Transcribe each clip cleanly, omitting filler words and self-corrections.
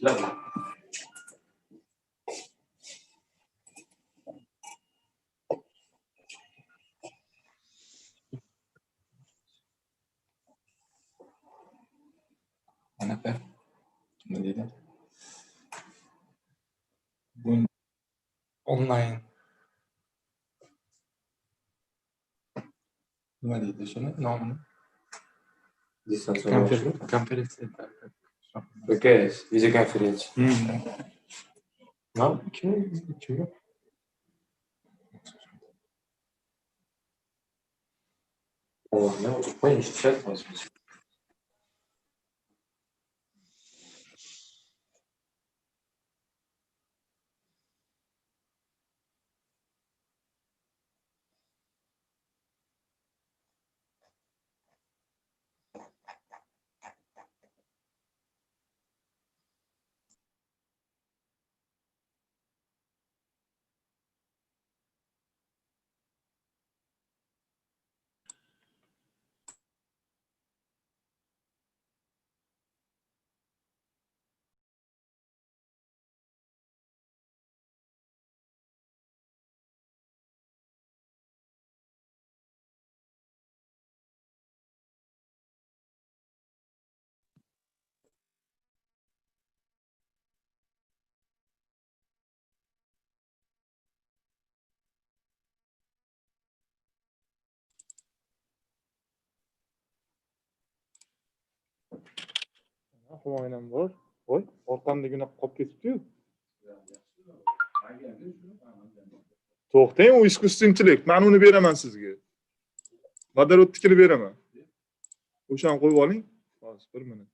Anaqa nima deydi? Bu onlayn nima deydi shuni nomini? Konferensiya. VKS, videokonferensiya. Kim? Qo'ying, ishlatib hozir. Humoynam bor. Voy, orqamdagina qolib ketibdi-yu. To'xtang, u iskusinchilik. Men uni beraman sizga. Vodorodnikini beraman. O'shani qo'yib oling. Hozir 1 minut.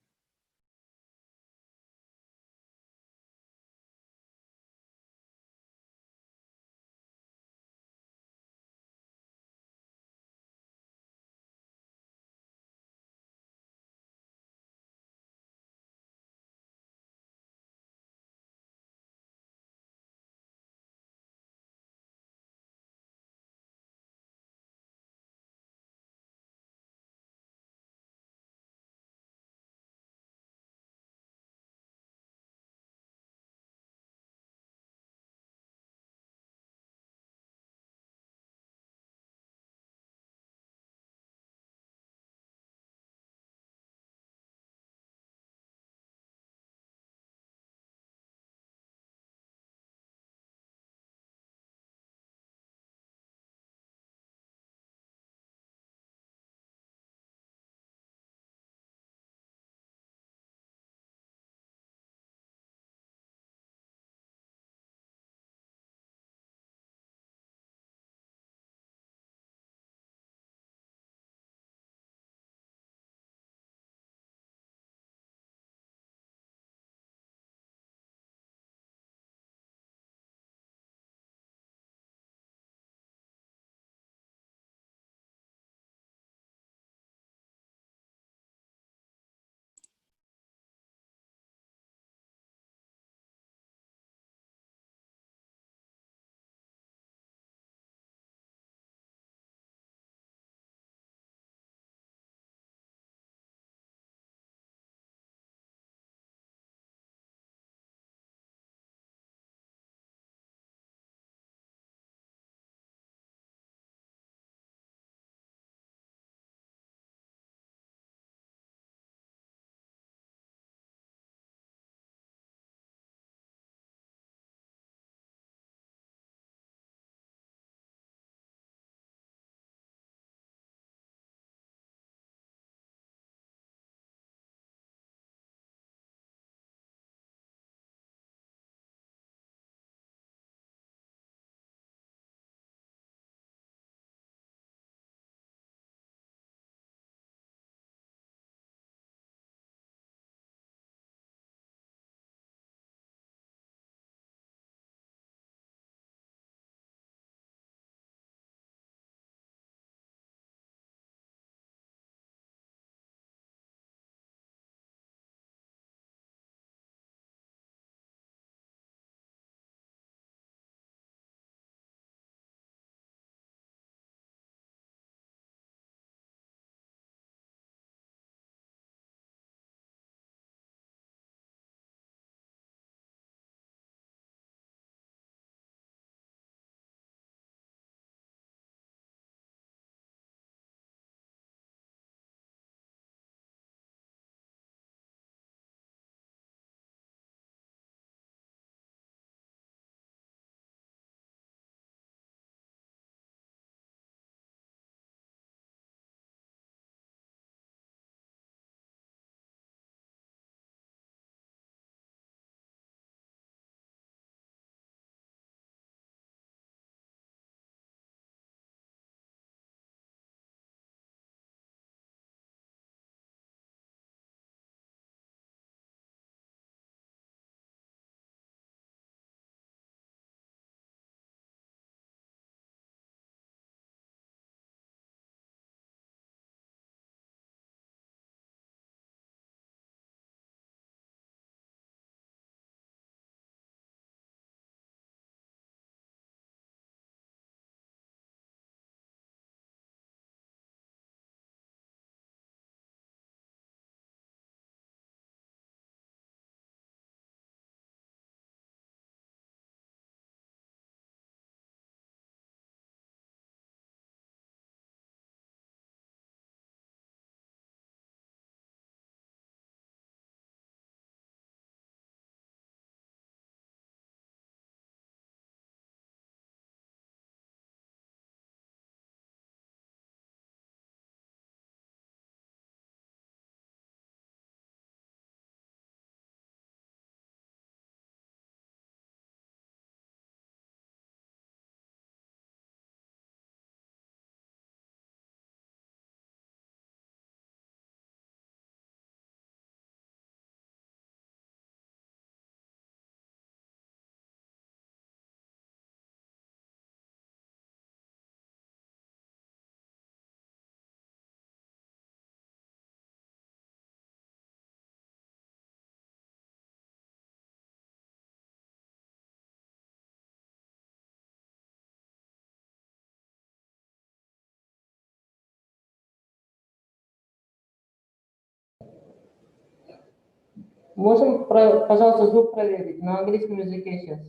Можем, пожалуйста, звук проверить на английском языке сейчас.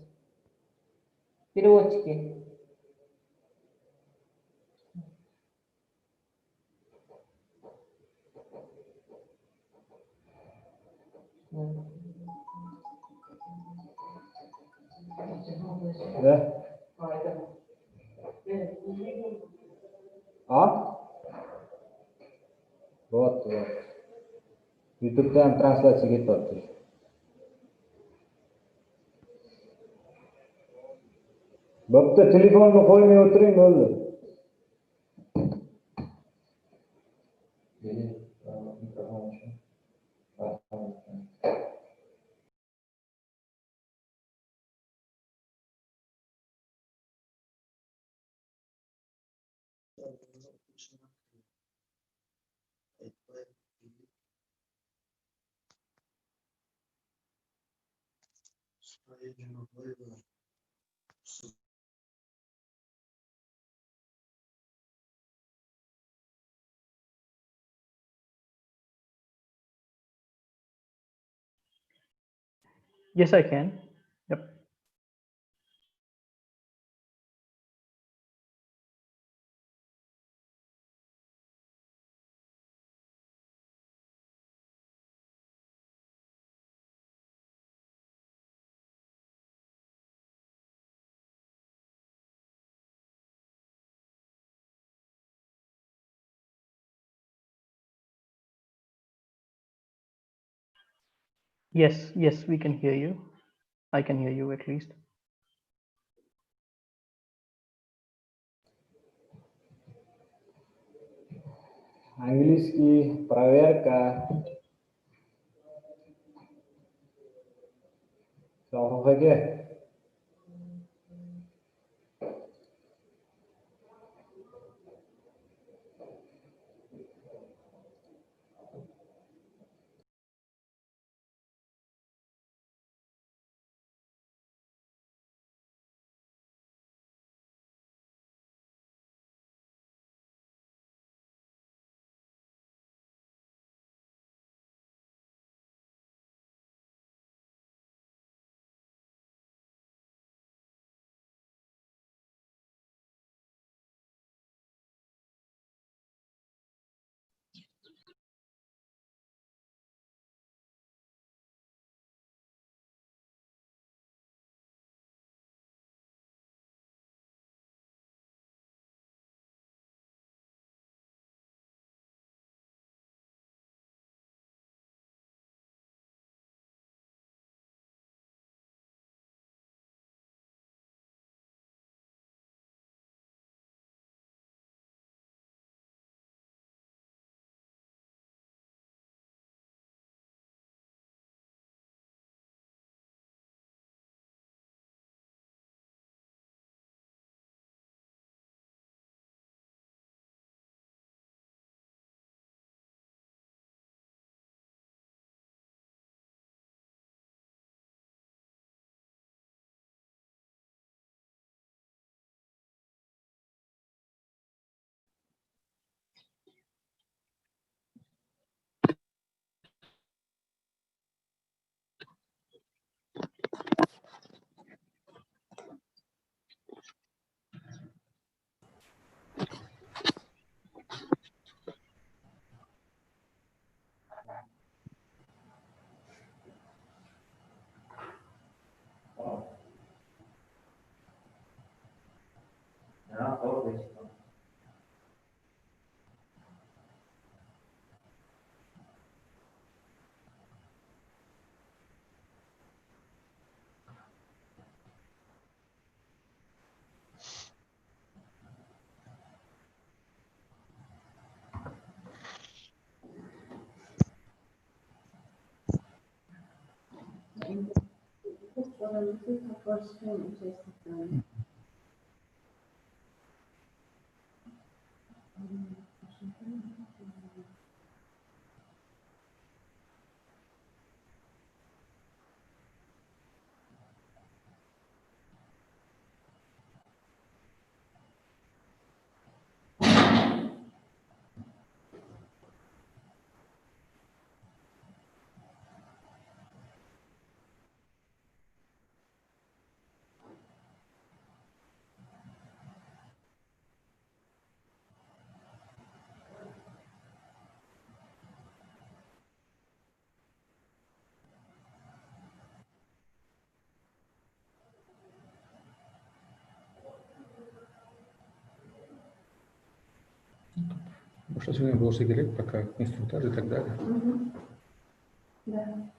Переводчики. Да? А? Вот. YouTube'da ham translyatsiya ketyapti. Bo'pti, telefonni qo'ymay o'tiring bo'ldi. Yes, I can. Yep. Yes, we can hear you. I can hear you at least. Английский, проверка. Sog'lig'iga. Что сегодня было секрет, пока инструктаж и так далее. Да.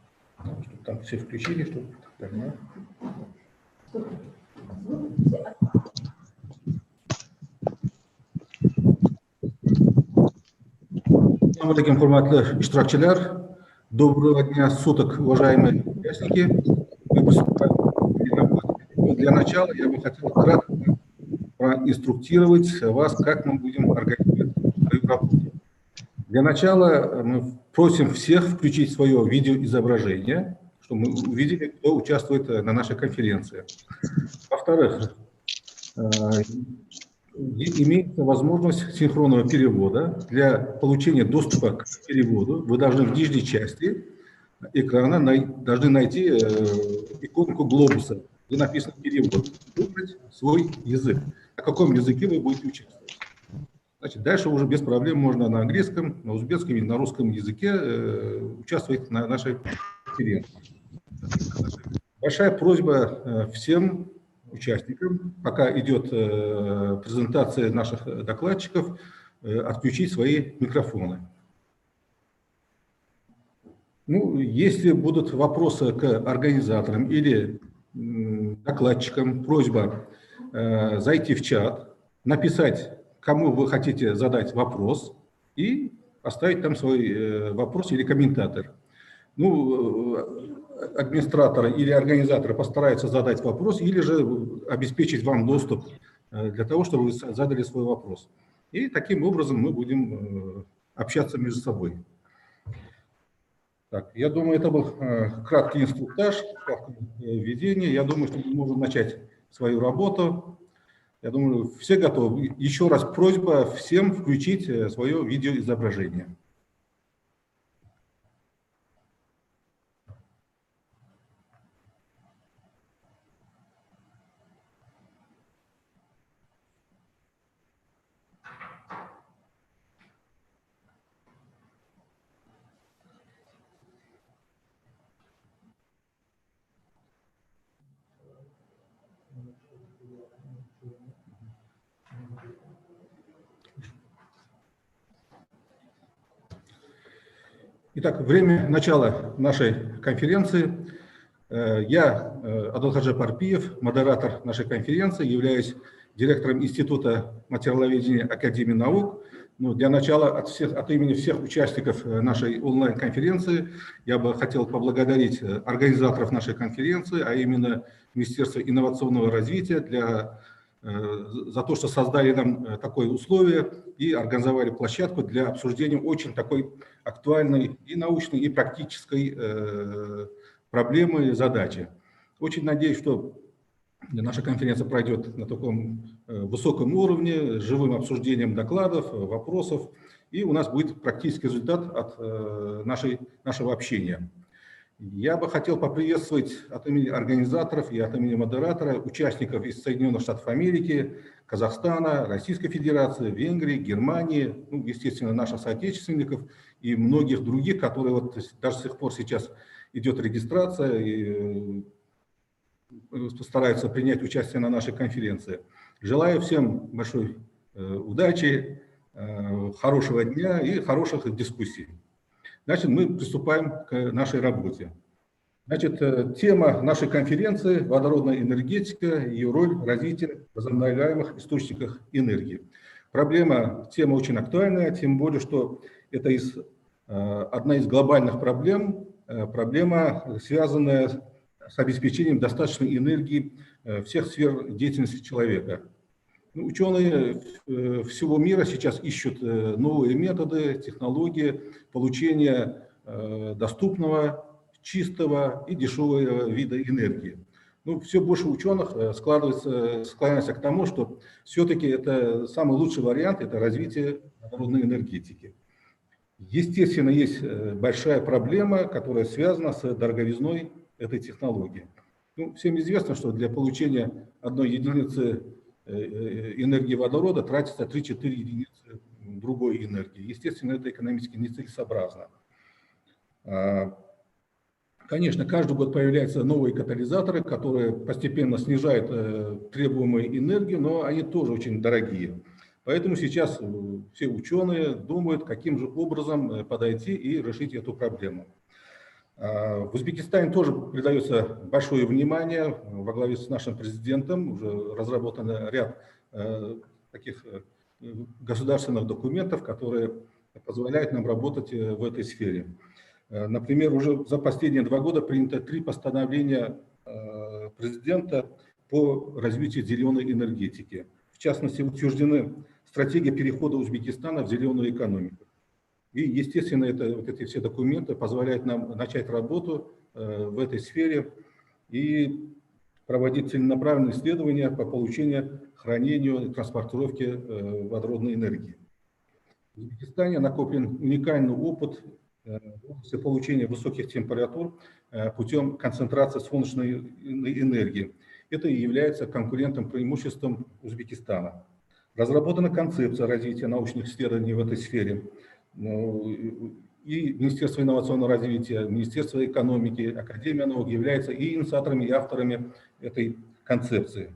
Ну, чтобы там все включили, чтобы так далее. Assalamu alaikum, hurmatli ishtirokchilar. Доброго дня суток, уважаемые участники. Мы приступаем к работе. Для начала я бы хотел кратко проинструктировать вас, как мы будем организовать свою работу. Для начала мы просим всех включить свое видеоизображение, чтобы мы увидели, кто участвует на нашей конференции. Во-вторых, имеется возможность синхронного перевода. Для получения доступа к переводу вы должны в нижней части экрана должны найти иконку глобуса, где написано «Перевод». Выбрать свой язык, на каком языке вы будете участвовать. Значит, дальше уже без проблем можно на английском, на узбекском и на русском языке участвовать на нашей конференции. Большая просьба всем участникам, пока идет презентация наших докладчиков, отключить свои микрофоны. Ну, если будут вопросы к организаторам или докладчикам, просьба зайти в чат, написать, кому вы хотите задать вопрос и оставить там свой вопрос или комментатор. Ну, администраторы или организаторы постараются задать вопрос или же обеспечить вам доступ для того, чтобы вы задали свой вопрос. И таким образом мы будем общаться между собой. Так, я думаю, это был краткий инструктаж, краткое введение. Я думаю, что мы можем начать свою работу. Я думаю, все готовы. Еще раз просьба всем включить свое видеоизображение. Итак, время начала нашей конференции. Я, Адылхаджи Парпиев, модератор нашей конференции, являюсь директором Института материаловедения Академии наук. Ну, для начала от имени всех участников нашей онлайн-конференции я бы хотел поблагодарить организаторов нашей конференции, а именно Министерство инновационного развития за то, что создали нам такое условие и организовали площадку для обсуждения очень такой актуальной и научной, и практической проблемы и задачи. Очень надеюсь, что наша конференция пройдет на таком высоком уровне, с живым обсуждением докладов, вопросов, и у нас будет практический результат от нашего общения. Я бы хотел поприветствовать от имени организаторов и от имени модератора участников из Соединенных Штатов Америки, Казахстана, Российской Федерации, Венгрии, Германии, ну, естественно, наших соотечественников и многих других, которые вот даже с сих пор сейчас идет регистрация и постараются принять участие на нашей конференции. Желаю всем большой удачи, хорошего дня и хороших дискуссий. Значит, мы приступаем к нашей работе. Значит, тема нашей конференции – водородная энергетика, ее роль в развитии возобновляемых источников энергии. Тема очень актуальная, тем более, что это одна из глобальных проблем, проблема, связанная с обеспечением достаточной энергии всех сфер деятельности человека. Ученые всего мира сейчас ищут новые методы, технологии получения доступного, чистого и дешевого вида энергии. Ну, все больше ученых склоняются к тому, что все-таки это самый лучший вариант, это развитие водородной энергетики. Естественно, есть большая проблема, которая связана с дороговизной этой технологии. Ну, всем известно, что для получения одной единицы энергии водорода тратится 3-4 единицы другой энергии. Естественно, это экономически нецелесообразно. Конечно, каждый год появляются новые катализаторы, которые постепенно снижают требуемую энергию, но они тоже очень дорогие. Поэтому сейчас все ученые думают, каким же образом подойти и решить эту проблему. В Узбекистане тоже придается большое внимание. Во главе с нашим президентом уже разработан ряд таких государственных документов, которые позволяют нам работать в этой сфере. Например, уже за последние 2 года принято 3 постановления президента по развитию зеленой энергетики. В частности, утверждены стратегии перехода Узбекистана в зеленую экономику. И, естественно, вот эти все документы позволяют нам начать работу в этой сфере и проводить целенаправленные исследования по получению, хранению и транспортировке водородной энергии. В Узбекистане накоплен уникальный опыт в области получения высоких температур путем концентрации солнечной энергии. Это и является конкурентным преимуществом Узбекистана. Разработана концепция развития научных исследований в этой сфере. И Министерство инновационного развития, Министерство экономики, Академия наук являются и инициаторами, и авторами этой концепции.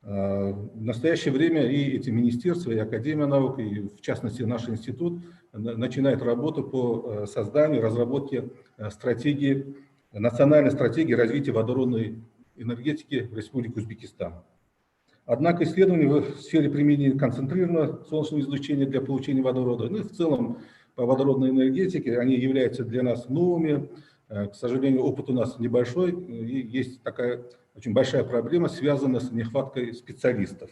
В настоящее время и эти министерства, и Академия наук, и в частности наш институт начинает работу по созданию, разработке стратегии, национальной стратегии развития водородной энергетики в Республике Узбекистан. Однако исследования в сфере применения концентрированного солнечного излучения для получения водорода, ну и в целом по водородной энергетике, они являются для нас новыми. К сожалению, опыт у нас небольшой, и есть такая очень большая проблема, связанная с нехваткой специалистов,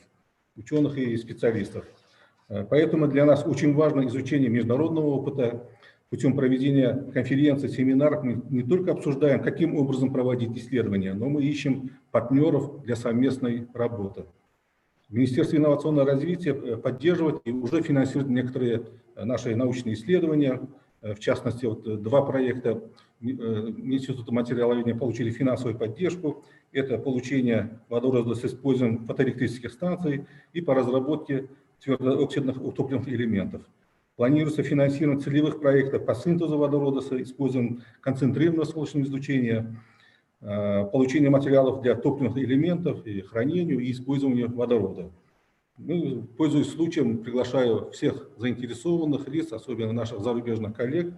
ученых и специалистов. Поэтому для нас очень важно изучение международного опыта. Путем проведения конференций, семинаров мы не только обсуждаем, каким образом проводить исследования, но мы ищем партнеров для совместной работы. Министерство инновационного развития поддерживает и уже финансирует некоторые наши научные исследования. В частности, вот 2 проекта Института материаловедения получили финансовую поддержку. Это получение водорода с использованием фотоэлектрических станций и по разработке твердооксидных топливных элементов. Планируется финансирование целевых проектов по синтезу водорода с использованием концентрированного солнечного излучения, получение материалов для топливных элементов и хранению и использованию водорода. Ну, пользуясь случаем, приглашаю всех заинтересованных лиц, особенно наших зарубежных коллег,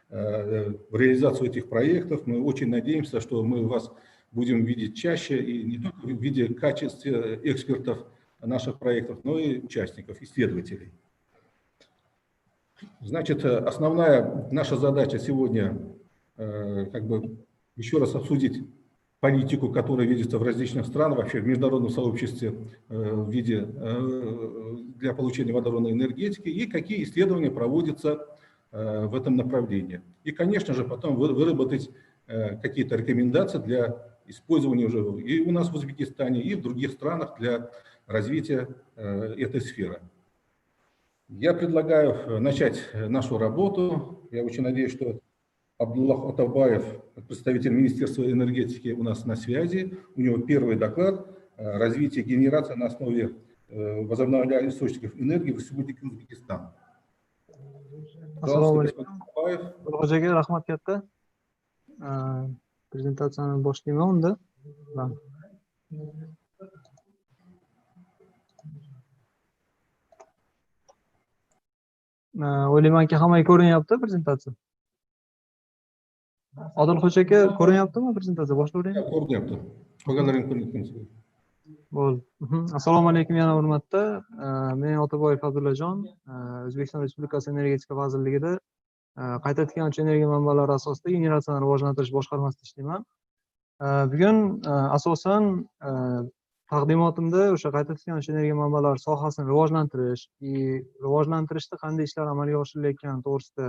в реализацию этих проектов. Мы очень надеемся, что мы вас будем видеть чаще, и не только в виде качества экспертов наших проектов, но и участников, исследователей. Значит, основная наша задача сегодня еще раз обсудить политику, которая видится в различных странах, вообще в международном сообществе в виде для получения водородной энергетики, и какие исследования проводятся в этом направлении. И, конечно же, потом выработать какие-то рекомендации для использования уже и у нас в Узбекистане, и в других странах для развития этой сферы. Я предлагаю начать нашу работу. Я очень надеюсь, что Абдуллах Атабаев, представитель Министерства энергетики, у нас на связи. У него первый доклад «Развитие генерации на основе возобновляемых источников энергии в Республике Узбекистан». Assalomu alaykum. Hocaga rahmat katta. Prezentatsiyani boshlayman unda. O'ylaymanki hammaga ko'rinyapti prezentatsiya. Odilxo'ja aka, ko'rinyaptimi prezentatsiya? Boshlayveraymi? Ko'rinyapti. Qolganlaring ko'rinyapti. Bo'ldi. Assalomu alaykum yana hurmatda. Men Otaboyev Abdullajon, O'zbekiston Respublikasi Energetika vazirligida qayta tiklanuvchi energiya manbalari asosida generatsiyani rivojlantirish boshqarmasida ishlayman. Bugun asosan taqdimotimda o'sha qayta tiklanuvchi energiya manbalari sohasini rivojlantirishda qanday ishlar amalga oshirilayotgani to'g'risida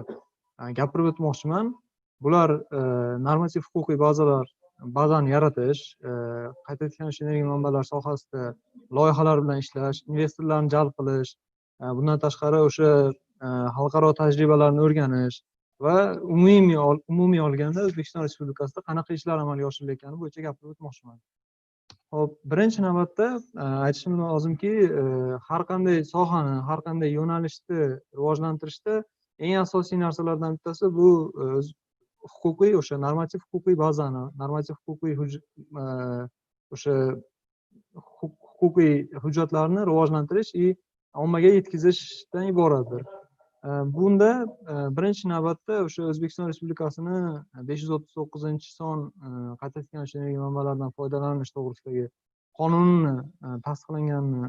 gapirib o'tmoqchiman. Bular normativ huquqiy bazani yaratish, qayta tiklanuvchi energiya manbalari sohasida loyihalar bilan ishlash, investorlarni jalb qilish, bundan tashqari o'sha xalqaro tajribalarni o'rganish va umumiy olganda O'zbekiston Respublikasida qanaqa ishlar amalga oshirilayotgani bo'yicha gapirib o'tmoqchiman. Hop, birinchi navbatda aytishim lozimki, har qanday sohani, har qanday yo'nalishni rivojlantirishda eng asosiy narsalardan bittasi bu huquqiy, o'sha normativ huquqiy bazani, normativ huquqiy o'sha huquqiy hujjatlarni rivojlantirish va ommaga yetkazishdan iboratdir. Bunda birinchi navbatda o'sha O'zbekiston Respublikasini 539-son qayta tiklanish energiya manbalaridan foydalanish to'g'risidagi qonunni tasdiqlanganini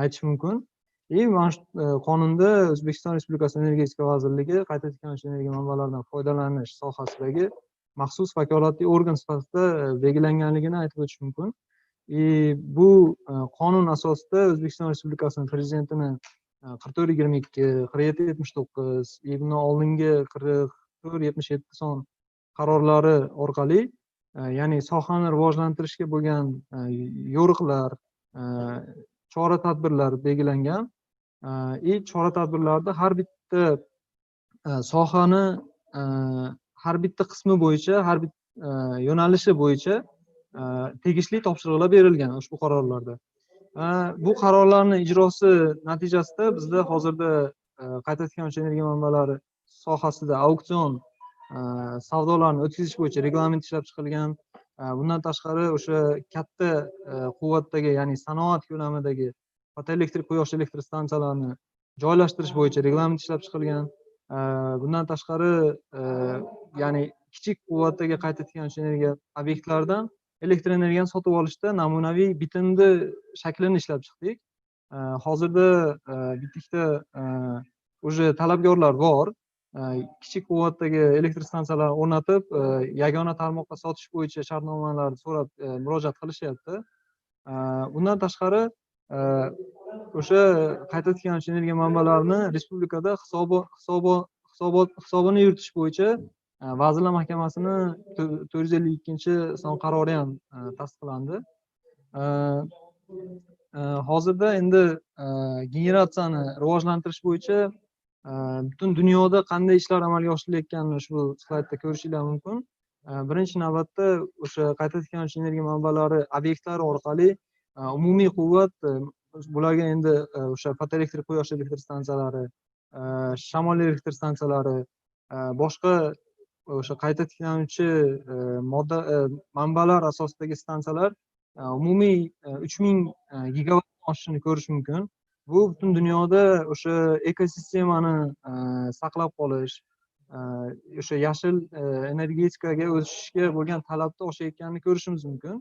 aytish mumkin. Mana shu qonunda O'zbekiston Respublikasi Energetika vazirligi qayta tiklanish energiya manbalaridan foydalanish sohasidagi maxsus vakolatli organ sifatida belgilanganligini aytib o'tish mumkin. Bu qonun asosida O'zbekiston Respublikasining prezidentini 44-22, 47-79, bundan oldingi 44-77 son qarorlari orqali, ya'ni sohani rivojlantirishga bo'lgan yo'riqlar, chora-tadbirlar belgilangan. Chora-tadbirlarda har bitta sohani har bitta qismi bo'yicha, har bitta yo'nalishi bo'yicha tegishli topshiriqlar berilgan ushbu qarorlarda. Bu qarorlarning ijrosi natijasida bizda hozirda qayta tiklanish energiya manbalari sohasida auksion savdolarni o'tkazish bo'yicha reglament ishlab chiqilgan. Bundan tashqari o'sha katta quvvatdagi, ya'ni sanoat ko'lamidagi fotoelektrik quyosh elektr stansiyalarini joylashtirish bo'yicha reglament ishlab chiqilgan. Bundan tashqari ya'ni kichik quvvatdagi qayta tiklanish energiya obyektlaridan elektr energiyani sotib olishda namunaviy bitimni shaklini ishlab chiqdik. Hozirda bitikda уже talabgorlar bor. Kichik quvvatdagi elektr stansiyalarni o'rnatib, yagona tarmoqqa sotish bo'yicha shartnomalarni so'rab murojaat qilishyapti. Bundan tashqari o'sha qayta tiklanish energiya manbalarini respublikada hisobini yuritish bo'yicha Vazirlar Mahkamasining 452-son qarori ham tasdiqlandi. Hozirda endi generatsiyani rivojlantirish bo'yicha butun dunyoda qanday ishlar amalga oshirilayotganini ushbu slaydda ko'rishinglar mumkin. Birinchi navbatda o'sha qayta tiklanish energiya manbalari obyektlari orqali umumiy quvvat, bularga endi o'sha fotoelektrik quyosh elektr stansiyalari, shamol elektr stansiyalari, boshqa o'sha qayta tiklanuvchi manbalar asosidagi stansiyalar umumiy 3000 gigavatdan oshishini ko'rish mumkin. Bu butun dunyoda o'sha ekosistemani saqlab qolish, o'sha yashil energetikaga o'tishga bo'lgan talabni oshayotganini ko'rishimiz mumkin.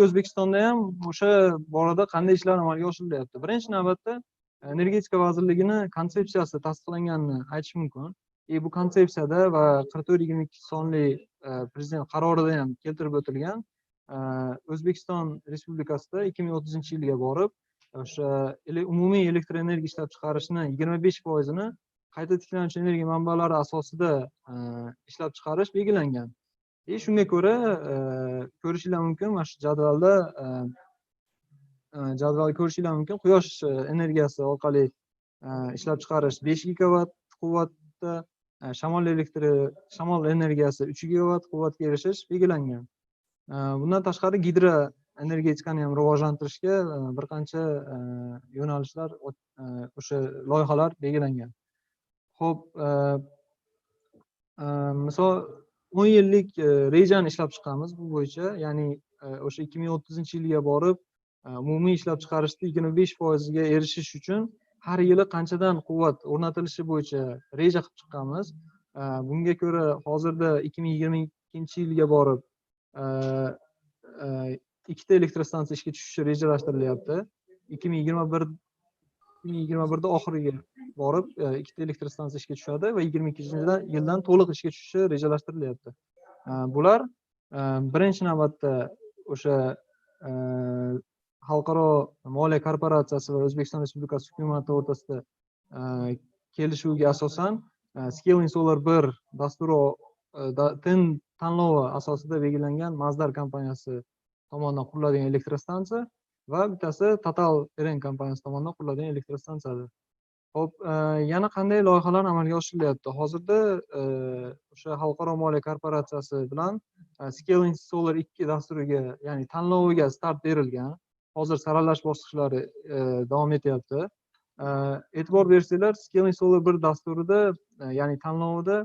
O'zbekistonda ham o'sha borada qanday ishlar amalga oshirilyapti? Birinchi navbatda Energetika vazirligini konsepsiyasi tasdiqlanganini aytish mumkin. Bu konsepsiyada va 44-22 sonli prezident qarorida ham keltirib o'tilgan. O'zbekiston Respublikasida 2030-yilga borib o'sha umumiy elektr energiya ishlab chiqarishni 25%ni qayta tiklanuvchi energiya manbalari asosida ishlab chiqarish belgilangan. Shunga ko'ra ko'rishinglar mumkin, mana shu jadvalda ko'rishinglar mumkin. Quyosh energiyasi orqali ishlab chiqarish 5 gigavat quvvatda, shamol energiyasi 3 gigavat quvvatga erishish belgilangan. Bundan tashqari gidro energetikani ham rivojlantirishga bir qancha yo'nalishlar, o'sha loyihalar belgilangan. Xo'p, misol 10 yillik rejani ishlab chiqamiz bu bo'yicha, ya'ni o'sha 2030-yilga borib umumiy ishlab chiqarishda 25% ga erishish uchun har yili qanchadan quvvat o'rnatilishi bo'yicha reja qilib chiqqanmiz. Bunga ko'ra hozirda 2022-yilga borib ikkita elektr stansiya ishga tushishi rejalashtirilyapti. 2021da oxiriga borib ikkita elektr stansiya ishga tushadi va 22-yildan to'liq ishga tushishi rejalashtirilyapti. Bular birinchi navbatda o'sha Xalqaro moliya korporatsiyasi va O'zbekiston Respublikasi hukumati o'rtasida kelishuvga asosan Scaling Solar 1 dasturi tanlovi asosida belgilangan Mazdar kompaniyasi tomonidan quriladigan elektr stansiya va bittasi Total Eren kompaniyasi tomonidan quriladigan elektr stansiyadir. Xo'p, yana qanday loyihalar amalga oshirilyapti? Hozirda o'sha Xalqaro moliya korporatsiyasi bilan Scaling Solar 2 dasturiga, ya'ni tanloviga start berilgan. Hozir saralash bosqichlari davom etyapti. E'tibor bersanglar, Scaling Solar 1 dasturida, ya'ni tanlovida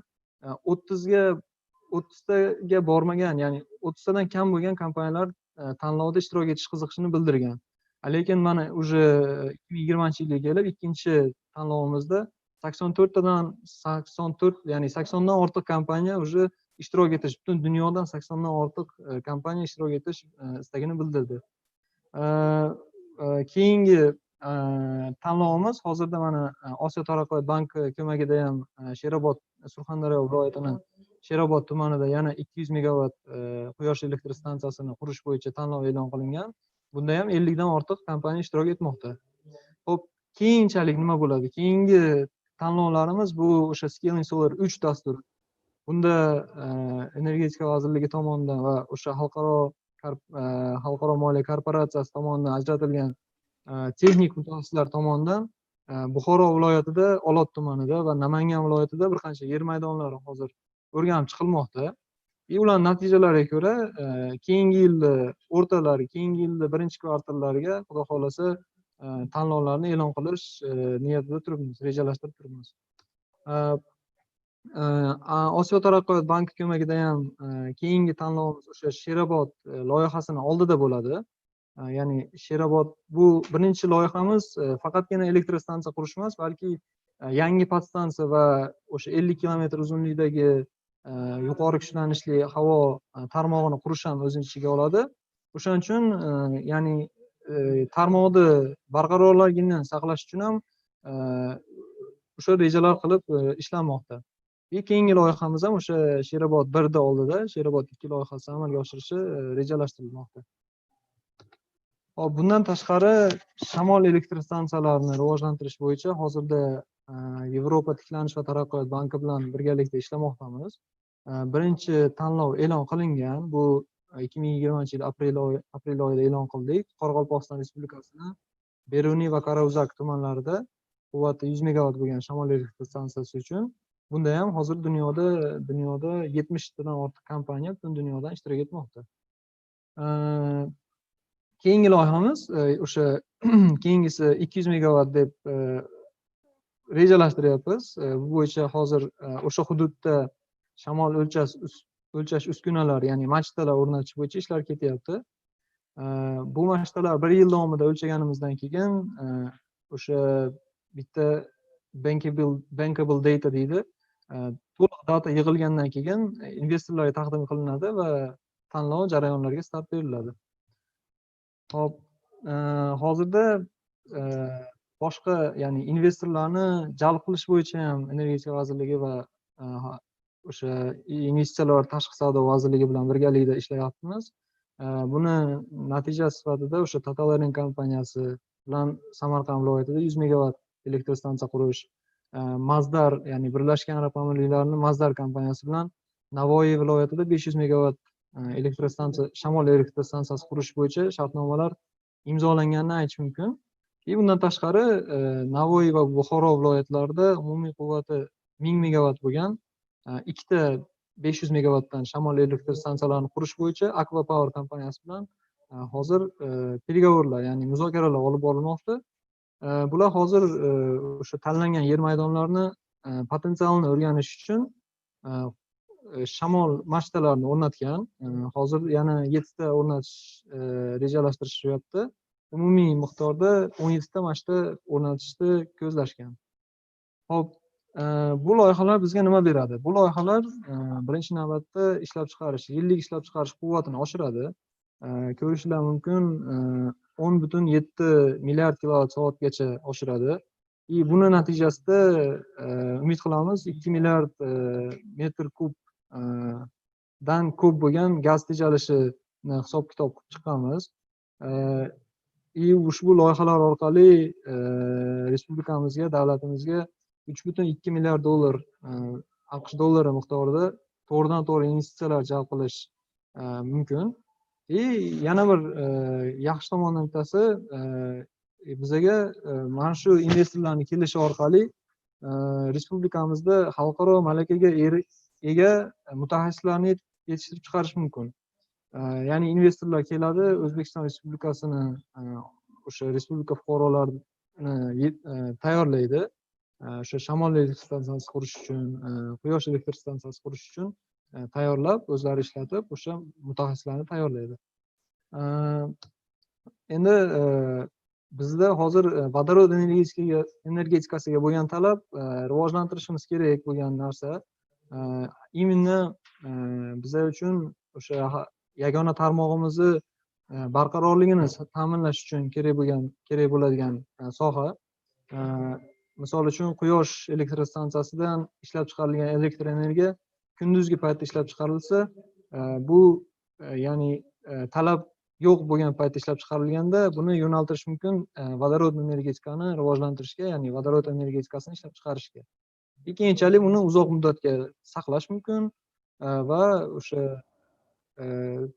30taga bormagan, ya'ni 30tadan kam bo'lgan kompaniyalar tanlovda ishtirok etish qiziqishini bildirgan. Lekin mana уже 2020-yilga kelib ikkinchi tanlovimizda 84, ya'ni 80dan ortiq kompaniya уже ishtirok etish, butun dunyodan 80dan ortiq kompaniya ishtirok etish istagini bildirdi. Keyingi tanlovimiz hozirda mana Osiyo taraqqiyot banki ko'magida ham Sherobod, Surxondaryo viloyatining Sherobod tumanida yana 200 megavat quyosh elektr stansiyasini qurish bo'yicha tanlov e'lon qilingan. Bunda ham 50 dan ortiq kompaniya ishtirok etmoqda. Xo'p, keyinchalik nima bo'ladi? Keyingi tanlovlarimiz bu o'sha Scaling Solar 3 dasturi. Bunda energetika vazirligi tomonidan va o'sha xalqaro moliya korporatsiyasi tomonidan ajratilgan texnik mutaxassislar tomonidan Buxoro viloyatida, Olot tumanida va Namangan viloyatida bir qancha yer maydonlari hozir o'rganib chiqilmoqda. Ular natijalariga ko'ra keyingi yilda o'rtalari, keyingi yilda birinchi kvartallariga xudo xolasa tanlovlarni e'lon qilish niyatida turibmiz, rejalashtirib turibmiz. Osiyo taraqqiyot banki ko'magida ham keyingi tanlovimiz o'sha Sherobod loyihasini oldida bo'ladi. Ya'ni Sherobod bu birinchi loyihamiz faqatgina elektr stansiya qurish emas, balki yangi podstansiya va o'sha 50 kilometr uzunlikdagi yuqori kuchlanishli havo tarmog'ini qurish ham o'z ichiga oladi. O'shaning uchun ya'ni tarmoqni barqarorligini saqlash uchun ham o'sha rejalar qilib ishlanmoqda. Keyingi loyihamiz ham o'sha Sherobod 1da oldida, Sherobod 2 loyihasi amalga oshirishi rejalashtirilmoqda. Hop, bundan tashqari shamol elektr stansiyalarini rivojlantirish bo'yicha hozirda Yevropa tiklanish va taraqqiyot banki bilan birgalikda ishlamoqdamiz. Birinchi tanlov e'lon qilingan. Bu 2020-yil aprel oyida e'lon qildik. Qoraqalpog'iston Respublikasining Beruniy va Qarovzak tumanlarida quvvati 100 megavat bo'lgan shamol elektr stansiyasi uchun. Bunda ham hozir dunyoda 70 tadan ortiq kompaniya butun dunyodan ishtirok etmoqda. Keyingi loyihamiz o'sha keyingisi 200 megavat deb rejalashtiryapmiz. Bu bo'yicha hozir o'sha hududda shamol o'lchash uskunalari, ya'ni machtalar o'rnatish bo'yicha ishlar ketyapti. Bu machtalar 1 yil davomida o'lchaganimizdan keyin o'sha bitta bankable data deydi. To'liq data yig'ilgandan keyin investorlarga taqdim qilinadi va tanlov jarayonlariga start beriladi. Hop, hozirda boshqa, ya'ni investorlarni jalb qilish bo'yicha ham Energetika vazirligi va o'sha investitsiyalar tashqi savdo vazirligi bilan birgalikda ishlayapmiz. Buni natijasi sifatida o'sha Totalaring kompaniyasi bilan Samarqand viloyatida 100 megavat elektr stansiya qurish, Mazdar, ya'ni Birlashgan Arab Amirliklarining Mazdar kompaniyasi bilan Navoiy viloyatida 500 megavat elektr stansiya, shamol elektr stansiyasi qurish bo'yicha shartnomalar imzolanganini aytish mumkin. Bundan tashqari Navoiy va Buxoro viloyatlarida umumiy quvvati 1000 megavat bo'lgan ikkita 500 megavatdan shamol elektr stansiyalarini qurish bo'yicha Aqua Power kompaniyasi bilan hozir переговорlar, ya'ni muzokaralar olib borilmoqda. Bular hozir o'sha tanlangan yer maydonlarini potensialini o'rganish uchun shamol machtalarini o'rnatgan. Hozir yana 7 ta o'rnatish rejalashtirishyapti. Umumiy miqdorda 17 ta machta o'rnatishni ko'zlashgan. Hop, bu loyihalar bizga nima beradi? Bu loyihalar birinchi navbatda yillik ishlab chiqarish quvvatini oshiradi. Ko'rishlar mumkin 10,7 milliard kilovatt soatgacha oshiradi. Buni natijasida umid qilamiz 2 milliard metr kub dan ko'p bo'lgan gaz tejalishini hisob-kitob qilib chiqqanmiz. Ushbu loyihalar orqali respublikamizga, davlatimizga 3,2 milliard dollar AQSh dollari miqdorida to'g'ridan-to'g'ri investitsiyalar jalb qilish mumkin. Yana bir yaxshi tomonidan bittasi, bizaga mana shu investorlarni kelishi orqali respublikamizda xalqaro malakaga ega mutaxassislarni yetishtirib chiqarish mumkin. Ya'ni investorlar keladi, O'zbekiston Respublikasini o'sha respublika fuqarolarini tayyorlaydi. O'sha shamol elektr stansiyasi qurish uchun, quyosh elektr stansiyasi qurish uchun tayyorlab, o'zlari ishlatib, o'sha mutaxassislarni tayyorlaydi. Endi bizda hozir vodorod energetikasiga bo'lgan talab rivojlantirishimiz kerak bo'lgan narsa. Именно biza uchun o'sha yagona tarmog'imizni barqarorligini ta'minlash uchun kerak bo'ladigan soha. Misol uchun quyosh elektrostansiyasidan ishlab chiqarilgan elektr energiya kunduzgi paytda ishlab chiqarilsa, bu ya'ni talab yo'q bo'lgan paytda ishlab chiqarilganda buni yo'naltirish mumkin vodorod energetikani rivojlantirishga, ya'ni vodorod energetikasini ishlab chiqarishga. Keyinchalik uni uzoq muddatga saqlash mumkin va o'sha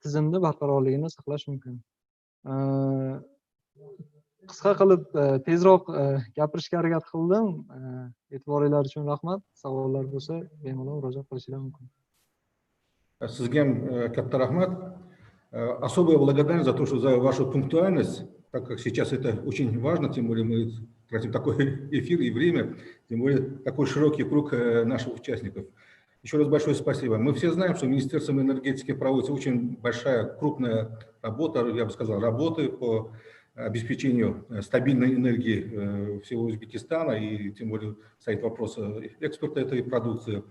tizimni barqarorligini saqlash mumkin. Qisqa qilib tezroq gapirishga harakat qildim. E'tiboringlar uchun rahmat. Savollar bo'lsa, bemalol murojaat qilishinglar mumkin. Sizga katta rahmat. Особая благодарность за то, что за вашу пунктуальность, так как сейчас это очень важно, тем более мы тратим такой эфир и время, тем более такой широкий круг наших участников. Еще раз большое спасибо. Мы все знаем, что Министерством энергетики проводится очень большая, крупная работа, я бы сказал, работы по обеспечению стабильной энергии всего Узбекистана, и тем более стоит вопрос экспорта этой продукции.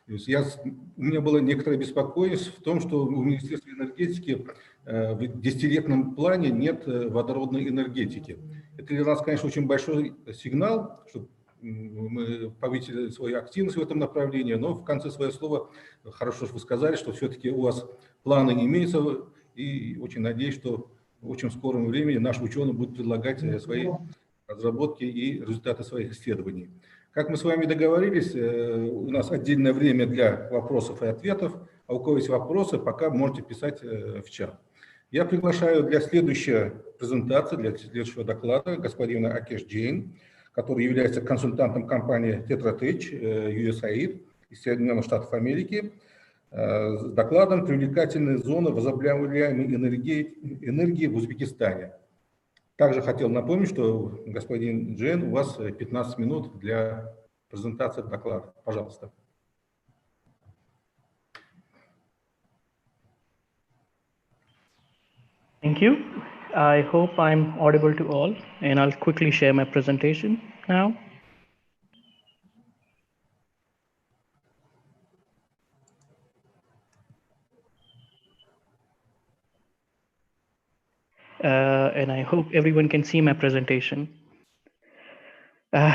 То есть у меня было некоторое беспокойство в том, что у Министерства энергетики в десятилетнем плане нет водородной энергетики. Это для нас, конечно, очень большой сигнал, что мы повысили свою активность в этом направлении, но в конце своего слова хорошо, что вы сказали, что все-таки у вас планы имеются, и очень надеюсь, что в очень скором времени наши ученые будут предлагать свои разработки и результаты своих исследований. Как мы с вами договорились, у нас отдельное время для вопросов и ответов, а у кого есть вопросы, пока можете писать в чат. Я приглашаю для следующей презентации, для следующего доклада господина Акеш Джейн, который является консультантом компании Tetra Tech USAID из Соединенных Штатов Америки, с докладом «Привлекательные зоны возобновляемой энергии в Узбекистане». Также хотел напомнить, что, господин Джейн, у вас 15 минут для презентации доклада. Пожалуйста. Thank you. I hope I'm audible to all, and I'll quickly share my presentation now. And I hope everyone can see my presentation.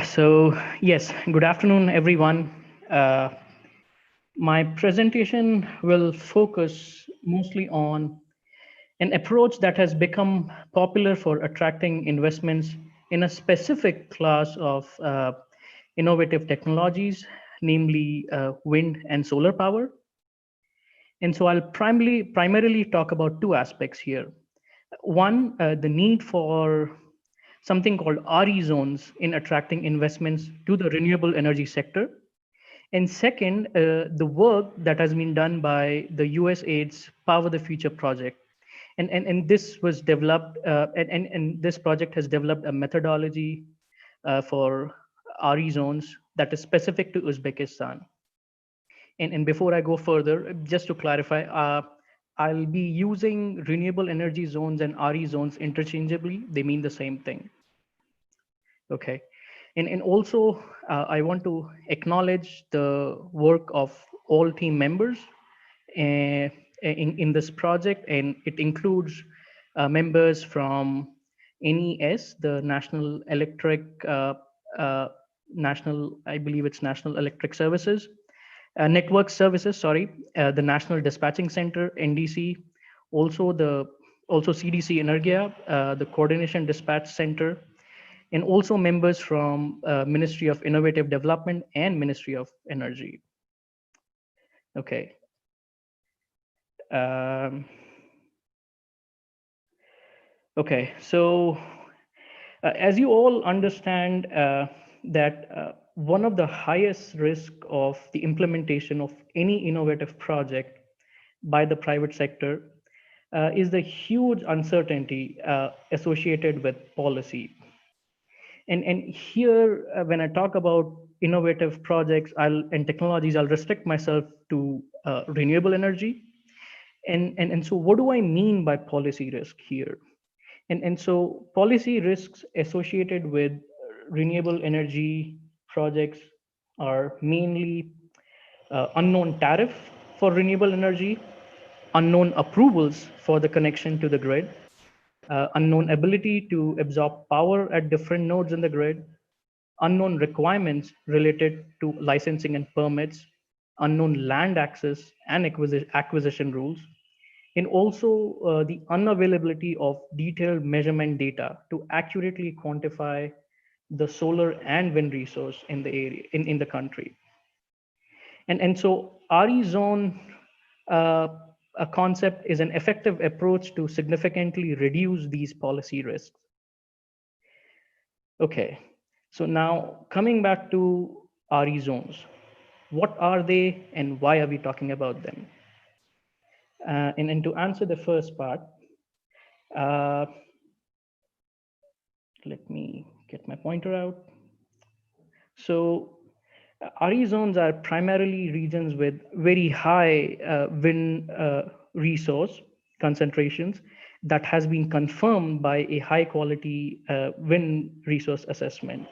So yes, good afternoon, everyone. My presentation will focus mostly on an approach that has become popular for attracting investments in a specific class of innovative technologies, namely wind and solar power. And so I'll primarily talk about two aspects here. One, the need for something called RE zones in attracting investments to the renewable energy sector. And second, the work that has been done by the USAID's Power the Future project. And this was developed, and this project has developed a methodology for RE zones that is specific to Uzbekistan. And before I go further, just to clarify, I'll be using renewable energy zones and RE zones interchangeably. They mean the same thing. Okay. And also, I want to acknowledge the work of all team members in this project, and it includes members from NES, the National Electric Services, Network Services, the National Dispatching Center, NDC, also CDC Energia, the Coordination Dispatch Center, and also members from Ministry of Innovative Development and Ministry of Energy. Okay. Okay, so as you all understand that one of the highest risk of the implementation of any innovative project by the private sector is the huge uncertainty associated with policy. And here, when I talk about innovative projects and technologies, I'll restrict myself to renewable energy. And so what do I mean by policy risk here? And so policy risks associated with renewable energy projects are mainly unknown tariff for renewable energy, unknown approvals for the connection to the grid, unknown ability to absorb power at different nodes in the grid, unknown requirements related to licensing and permits, unknown land access and acquisition rules, and also the unavailability of detailed measurement data to accurately quantify the solar and wind resource in the area in the country. And so RE zone a concept is an effective approach to significantly reduce these policy risks. Okay, so now coming back to RE zones, what are they and why are we talking about them? And to answer the first part, let me get my pointer out. So RE zones are primarily regions with very high wind resource concentrations that has been confirmed by a high quality wind resource assessment.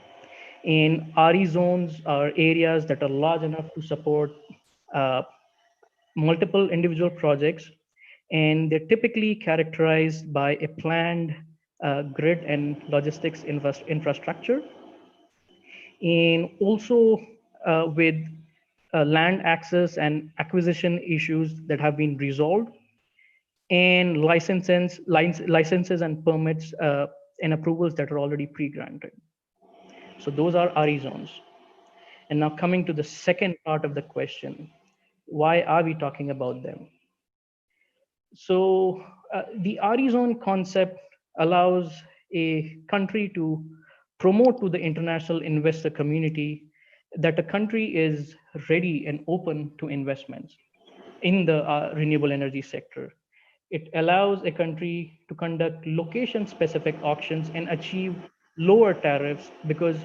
And RE zones are areas that are large enough to support multiple individual projects, and they're typically characterized by a planned grid and logistics infrastructure, and also with land access and acquisition issues that have been resolved, and licenses and permits and approvals that are already pre-granted. So those are RE zones. And now coming to the second part of the question, why are we talking about them? So the RE zone concept allows a country to promote to the international investor community that a country is ready and open to investments in the renewable energy sector. It allows a country to conduct location-specific auctions and achieve lower tariffs, because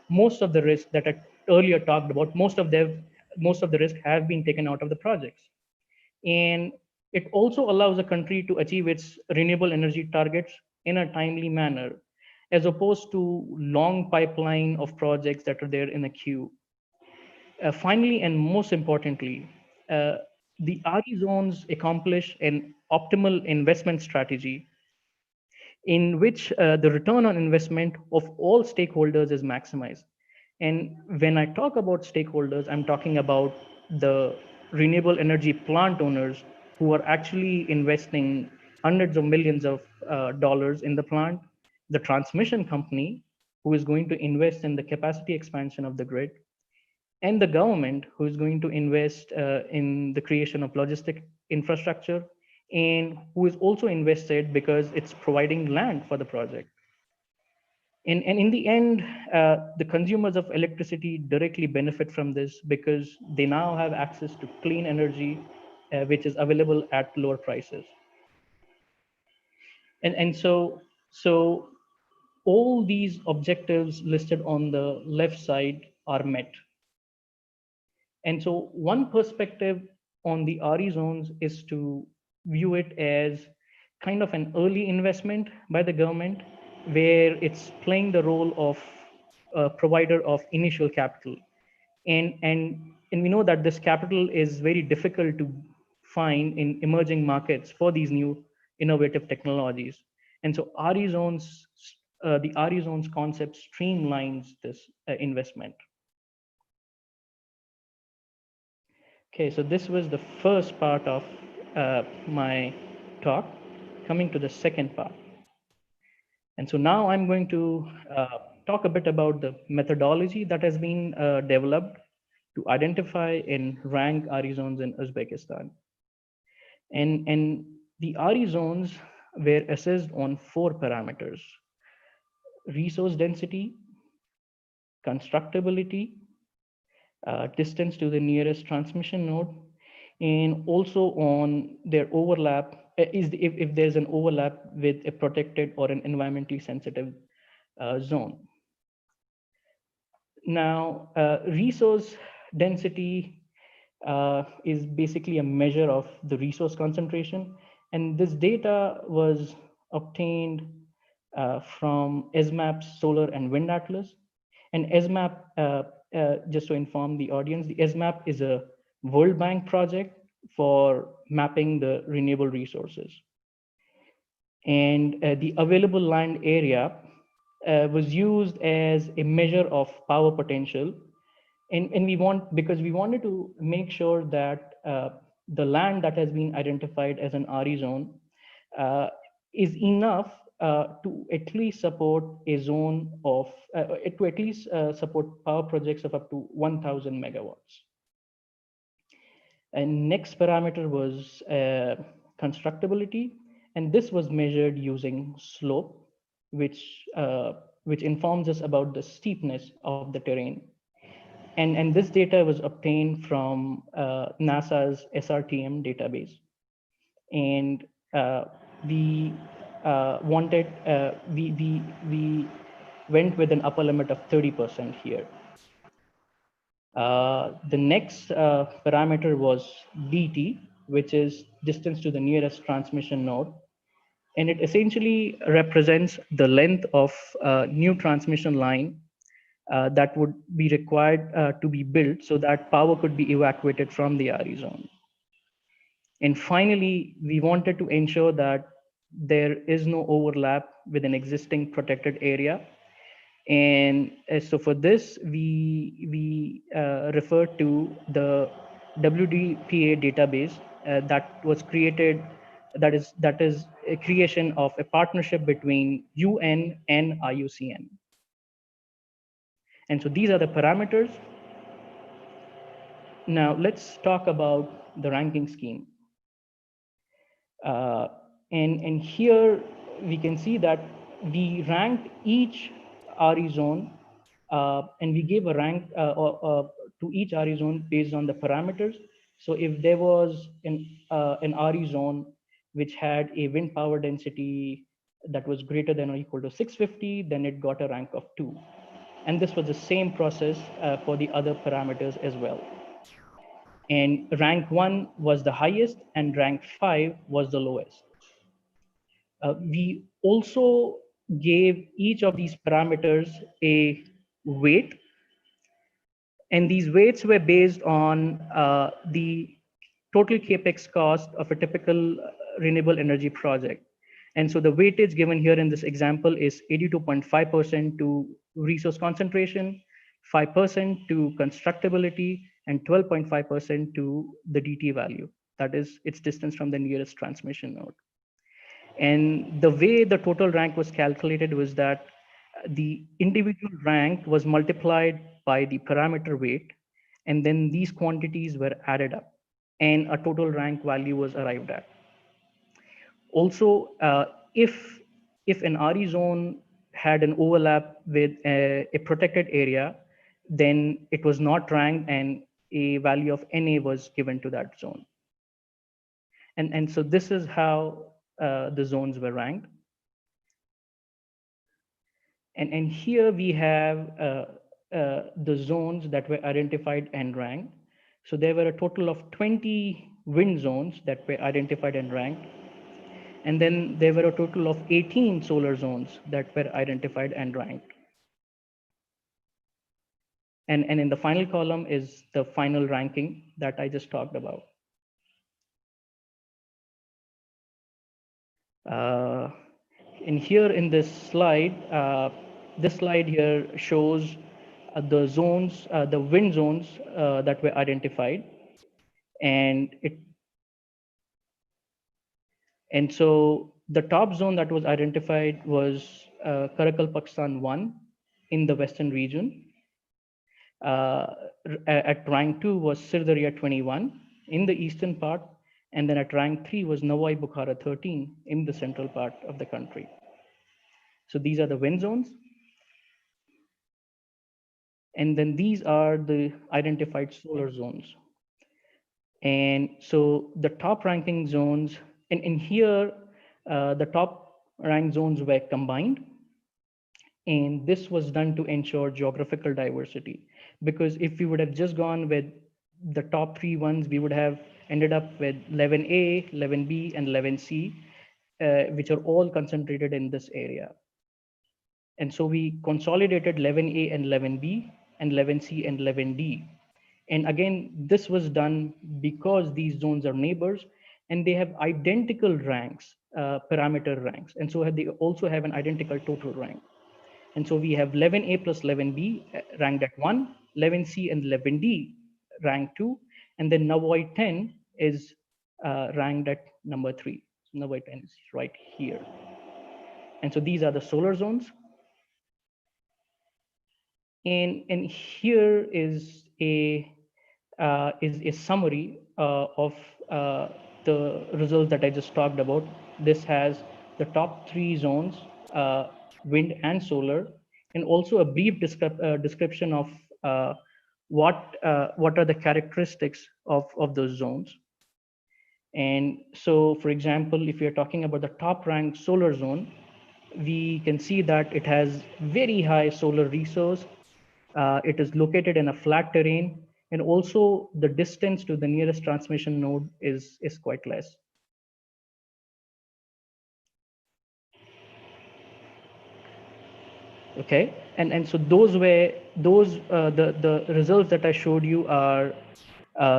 most of the risk that I earlier talked about, most of the risk have been taken out of the projects. And it also allows a country to achieve its renewable energy targets in a timely manner, as opposed to long pipeline of projects that are there in a queue. Finally, and most importantly, the RE zones accomplish an optimal investment strategy in which the return on investment of all stakeholders is maximized. And when I talk about stakeholders, I'm talking about the renewable energy plant owners who are actually investing hundreds of millions of dollars in the plant, the transmission company who is going to invest in the capacity expansion of the grid, and the government who is going to invest in the creation of logistic infrastructure, and who is also invested because it's providing land for the project. And in the end, the consumers of electricity directly benefit from this because they now have access to clean energy, which is available at lower prices. And so all these objectives listed on the left side are met. And so one perspective on the RE zones is to view it as kind of an early investment by the government, where it's playing the role of a provider of initial capital. And we know that this capital is very difficult to find in emerging markets for these new innovative technologies. And so RE zones, the RE zones concept streamlines this investment. Okay, so this was the first part of my talk. Coming to the second part. And so now I'm going to talk a bit about the methodology that has been developed to identify and rank RE zones in Uzbekistan. And the RE zones were assessed on 4 parameters: resource density, constructability, distance to the nearest transmission node, and also on their overlap, if there's an overlap with a protected or an environmentally sensitive zone. Now, resource density is basically a measure of the resource concentration, and this data was obtained from ESMAP's Solar and Wind Atlas. And ESMAP, just to inform the audience, the ESMAP is a World Bank project for mapping the renewable resources. And the available land area was used as a measure of power potential. And because we wanted to make sure that the land that has been identified as an RE zone is enough to at least support a zone of, to at least support power projects of up to 1,000 megawatts. And next parameter was constructability. And this was measured using slope, which informs us about the steepness of the terrain. And this data was obtained from NASA's SRTM database. And we went with an upper limit of 30% here. The next parameter was DT, which is distance to the nearest transmission node. And it essentially represents the length of a new transmission line that would be required to be built so that power could be evacuated from the RE zone. And finally, we wanted to ensure that there is no overlap with an existing protected area. And so for this, we refer to the WDPA database that was created, that is a creation of a partnership between UN and IUCN. And so these are the parameters. Now let's talk about the ranking scheme. And here we can see that we ranked each RE zone and we gave a rank to each RE zone based on the parameters. So if there was an RE zone which had a wind power density that was greater than or equal to 650, then it got a rank of 2. And this was the same process for the other parameters as well. And rank 1 was the highest and rank 5 was the lowest. We also gave each of these parameters a weight, and these weights were based on the total capex cost of a typical renewable energy project. And so the weightage given here in this example is 82.5% to resource concentration, 5% to constructability, and 12.5% to the DT value, that is its distance from the nearest transmission node. And the way the total rank was calculated was that the individual rank was multiplied by the parameter weight, and then these quantities were added up, and a total rank value was arrived at. Also, if an RE zone had an overlap with a protected area, then it was not ranked and a value of NA was given to that zone. And so this is how the zones were ranked. And here we have the zones that were identified and ranked. So there were a total of 20 wind zones that were identified and ranked. And then there were a total of 18 solar zones that were identified and ranked. And in the final column is the final ranking that I just talked about. And here in this slide here shows the zones, the wind zones that were identified. And so the top zone that was identified was Karakal Pakistan 1 in the western region. At rank 2 was Sirdaria 21 in the eastern part. And then at rank 3 was Nawai Bukhara 13 in the central part of the country. So these are the wind zones. And then these are the identified solar zones. And so the top ranking zones, and in here, the top ranked zones were combined. And this was done to ensure geographical diversity. Because if we would have just gone with the top 3 ones, we would have ended up with 11A, 11B, and 11C, which are all concentrated in this area. And so we consolidated 11A and 11B and 11C and 11D. And again, this was done because these zones are neighbors and they have identical ranks, parameter ranks. And so they also have an identical total rank. And so we have 11A plus 11B ranked at 1, 11C and 11D ranked 2, and then Navoid 10 is ranked at number 3. So Navoid 10 is right here. And so these are the solar zones. And here is a summary of the results that I just talked about. This has the top 3 zones, wind and solar, and also a brief description of what are the characteristics of those zones. And so, for example, if you're talking about the top ranked solar zone, we can see that it has very high solar resource. It is located in a flat terrain, and also the distance to the nearest transmission node is quite less. Okay, and so those were the results that I showed you are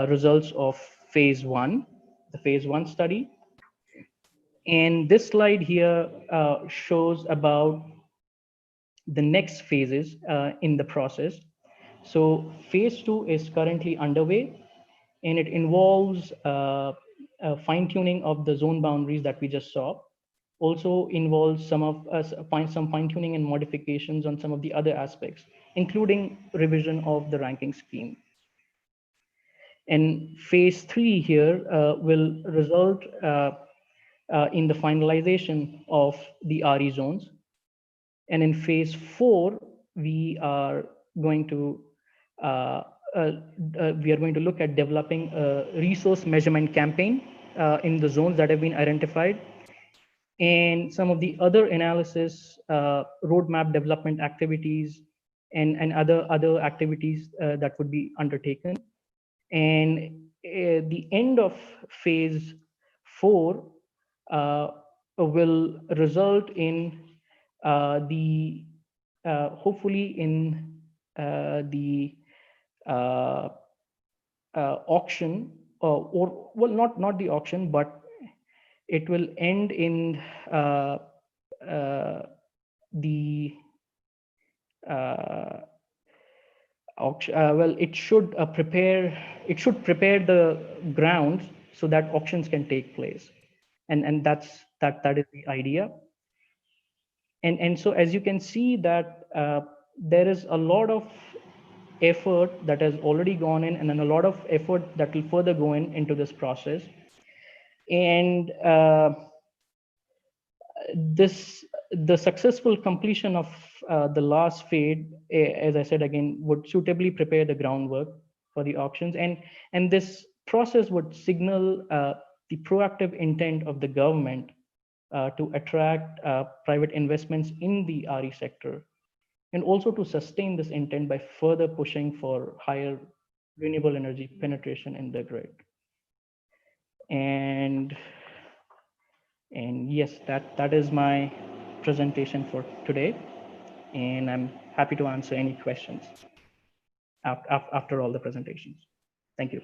results of phase 1, the phase 1 study. And this slide here shows about the next phases in the process. So phase 2 is currently underway, and it involves fine-tuning of the zone boundaries that we just saw. Also involves some fine-tuning and modifications on some of the other aspects, including revision of the ranking scheme. And phase 3 here will result in the finalization of the RE zones. And in phase 4, we are going to look at developing a resource measurement campaign in the zones that have been identified, and some of the other analysis, roadmap development activities, and other activities that would be undertaken. And the end of phase 4 will result in hopefully in the auction, or well, not the auction, but it will end in the auction. Well, it should prepare the grounds so that auctions can take place, and that is the idea. And so, as you can see, that there is a lot of effort that has already gone in, and then a lot of effort that will further go into this process. And the successful completion of the last phase, as I said again, would suitably prepare the groundwork for the auctions, and this process would signal the proactive intent of the government to attract private investments in the RE sector, and also to sustain this intent by further pushing for higher renewable energy penetration in the grid. And yes, that is my presentation for today, and I'm happy to answer any questions after all the presentations. Thank you.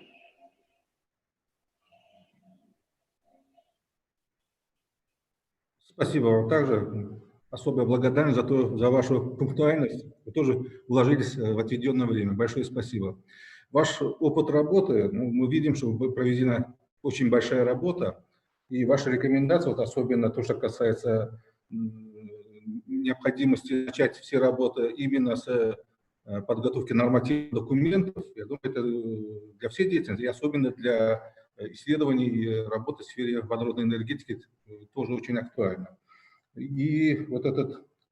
Спасибо вам также. Особая благодарность за вашу пунктуальность. Вы тоже уложились в отведенное время. Большое спасибо. Ваш опыт работы, мы видим, что проведена очень большая работа, и ваши рекомендации, вот особенно то, что касается необходимости начать все работы именно с подготовки нормативных документов, я думаю, это для всей деятельности, и особенно для исследований и работы в сфере водородной энергетики тоже очень актуально. И вот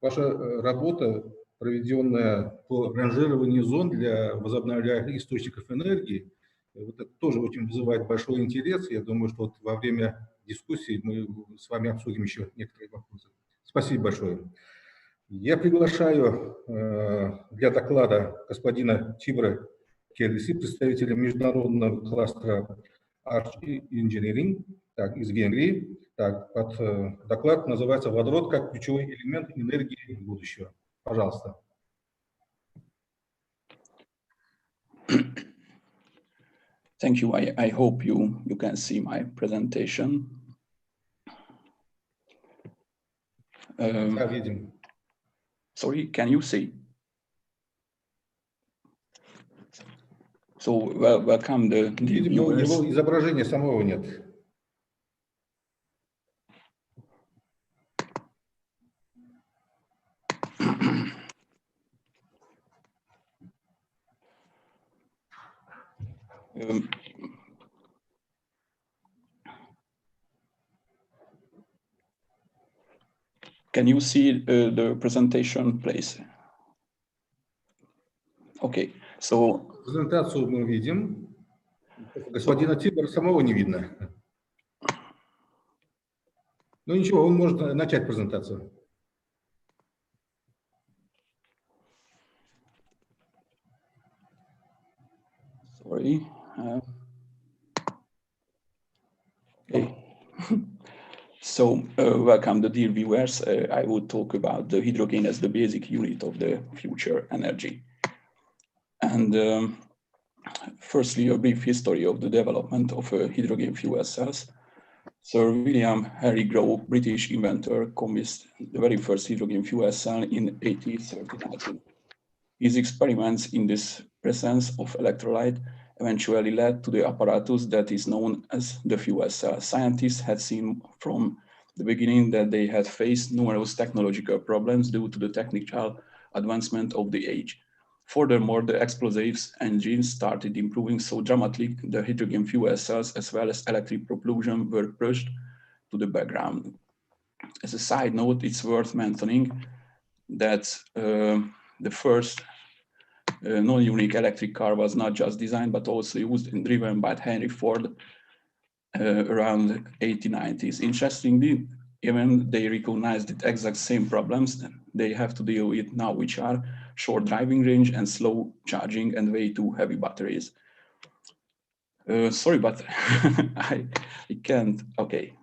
ваша работа, проведенная по ранжированию зон для возобновляемых источников энергии, вот это тоже очень вызывает большой интерес. Я думаю, что вот во время дискуссии мы с вами обсудим еще некоторые вопросы. Спасибо большое. Я приглашаю для доклада господина Тибра Келиси, представителя международного кластера Arch Engineering из Венгрии. Доклад называется «Водород как ключевой элемент энергии будущего». Пожалуйста. Thank you. I hope you can see my presentation. Да, видим. Sorry, can you see? So welcome the Видим, но viewers. его изображения самого нет. Can you see the presentation, please? Okay, so Презентацию мы видим. Господина Тибора самого не видно. Ну ничего, он может начать презентацию. sorry. Okay. So welcome, the dear viewers. I will talk about the hydrogen as the basic unit of the future energy. And firstly, a brief history of the development of hydrogen fuel cells. Sir William Henry Grove, British inventor, commissioned the very first hydrogen fuel cell in 1839. His experiments in this presence of electrolyte eventually led to the apparatus that is known as the fuel cell. Scientists had seen from the beginning that they had faced numerous technological problems due to the technical advancement of the age. Furthermore, the explosives engines started improving so dramatically the hydrogen fuel cells as well as electric propulsion were pushed to the background. As a side note, it's worth mentioning that the first non-unique electric car was not just designed, but also used and driven by Henry Ford around 1890s. Interestingly, even they recognized the exact same problems that they have to deal with now, which are short driving range and slow charging and way too heavy batteries. Sorry, but I can't, okay.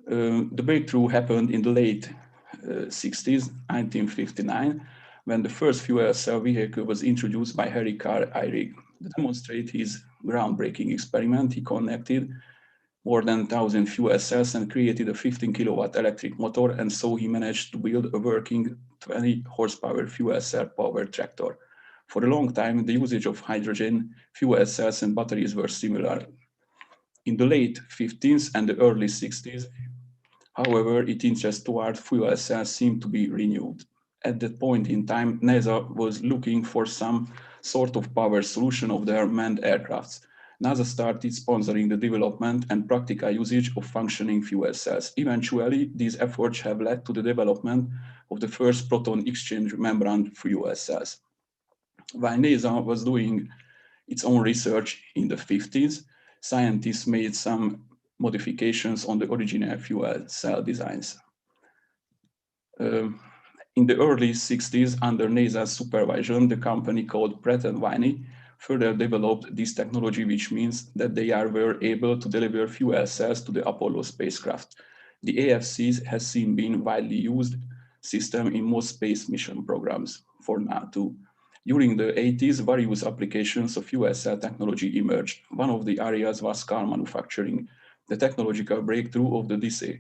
The breakthrough happened in the late 60s, 1959, when the first fuel cell vehicle was introduced by Harry Carr Eyrig. To demonstrate his groundbreaking experiment, he connected more than 1,000 fuel cells and created a 15 kilowatt electric motor, and so he managed to build a working 20 horsepower fuel cell powered tractor. For a long time, the usage of hydrogen fuel cells and batteries were similar. In the late 50s and the early 60s, however, its interest toward fuel cells seemed to be renewed. At that point in time, NASA was looking for some sort of power solution of their manned aircrafts. NASA started sponsoring the development and practical usage of functioning fuel cells. Eventually, these efforts have led to the development of the first proton exchange membrane fuel cells. While NASA was doing its own research in the 50s, scientists made some modifications on the original fuel cell designs. In the early 60s, under NASA's supervision, the company called Pratt & Whitney further developed this technology, which means that they were able to deliver fuel cells to the Apollo spacecraft. The AFCs has seen been widely used system in most space mission programs for now too. During the 80s, various applications of fuel cell technology emerged. One of the areas was car manufacturing. The technological breakthrough of the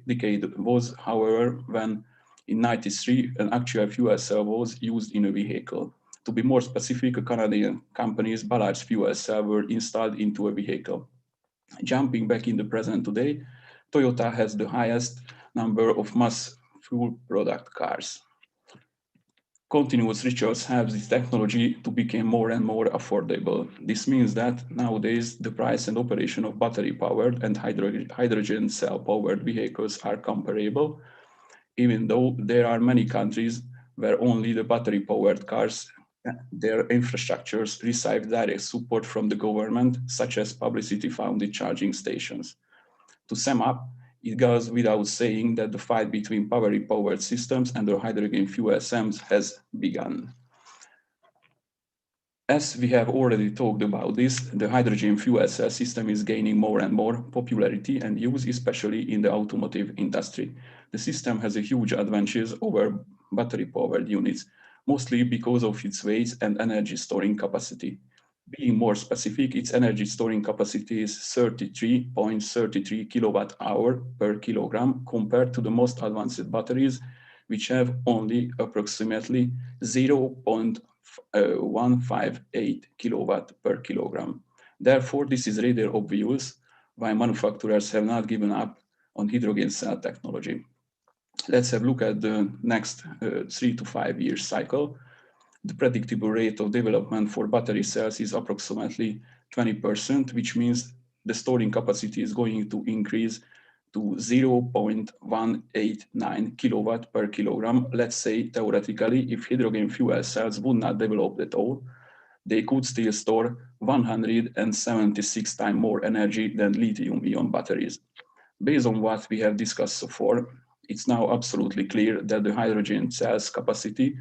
decade was, however, when in 1993, an actual fuel cell was used in a vehicle. To be more specific, a Canadian company's Ballard's fuel cell were installed into a vehicle. Jumping back in the present today, Toyota has the highest number of mass fuel product cars. Continuous research helps this technology to become more and more affordable. This means that nowadays the price and operation of battery-powered and hydrogen cell-powered vehicles are comparable, even though there are many countries where only the battery-powered cars, their infrastructures receive direct support from the government, such as publicity-funded charging stations. To sum up, it goes without saying that the fight between battery-powered systems and the hydrogen fuel cells has begun. As we have already talked about this, the hydrogen fuel cell system is gaining more and more popularity and use, especially in the automotive industry. The system has a huge advantage over battery-powered units, mostly because of its weight and energy storing capacity. Being more specific, its energy storing capacity is 33.33 kilowatt-hour per kilogram compared to the most advanced batteries, which have only approximately 0.158 kilowatt per kilogram. Therefore, this is rather obvious why manufacturers have not given up on hydrogen cell technology. Let's have a look at the next 3 to 5 year cycle. The predictable rate of development for battery cells is approximately 20%, which means the storing capacity is going to increase to 0.189 kilowatt per kilogram. Let's say theoretically, if hydrogen fuel cells would not develop at all, they could still store 176 times more energy than lithium-ion batteries. Based on what we have discussed so far, it's now absolutely clear that the hydrogen cells capacity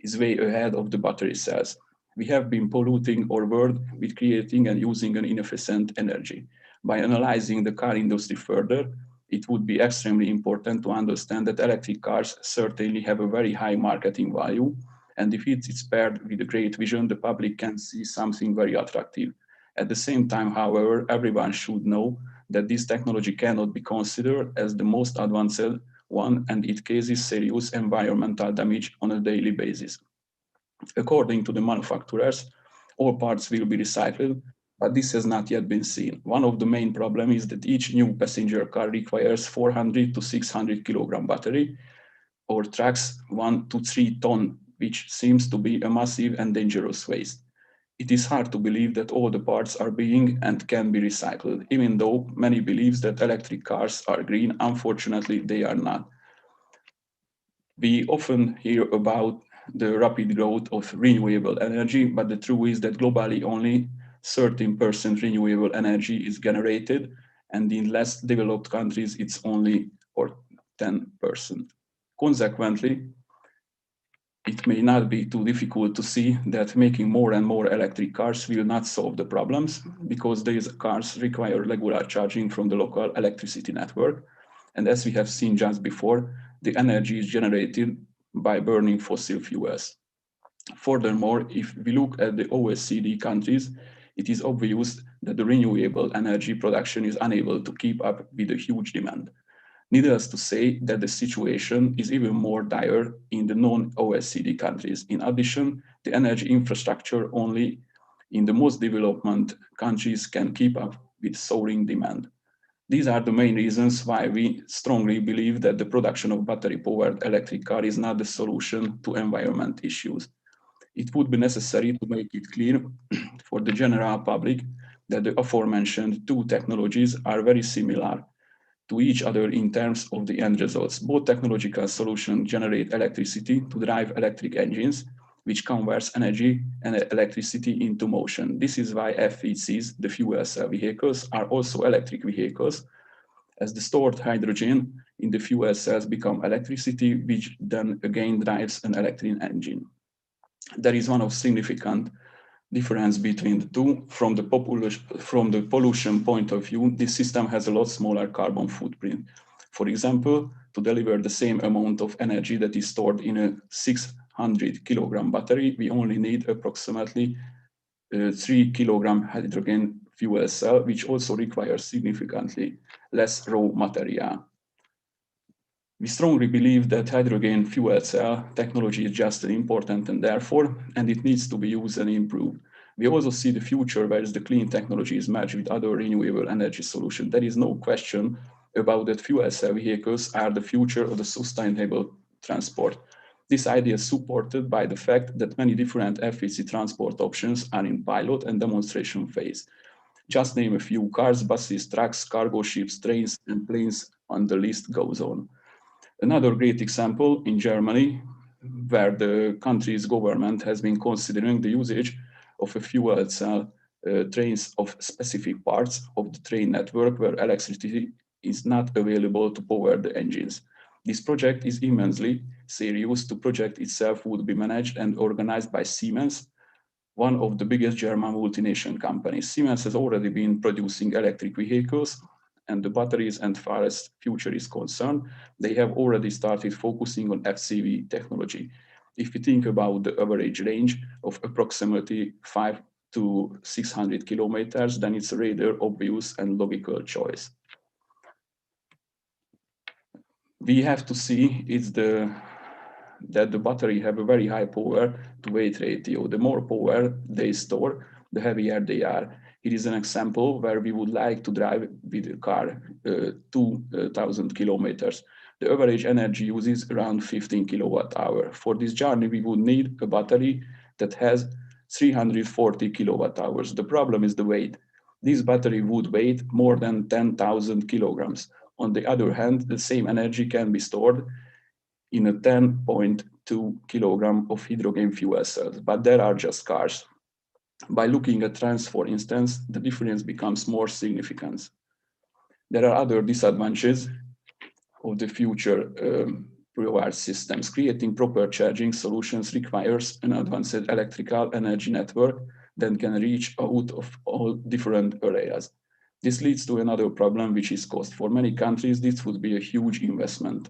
is way ahead of the battery cells. We have been polluting our world with creating and using an inefficient energy. By analyzing the car industry further, it would be extremely important to understand that electric cars certainly have a very high marketing value, and if it is paired with a great vision, the public can see something very attractive. At the same time, however, everyone should know that this technology cannot be considered as the most advanced one, and it causes serious environmental damage on a daily basis. According to the manufacturers, all parts will be recycled, but this has not yet been seen. One of the main problems is that each new passenger car requires 400 to 600 kilogram battery, or trucks 1 to 3 ton, which seems to be a massive and dangerous waste. It is hard to believe that all the parts are being and can be recycled, even though many believe that electric cars are green. Unfortunately, they are not. We often hear about the rapid growth of renewable energy, but the truth is that globally only 13% renewable energy is generated, and in less developed countries, it's only 10%. Consequently, it may not be too difficult to see that making more and more electric cars will not solve the problems, because these cars require regular charging from the local electricity network. And as we have seen just before, the energy is generated by burning fossil fuels. Furthermore, if we look at the OECD countries, it is obvious that the renewable energy production is unable to keep up with the huge demand. Needless to say that the situation is even more dire in the non-OECD countries. In addition, the energy infrastructure only in the most developed countries can keep up with soaring demand. These are the main reasons why we strongly believe that the production of battery-powered electric car is not the solution to environment issues. It would be necessary to make it clear for the general public that the aforementioned two technologies are very similar to each other in terms of the end results. Both technological solutions generate electricity to drive electric engines, which converts energy and electricity into motion. This is why FECs, the fuel cell vehicles, are also electric vehicles, as the stored hydrogen in the fuel cells become electricity, which then again drives an electric engine. There is one of significant difference between the two. From the pollution point of view, this system has a lot smaller carbon footprint. For example, to deliver the same amount of energy that is stored in a 600 kilogram battery, we only need approximately 3 kilogram hydrogen fuel cell, which also requires significantly less raw material. We strongly believe that hydrogen fuel cell technology is just as important and it needs to be used and improved. We also see the future where the clean technology is merged with other renewable energy solutions. There is no question about that fuel cell vehicles are the future of the sustainable transport. This idea is supported by the fact that many different FEC transport options are in pilot and demonstration phase. Just name a few: cars, buses, trucks, cargo ships, trains, and planes, and the list goes on. Another great example in Germany, where the country's government has been considering the usage of a fuel cell trains of specific parts of the train network where electricity is not available to power the engines. This project is immensely serious. The project itself would be managed and organized by Siemens, one of the biggest German multinational companies. Siemens has already been producing electric vehicles, and the batteries and far as future is concerned, they have already started focusing on FCV technology. If we think about the average range of approximately 5 to 600 kilometers, then it's a rather obvious and logical choice. We have to see that the battery have a very high power to weight ratio. The more power they store, the heavier they are. It is an example where we would like to drive with a car 2,000 kilometers. The average energy use is around 15 kilowatt hour. For this journey, we would need a battery that has 340 kilowatt hours. The problem is the weight. This battery would weigh more than 10,000 kilograms. On the other hand, the same energy can be stored in a 10.2 kilogram of hydrogen fuel cells, but there are just cars. By looking at trends, for instance, the difference becomes more significant. There are other disadvantages of the future power systems. Creating proper charging solutions requires an advanced electrical energy network that can reach out of all different areas. This leads to another problem, which is cost. For many countries, this would be a huge investment.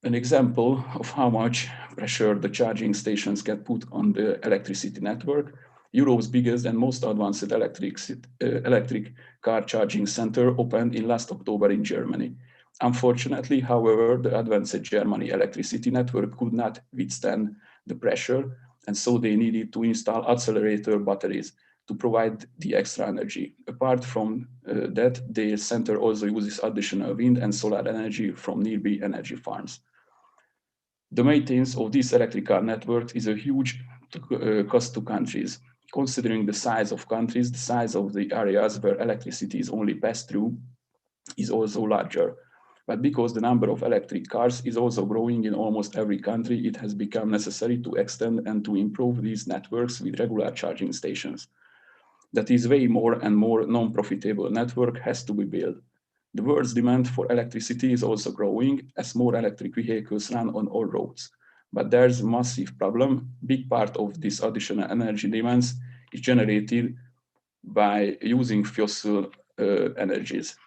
An example of how much pressure the charging stations get put on the electricity network: Europe's biggest and most advanced electric car charging center opened in last October in Germany. Unfortunately, however, the advanced Germany electricity network could not withstand the pressure, and so they needed to install accelerator batteries to provide the extra energy. Apart from that, the center also uses additional wind and solar energy from nearby energy farms. The maintenance of these electrical networks is a huge cost to countries. Considering the size of countries, the size of the areas where electricity is only passed through is also larger. But because the number of electric cars is also growing in almost every country, it has become necessary to extend and to improve these networks with regular charging stations. That is, way more and more non-profitable network has to be built. The world's demand for electricity is also growing as more electric vehicles run on all roads. But there's a massive problem. Big part of this additional energy demands is generated by using fossil energies.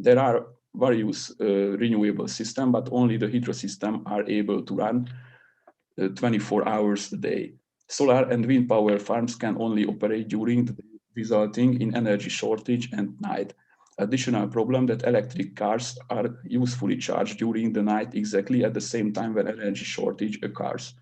There are various renewable systems, but only the hydro system are able to run 24 hours a day. Solar and wind power farms can only operate during the day, resulting in energy shortage and night. Additional problem that electric cars are usefully charged during the night exactly at the same time when energy shortage occurs.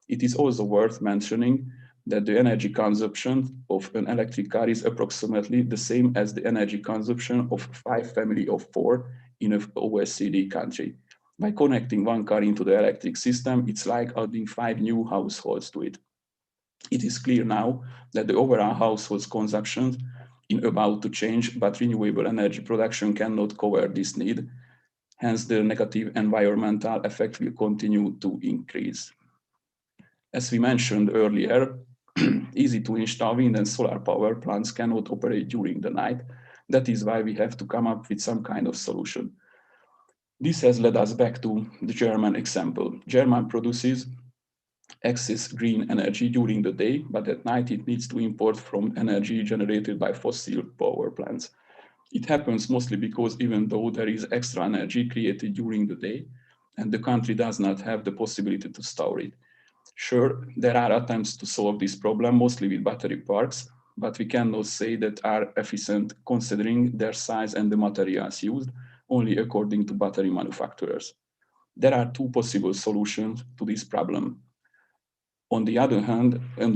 It is also worth mentioning that the energy consumption of an electric car is approximately the same as the energy consumption of 5 family of 4 in an OECD country. By connecting one car into the electric system, it's like adding 5 new households to it. It is clear now that the overall household consumption is about to change, but renewable energy production cannot cover this need. Hence, the negative environmental effect will continue to increase. As we mentioned earlier, easy to install wind and solar power plants cannot operate during the night. That is why we have to come up with some kind of solution. This has led us back to the German example. Germany produces excess green energy during the day, but at night it needs to import from energy generated by fossil power plants. It happens mostly because even though there is extra energy created during the day, and the country does not have the possibility to store it. Sure, there are attempts to solve this problem, mostly with battery parks, but we cannot say that are efficient considering their size and the materials used, only according to battery manufacturers. There are 2 possible solutions to this problem. On the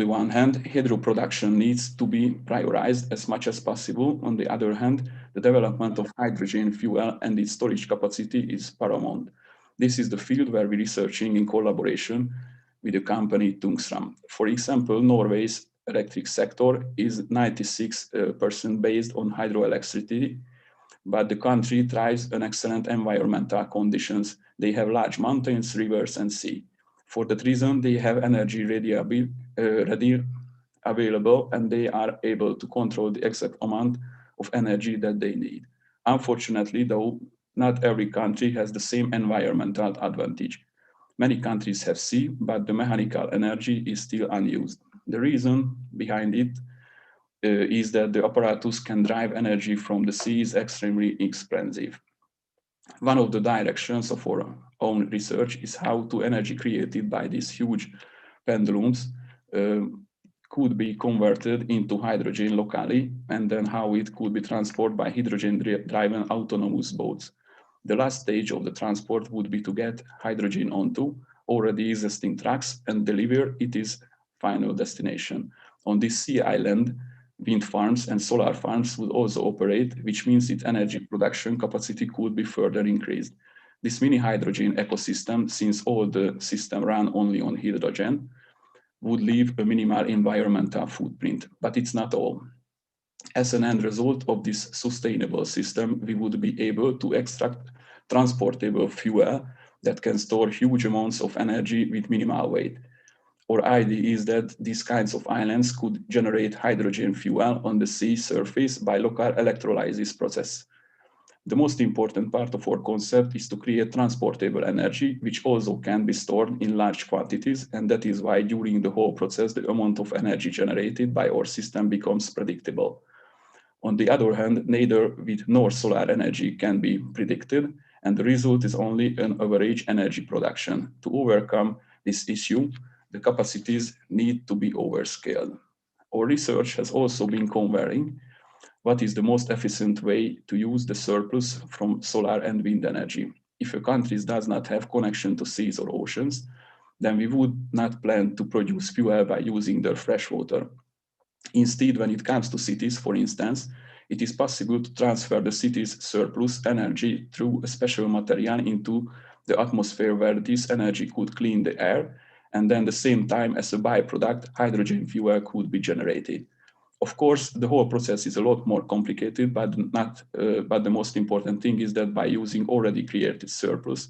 one hand, hydro production needs to be prioritized as much as possible. On the other hand, the development of hydrogen fuel and its storage capacity is paramount. This is the field where we're researching in collaboration with the company Tungsram. For example, Norway's electric sector is 96% based on hydroelectricity, but the country thrives on excellent environmental conditions. They have large mountains, rivers, and sea. For that reason, they have energy ready available, and they are able to control the exact amount of energy that they need. Unfortunately, though, not every country has the same environmental advantage. Many countries have sea, but the mechanical energy is still unused. The reason behind it is that the apparatus can drive energy from the sea is extremely expensive. One of the directions of our own research is how to energy created by these huge pendulums could be converted into hydrogen locally, and then how it could be transported by hydrogen-driven autonomous boats. The last stage of the transport would be to get hydrogen onto already existing trucks and deliver its final destination. On this sea island, wind farms and solar farms would also operate, which means its energy production capacity could be further increased. This mini hydrogen ecosystem, since all the system run only on hydrogen, would leave a minimal environmental footprint, but it's not all. As an end result of this sustainable system, we would be able to extract transportable fuel that can store huge amounts of energy with minimal weight. Our idea is that these kinds of islands could generate hydrogen fuel on the sea surface by local electrolysis process. The most important part of our concept is to create transportable energy, which also can be stored in large quantities, and that is why during the whole process, the amount of energy generated by our system becomes predictable. On the other hand, neither wind nor solar energy can be predicted, and the result is only an average energy production. To overcome this issue, the capacities need to be overscaled. Our research has also been covering what is the most efficient way to use the surplus from solar and wind energy. If a country does not have connection to seas or oceans, then we would not plan to produce fuel by using their fresh water. Instead, when it comes to cities, for instance, it is possible to transfer the city's surplus energy through a special material into the atmosphere where this energy could clean the air, and then at the same time as a byproduct, hydrogen fuel could be generated. Of course, the whole process is a lot more complicated, but the most important thing is that by using already created surplus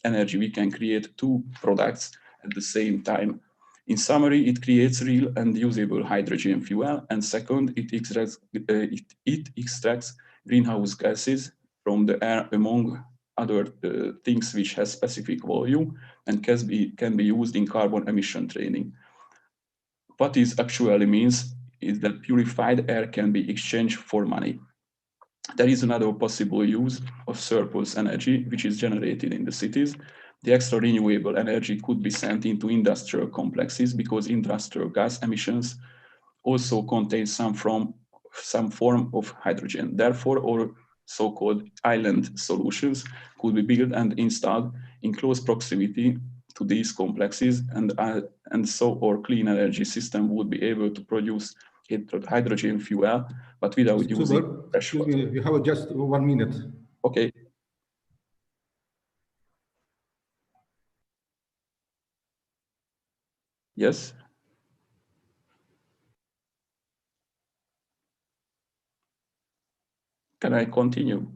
energy, we can create two products at the same time. In summary, it creates real and usable hydrogen fuel, and second, it extracts greenhouse gases from the air, among other things which has specific volume and can be used in carbon emission trading. What this actually means is that purified air can be exchanged for money. There is another possible use of surplus energy, which is generated in the cities. The extra renewable energy could be sent into industrial complexes because industrial gas emissions also contain some form of hydrogen. Therefore, our so-called island solutions could be built and installed in close proximity to these complexes, and so our clean energy system would be able to produce hydrogen fuel, but without using fresh water. Excuse me, we have just 1 minute. Okay. Yes. Can I continue?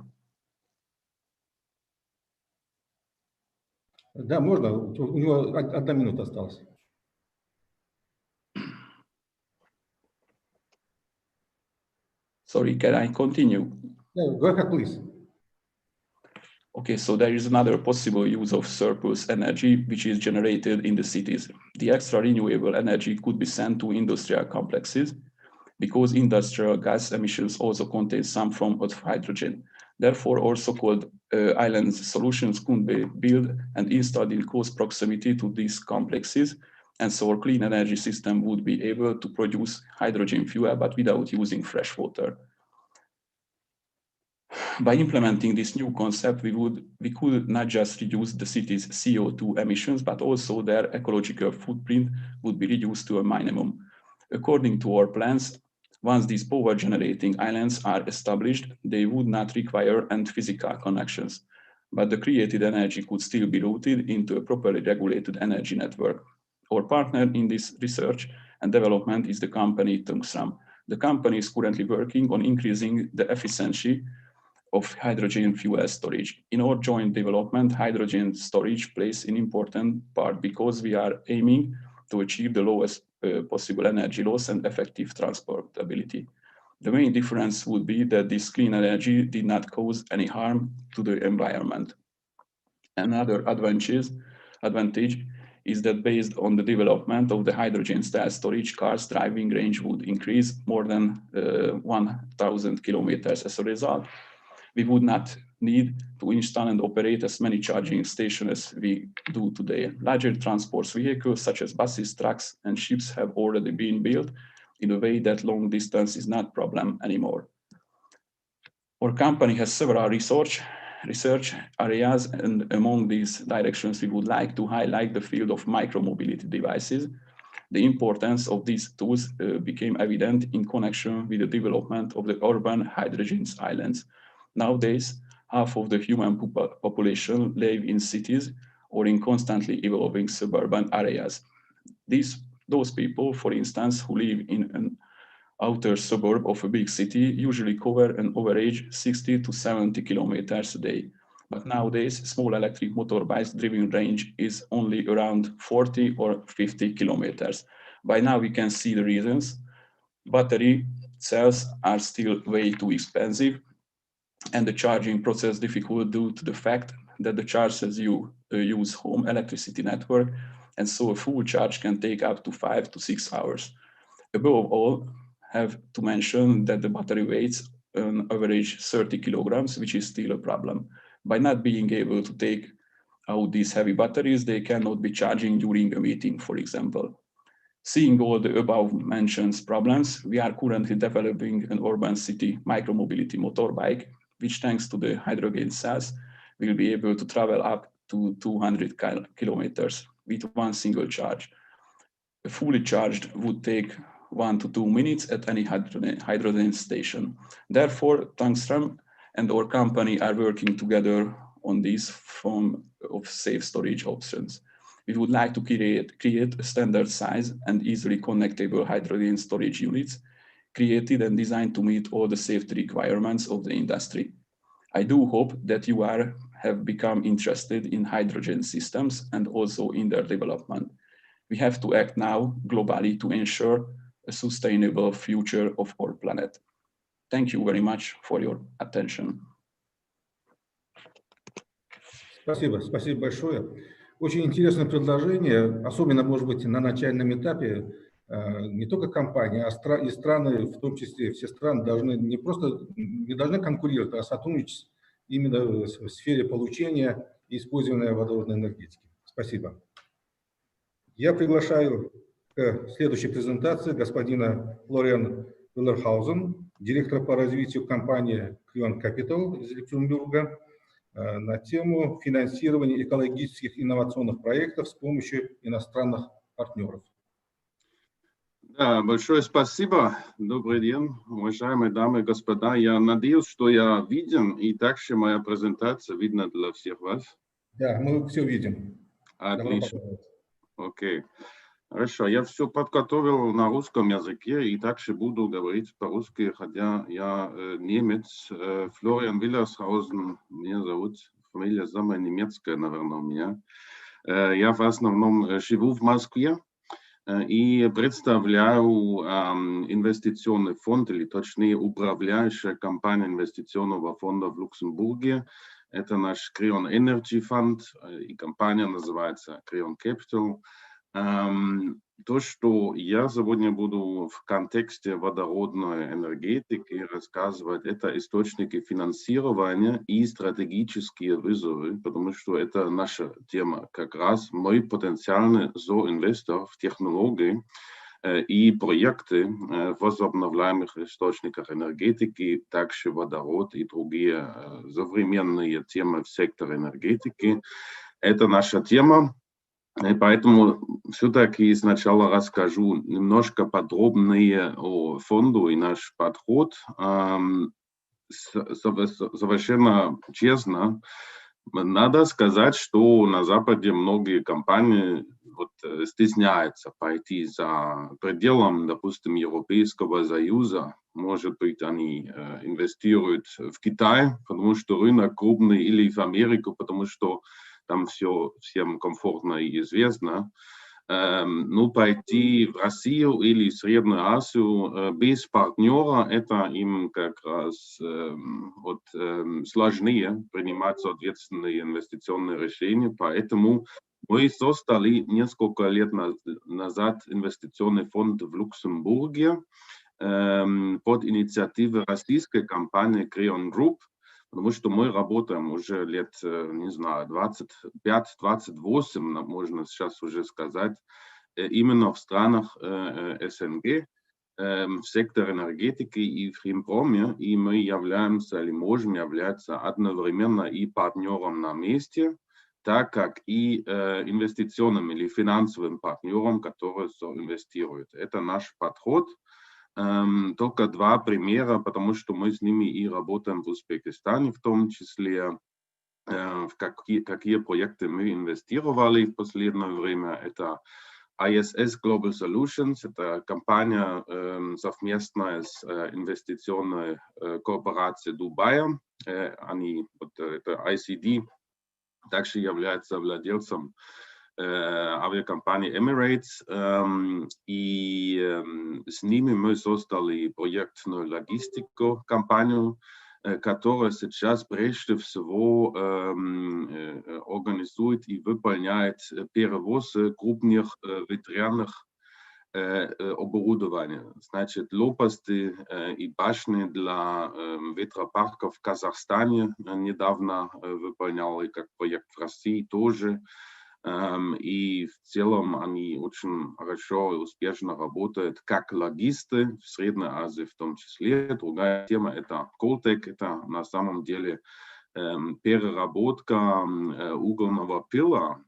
Да, можно. У него 1 минута осталась. Sorry, can I continue? Yeah, go ahead, please. Okay, so there is another possible use of surplus energy, which is generated in the cities. The extra renewable energy could be sent to industrial complexes because industrial gas emissions also contain some form of hydrogen. Therefore, our so-called island solutions could be built and installed in close proximity to these complexes. And so our clean energy system would be able to produce hydrogen fuel, but without using fresh water. By implementing this new concept, we could not just reduce the city's CO2 emissions, but also their ecological footprint would be reduced to a minimum. According to our plans, once these power generating islands are established, they would not require any physical connections, but the created energy could still be routed into a properly regulated energy network. Our partner in this research and development is the company Tungsram. The company is currently working on increasing the efficiency of hydrogen fuel storage. In our joint development, hydrogen storage plays an important part because we are aiming to achieve the lowest possible energy loss and effective transportability. The main difference would be that this clean energy did not cause any harm to the environment. Another advantage is that based on the development of the hydrogen cell storage, cars' driving range would increase more than 1,000 kilometers. As a result, we would not need to install and operate as many charging stations as we do today. Larger transport vehicles such as buses, trucks, and ships have already been built in a way that long distance is not a problem anymore. Our company has several research areas, and among these directions, we would like to highlight the field of micromobility devices. The importance of these tools became evident in connection with the development of the urban hydrogen islands. Nowadays, half of the human population live in cities or in constantly evolving suburban areas. Those people, for instance, who live in an outer suburb of a big city usually cover an average 60 to 70 kilometers a day. But nowadays, small electric motorbikes driving range is only around 40 or 50 kilometers. By now, we can see the reasons. Battery cells are still way too expensive, and the charging process difficult due to the fact that the chargers use home electricity network, and so a full charge can take up to 5 to 6 hours. Above all, have to mention that the battery weighs on average 30 kilograms, which is still a problem. By not being able to take out these heavy batteries, they cannot be charging during a meeting, for example. Seeing all the above mentioned problems, we are currently developing an urban city micromobility motorbike, which thanks to the hydrogen cells, will be able to travel up to 200 kilometers with one single charge. A fully charged would take 1 to 2 minutes at any hydrogen station. Therefore, Tungstrom and our company are working together on this form of safe storage options. We would like to create a standard size and easily connectable hydrogen storage units, created and designed to meet all the safety requirements of the industry. I do hope that you have become interested in hydrogen systems and also in their development. We have to act now globally to ensure a sustainable future of our planet. Thank you very much for your attention. Спасибо большое. Очень интересное предложение, особенно, может быть, на начальном этапе. Не только компании, а и страны, в том числе все страны, должны не должны конкурировать, а сотрудничать именно в сфере получения и использования водородной энергетики. Спасибо. Я приглашаю к следующей презентации господина Флориан Виллерхаузен, директор по развитию компании Q1 Capital из Люксембурга, на тему финансирования экологических инновационных проектов с помощью иностранных партнеров. Да, большое спасибо. Добрый день, уважаемые дамы и господа. Я надеюсь, что я виден, и также моя презентация видна для всех вас. Да, мы все видим. Отлично. Окей. Хорошо, я все подготовил на русском языке и также буду говорить по-русски, хотя я немец. Флориан Виллерхаузен меня зовут, фамилия самая немецкая, наверное, у меня. Я в основном живу в Москве и представляю инвестиционный фонд, или точнее управляющая компания инвестиционного фонда в Люксембурге. Это наш Q1 Energy Fund, и компания называется Q1 Capital. То, что я сегодня буду в контексте водородной энергетики рассказывать, это источники финансирования и стратегические вызовы, потому что это наша тема. Как раз мой потенциальный соинвестор в технологии и проекты в возобновляемых источниках энергетики, также водород и другие современные темы в секторе энергетики. Это наша тема. И поэтому все-таки сначала расскажу немножко подробнее о фонду и наш подход. Совершенно честно, надо сказать, что на Западе многие компании стесняются пойти за пределом, допустим, Европейского Союза. Может быть, они инвестируют в Китай, потому что рынок крупный, или в Америку, потому что там все всем комфортно и известно. Ну, пойти в Россию или в Среднюю Азию без партнера, это им как раз сложнее принимать соответственные инвестиционные решения. Поэтому Мы создали несколько лет назад инвестиционный фонд в Люксембурге под инициативой российской компании Creon Group, потому что мы работаем уже лет, не знаю, 25-28, можно сейчас уже сказать, именно в странах СНГ, в секторе энергетики и в химпроме, и мы являемся или можем являться одновременно и партнером на месте, так как и инвестиционным или финансовым партнером, который инвестирует. Это наш подход. Только два примера, потому что мы с ними и работаем в Узбекистане, в том числе, в какие проекты мы инвестировали в последнее время. Это ISS Global Solutions, это компания совместная с инвестиционной корпорацией Дубая. Они, это ICD, также является владельцем авиакомпании Emirates, и с ними мы создали проектную логистику компанию, которая сейчас прежде всего организует и выполняет перевоз крупных ветряных оборудования. Значит, лопасти и башни для ветропарков в Казахстане недавно выполняли как проект в России тоже. И в целом они очень хорошо и успешно работают как логисты в Средней Азии в том числе. Другая тема – это Колтек, это на самом деле переработка угольного пила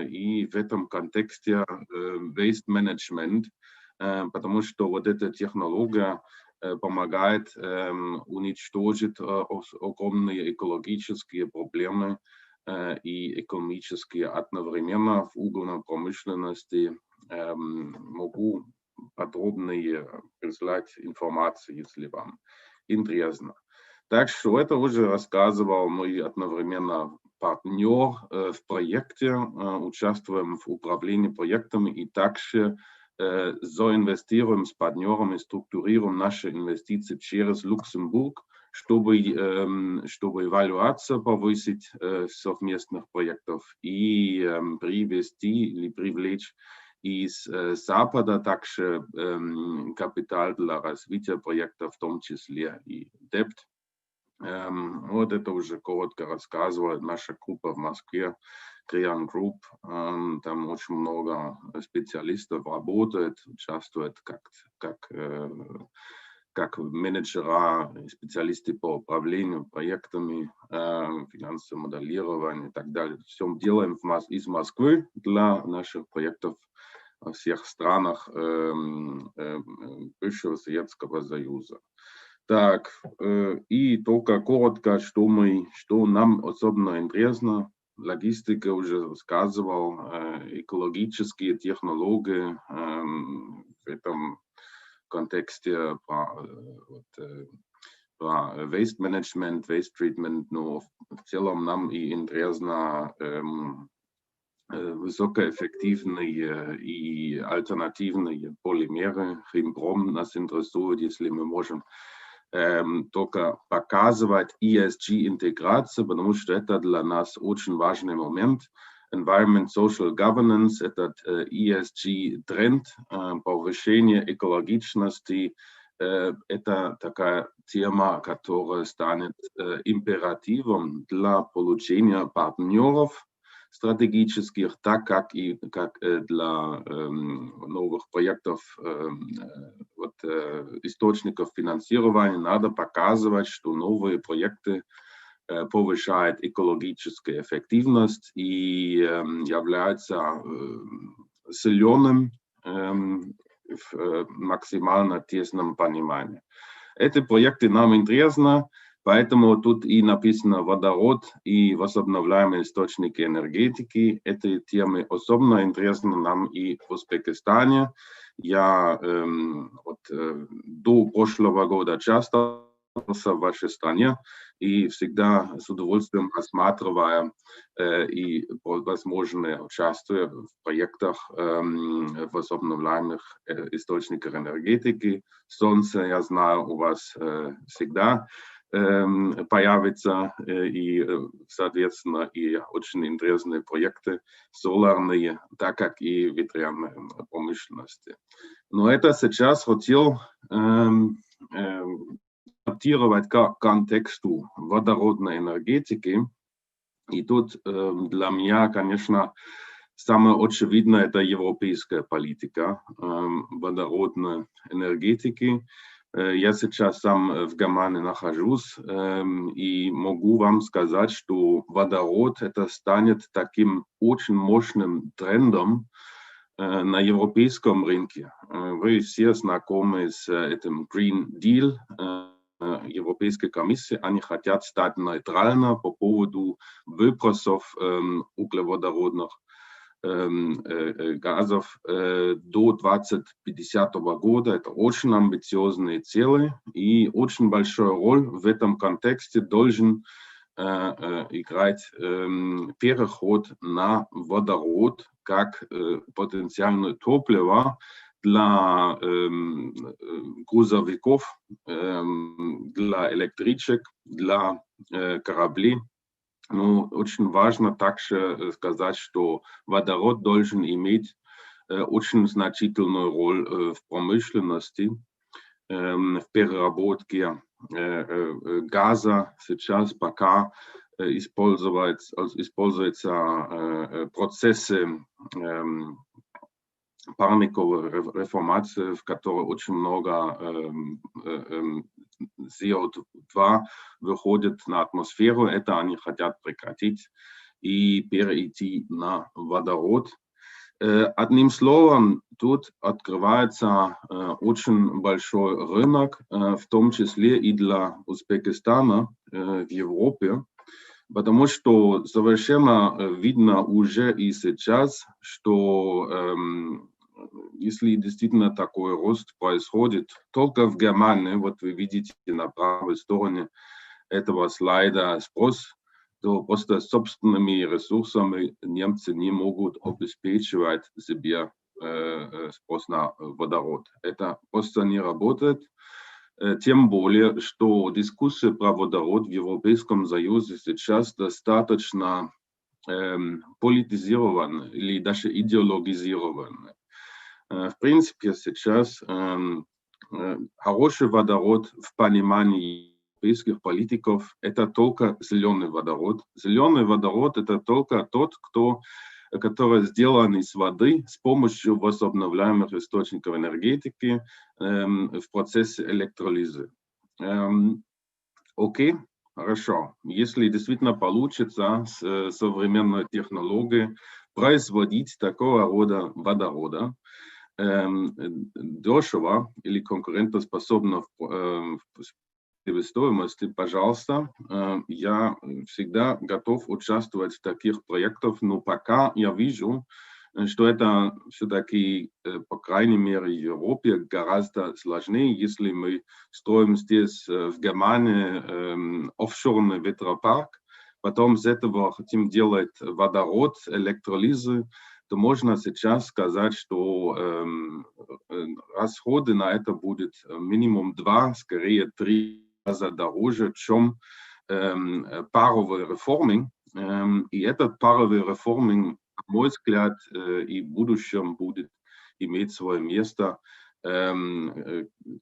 и в этом контексте waste management, потому что вот эта технология помогает уничтожить огромные экологические проблемы и экономические одновременно в угольной промышленности. Могу подробнее прислать информацию, если вам интересно. Так что это уже рассказывал мой одновременно партнер в проекте, участвуем в управлении проектами и также соинвестируем с партнерами и структурируем наши инвестиции через Люксембург, чтобы эвалюацию повысить совместных проектов и привести или привлечь из Запада также капитал для развития проекта, в том числе и депт. Вот это уже коротко рассказывает наша группа в Москве, Creon Group. Там очень много специалистов работает, участвует как менеджера, специалисты по управлению проектами, финансовое моделирование и так далее. Все делаем из Москвы для наших проектов во всех странах бывшего Советского Союза. Так, и только коротко, что нам особенно интересно. Логистика уже рассказывал, экологические технологии в этом контексте про waste management, waste treatment, но в целом нам и интересно высокоэффективные и альтернативные полимеры. Химпром нас интересует, если мы можем только показывать ESG-интеграцию, потому что это для нас очень важный момент. Environment, Social Governance, этот ESG-тренд, повышение экологичности, это такая тема, которая станет императивом для получения партнеров стратегических, так как и для новых проектов, источников финансирования надо показывать, что новые проекты повышают экологическую эффективность и являются зеленым в максимально тесном понимании. Эти проекты нам интересны. Поэтому тут и написано водород и возобновляемые источники энергетики. Эти темы особенно интересны нам и в Узбекистане. Я до прошлого года часто в вашей стране и всегда с удовольствием рассматриваю и возможное участие в проектах возобновляемых источников энергетики. Солнце, я знаю, у вас всегда появится, и, соответственно, и очень интересные проекты соларные, так как и ветряные промышленности. Но это сейчас хотел адаптировать к контексту водородной энергетики. И тут для меня, конечно, самое очевидное – это европейская политика водородной энергетики. Я сейчас сам в Германии нахожусь и могу вам сказать, что водород это станет таким очень мощным трендом на европейском рынке. Вы все знакомы с этим Green Deal Европейской комиссии. Они хотят стать нейтрально по поводу выбросов углеводородных газов до 2050 года. Это очень амбициозные цели, и очень большую роль в этом контексте должен играть переход на водород как потенциальное топливо для грузовиков, для электричек, для кораблей. Ну, очень важно также сказать, что водород должен иметь очень значительную роль в промышленности, в переработке газа. Сейчас пока используются процессы парниковой реформации, в которой очень много CO2 выходит на атмосферу. Это они хотят прекратить и перейти на водород. Одним словом, тут открывается очень большой рынок, в том числе и для Узбекистана в Европе, потому что совершенно видно уже и сейчас, что если действительно такой рост происходит только в Германии, вот вы видите на правой стороне этого слайда спрос, то просто собственными ресурсами немцы не могут обеспечивать себе спрос на водород. Это просто не работает. Тем более, что дискуссия про водород в Европейском Союзе сейчас достаточно политизирована или даже идеологизирована. В принципе, сейчас хороший водород в понимании европейских политиков – это только зеленый водород. Зеленый водород – это только тот, который сделан из воды с помощью возобновляемых источников энергетики в процессе электролизы. Окей, хорошо. Если действительно получится с современной технологией производить такого рода водорода, дешево или конкурентоспособно в стоимости, пожалуйста, я всегда готов участвовать в таких проектах, но пока я вижу, что это все-таки, по крайней мере, в Европе гораздо сложнее, если мы строим здесь в Германии офшорный ветропарк, потом с этого хотим делать водород, электролизы, то можно сейчас сказать, что расходы на это будут минимум 2, скорее 3 раза дороже, чем паровый реформинг. И этот паровый реформинг, на мой взгляд, и в будущем будет иметь свое место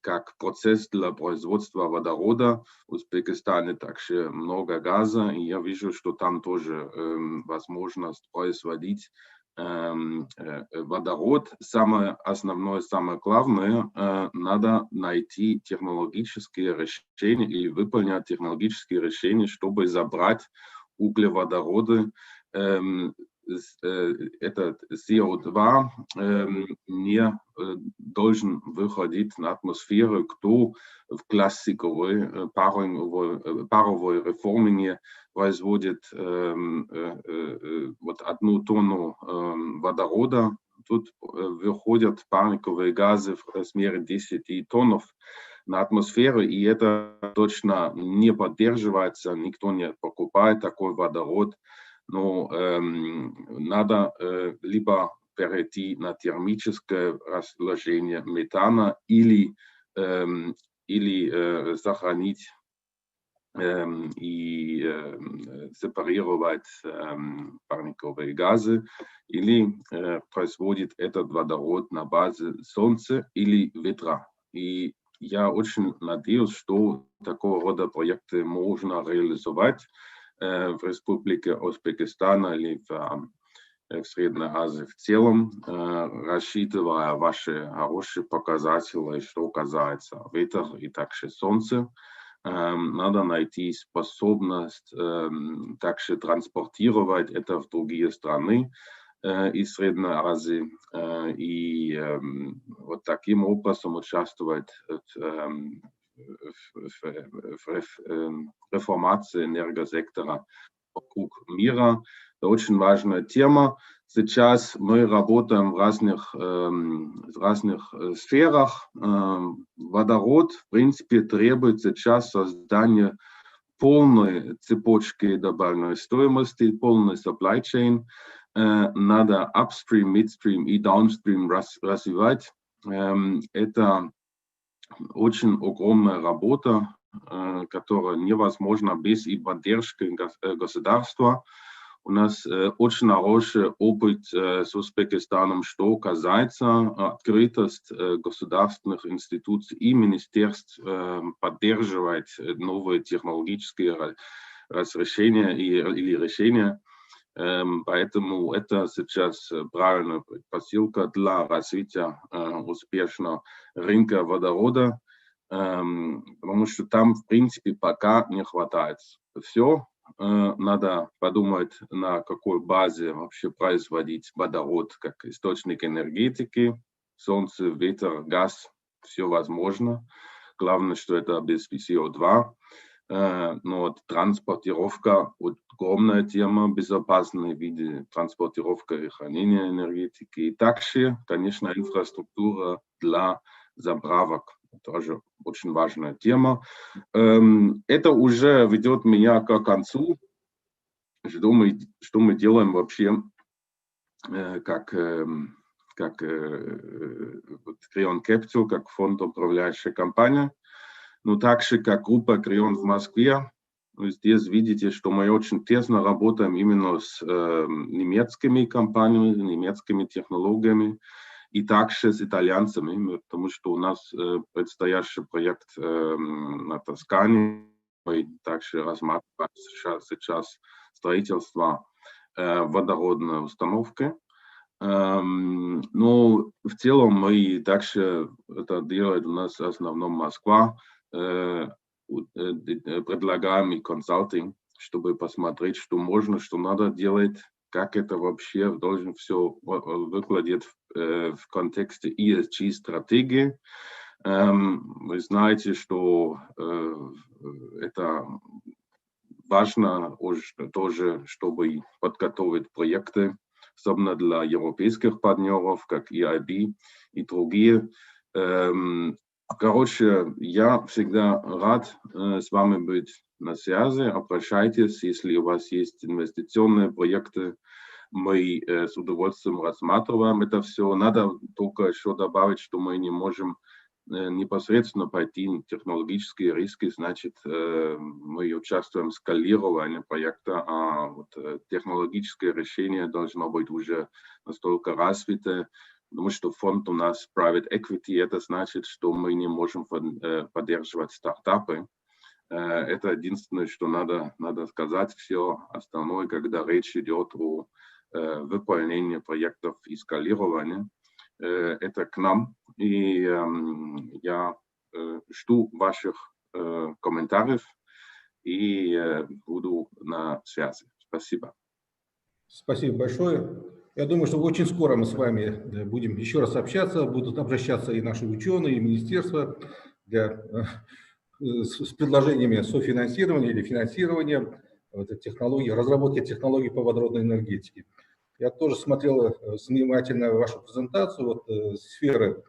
как процесс для производства водорода. В Узбекистане также много газа, и я вижу, что там тоже возможность производить водород. Самое основное, самое главное, надо найти технологические решения или выполнять технологические решения, чтобы забрать углеводороды. Этот CO2 не должен выходить на атмосферу, кто в классиковой паровой реформе производит вот 1 тонну водорода. Тут выходят парниковые газы в размере 10 тонн на атмосферу, и это точно не поддерживается, никто не покупает такой водород. Но надо либо перейти на термическое разложение метана или сохранить и сепарировать парниковые газы, или производит этот водород на базе солнца или ветра. И я очень надеюсь, что такого рода проекты можно реализовать в Республике Узбекистан или в Средней Азии в целом, рассчитывая ваши хорошие показатели, что касается ветра и также солнца. Надо найти способность также транспортировать это в другие страны из Средней Азии и вот таким образом участвовать в реформации энергосектора вокруг мира. Это очень важная тема. Сейчас мы работаем в разных сферах. Водород, в принципе, требует сейчас создания полной цепочки добавленной стоимости, полной supply chain. Надо upstream, midstream и downstream развивать. Это очень огромная работа, которая невозможна без поддержки государства. У нас очень хороший опыт с Узбекистаном, что касается открытости государственных институций и министерств поддерживать новые технологические разрешения или решения. Поэтому это сейчас правильная предпосылка для развития успешного рынка водорода, потому что там, в принципе, пока не хватает все. Надо подумать, на какой базе вообще производить водород как источник энергетики. Солнце, ветер, газ, все возможно. Главное, что это без CO2. Но вот транспортировка – огромная тема, безопасные виды транспортировка и хранения энергетики. И также, конечно, инфраструктура для заправок. Тоже очень важная тема. Это уже ведет меня к концу. Что мы делаем вообще как Creon Capital, как фонд управляющая компания, но также как группа Creon в Москве. Здесь видите, что мы очень тесно работаем именно с немецкими компаниями, немецкими технологиями, и также с итальянцами, потому что у нас предстоящий проект на Тоскане, мы также рассматриваем сейчас строительство водородной установки. Но в целом мы также это делаем у нас в основном Москва, предлагаем и консалтинг, чтобы посмотреть, что можно, что надо делать, как это вообще должен все выглядеть в контексте ESG-стратегии. Вы знаете, что это важно тоже, чтобы подготовить проекты, особенно для европейских партнеров, как EIB и другие. Короче, я всегда рад с вами быть на связи. Обращайтесь, если у вас есть инвестиционные проекты. Мы с удовольствием рассматриваем это все. Надо только еще добавить, что мы не можем непосредственно пойти на технологические риски, значит, мы участвуем в скалировании проекта, а вот технологическое решение должно быть уже настолько развито, потому что фонд у нас private equity, это значит, что мы не можем поддерживать стартапы. Это единственное, что надо сказать. Все остальное, когда речь идет о выполнении проектов и скалировании, это к нам. И я жду ваших комментариев и буду на связи. Спасибо. Спасибо большое. Я думаю, что очень скоро мы с вами будем еще раз общаться, будут обращаться и наши ученые, и министерства с предложениями софинансирования или финансирования технологий, разработки технологий по водородной энергетике. Я тоже смотрел внимательно вашу презентацию, сферы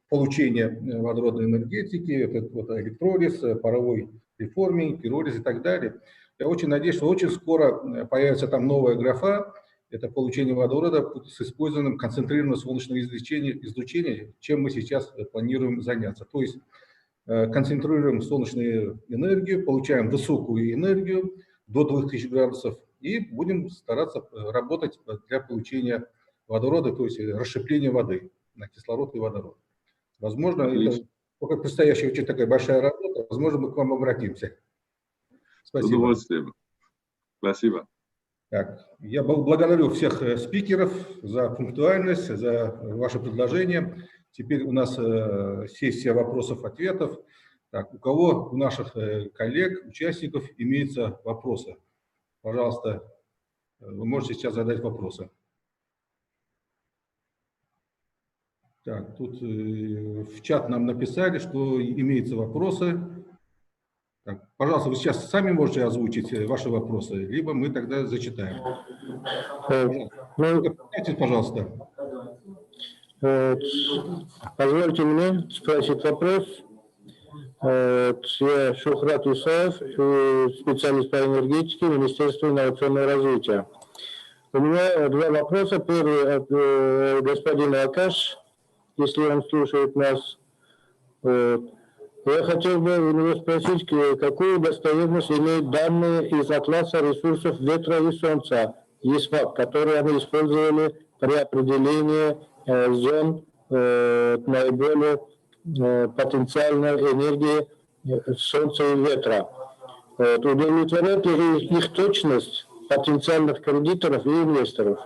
получения водородной энергетики, электролиз, паровой реформинг, пиролиз и так далее. Я очень надеюсь, что очень скоро появится там новая графа, это получение водорода с использованием концентрированного солнечного излучения, чем мы сейчас планируем заняться. То есть концентрируем солнечную энергию, получаем высокую энергию до 2000 градусов и будем стараться работать для получения водорода, то есть расщепления воды на кислород и водород. Возможно, это только предстоящая очень такая большая работа, возможно, мы к вам обратимся. Спасибо. С удовольствием. Спасибо. Так, я благодарю всех спикеров за пунктуальность, за ваши предложения. Теперь у нас сессия вопросов-ответов. Так, у кого, у наших коллег, участников имеются вопросы? Пожалуйста, вы можете сейчас задать вопросы. Так, тут в чат нам написали, что имеются вопросы. Так, пожалуйста, вы сейчас сами можете озвучить ваши вопросы, либо мы тогда зачитаем. Пожалуйста. Позвольте мне спросить вопрос. Я Шухрат Исаев, специалист по энергетике Министерства инновационного развития. У меня два вопроса. Первый от господина Акаш, если он слушает нас. Я хотел бы у него спросить, какую достоверность имеют данные из атласа ресурсов ветра и солнца, ЕСФАП, которые они использовали при определении зон наиболее потенциальной энергии солнца и ветра. Удовлетворяет ли их точность потенциальных кредиторов и инвесторов?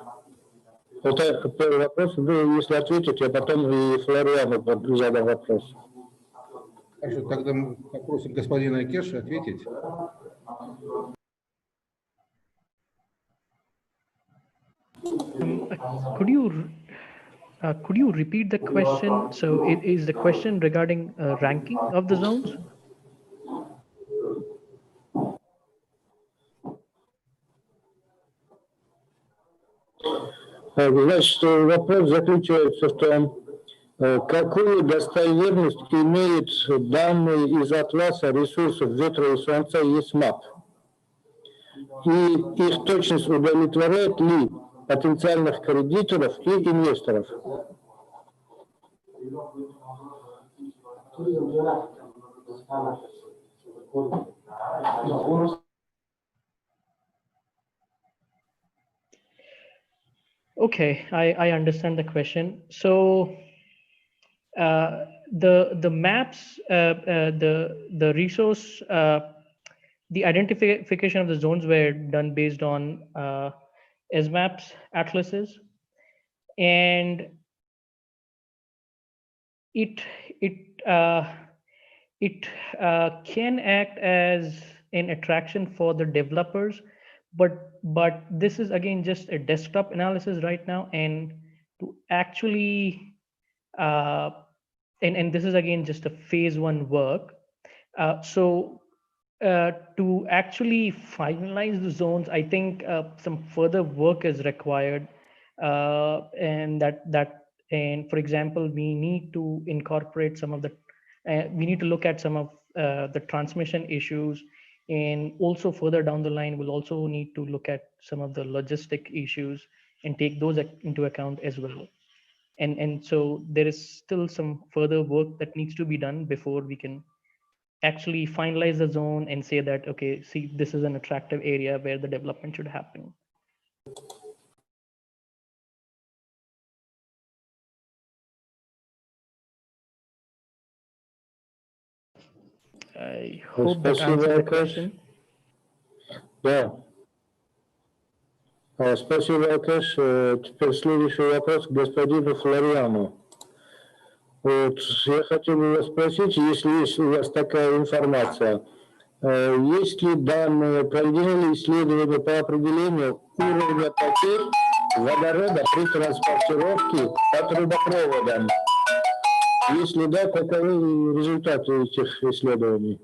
Это первый вопрос. Если ответить, я потом и Флориану задам вопрос. Хорошо, тогда мы попросим господина Кеша ответить. Could you repeat the question? So it is the question regarding ranking of the zones? Значит, вопрос заключается в том, какую достоверность имеют данные из атласа ресурсов ветра и солнца ЕСМАП? И их точность удовлетворяет ли потенциальных кредиторов и инвесторов? Okay, I understand the question. So the maps, the resource, the identification of the zones were done based on SMAPs atlases, and it can act as an attraction for the developers, but this is again just a desktop analysis right now, and to actually and this is again just a phase one work. So to actually finalize the zones, I think some further work is required, and for example, we need to incorporate some of the we need to look at some of the transmission issues, and also further down the line we'll also need to look at some of the logistic issues and take those into account as well. And so there is still some further work that needs to be done before we can actually finalize the zone and say that, okay, see, this is an attractive area where the development should happen. I hope that answered the question. Да. Спасибо, Акаш. Теперь следующий вопрос к господину Флориану. Вот, я хотел бы вас спросить, если есть у вас такая информация, есть ли данные, проведены ли исследования по определению уровня потерь водорода при транспортировке по трубопроводам? Если да, каковы результаты этих исследований?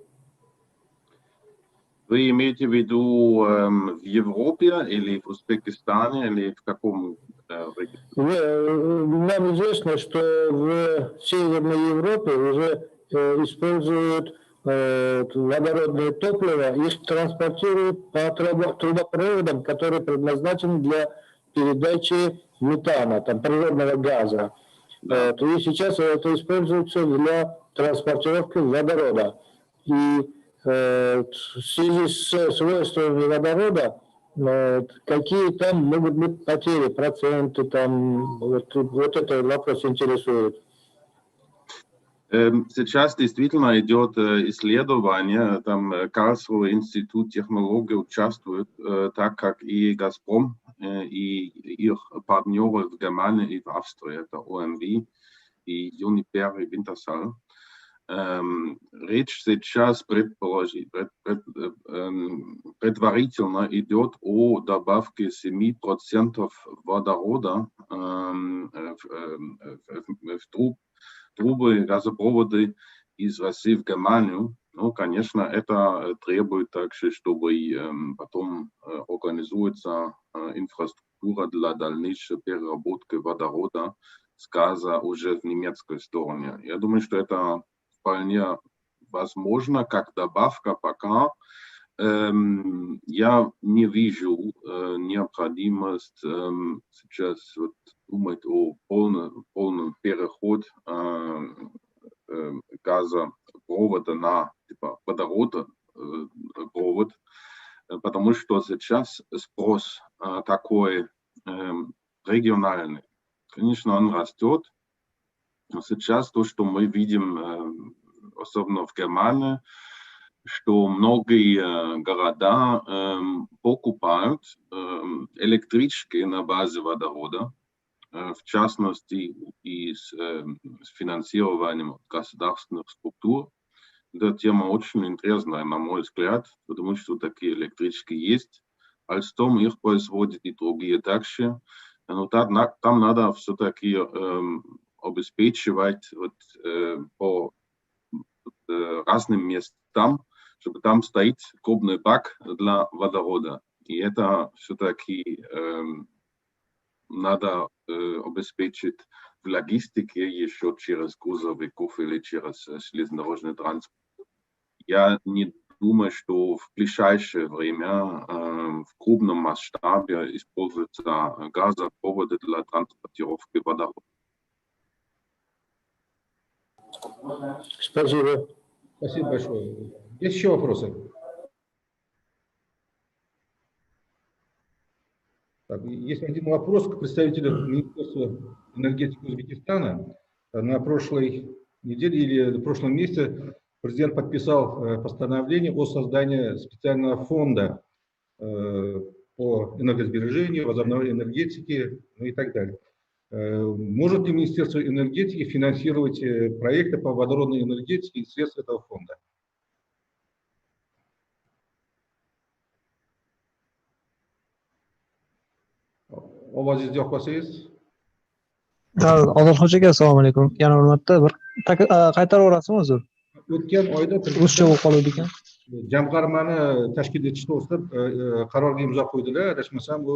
Вы имеете в виду в Европе или в Узбекистане, или в каком регионе? Нам известно, что в Северной Европе уже используют водородное топливо, их транспортируют по трубопроводам, которые предназначены для передачи метана, там, природного газа. И сейчас это используется для транспортировки водорода. И в связи с свойствами водорода, какие там могут быть потери, проценты, там, вот этот вопрос интересует. Сейчас действительно идет исследование, там Karlsruhe институт технологий участвует, так как и Газпром, и их партнеры в Германии и в Австрии, это OMV, и Uniper, и Wintershall. Речь сейчас предварительно идет о добавке 7% водорода в трубы, газопроводы из России в Германию. Ну, конечно, это требует также, чтобы потом организуется инфраструктура для дальнейшей переработки водорода с газа уже в немецкой стороне. Я думаю, что это вполне возможно, как добавка пока. Я не вижу необходимость сейчас вот думать о полном переходе газопровода на типа водородопровод, потому что сейчас спрос такой региональный. Конечно, он растет. Но сейчас то, что мы видим, особенно в Германии, что многие города покупают электрички на базе водорода, в частности и с финансированием государственных структур. Эта тема очень интересная, на мой взгляд, потому что такие электрички есть. Alstom их производит и другие также. Но там надо все-таки обеспечивать по разным местам, чтобы там стоит пробный бак для водорода. И это все-таки надо обеспечить в логистике еще через грузовиков или через железнодорожный транспорт. Я не думаю, что в ближайшее время в крупном масштабе используются газопроводы для транспортировки водорода. Спасибо. Спасибо большое. Есть еще вопросы? Так, есть один вопрос к представителю Министерства энергетики Узбекистана. На прошлой неделе или в прошлом месяце президент подписал постановление о создании специального фонда по энергосбережению, возобновлению энергетики, ну и так далее. Может ли Министерство энергетики финансировать проекты по водородной энергетике из средств этого фонда? Ovozingiz yo'q bo'lsangiz. Odilxo'jaga assalomu alaykum. Yana hurmatda bir qaytaraverasizmi o'zi? O'tgan oyda Ruscha bo'lib qoluvdi ekan. jamg'armani tashkil etish to'g'risida qarorga imzo qo'ydilar. Adashmasam bu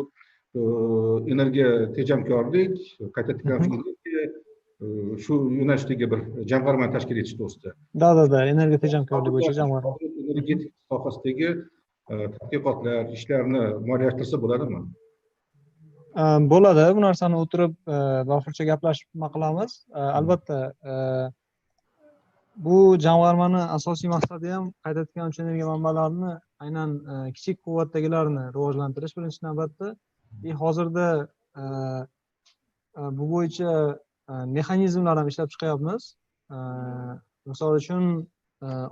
energiya tejamkorlik, qayta tiklanish energiya shu yo'nalishdagi bir jamg'armani tashkil etish to'g'risida. Da, energiya tejamkorlik bo'yicha jamg'arma. Energetika sohasidagi tadqiqotlar, ishlarni moliyalashtirsa bo'ladimi? Bo'ladi, bu narsani o'tirib bafurcha gaplashib nima qilamiz. Albatta bu jamg'armani asosiy maqsadi ham qayta tiklanuvchi energiya manbalarini aynan kichik quvvatdagilarni rivojlantirish birinchi navbatda. Hozirda bu bo'yicha mexanizmlar ham ishlab chiqyapmiz. Misol uchun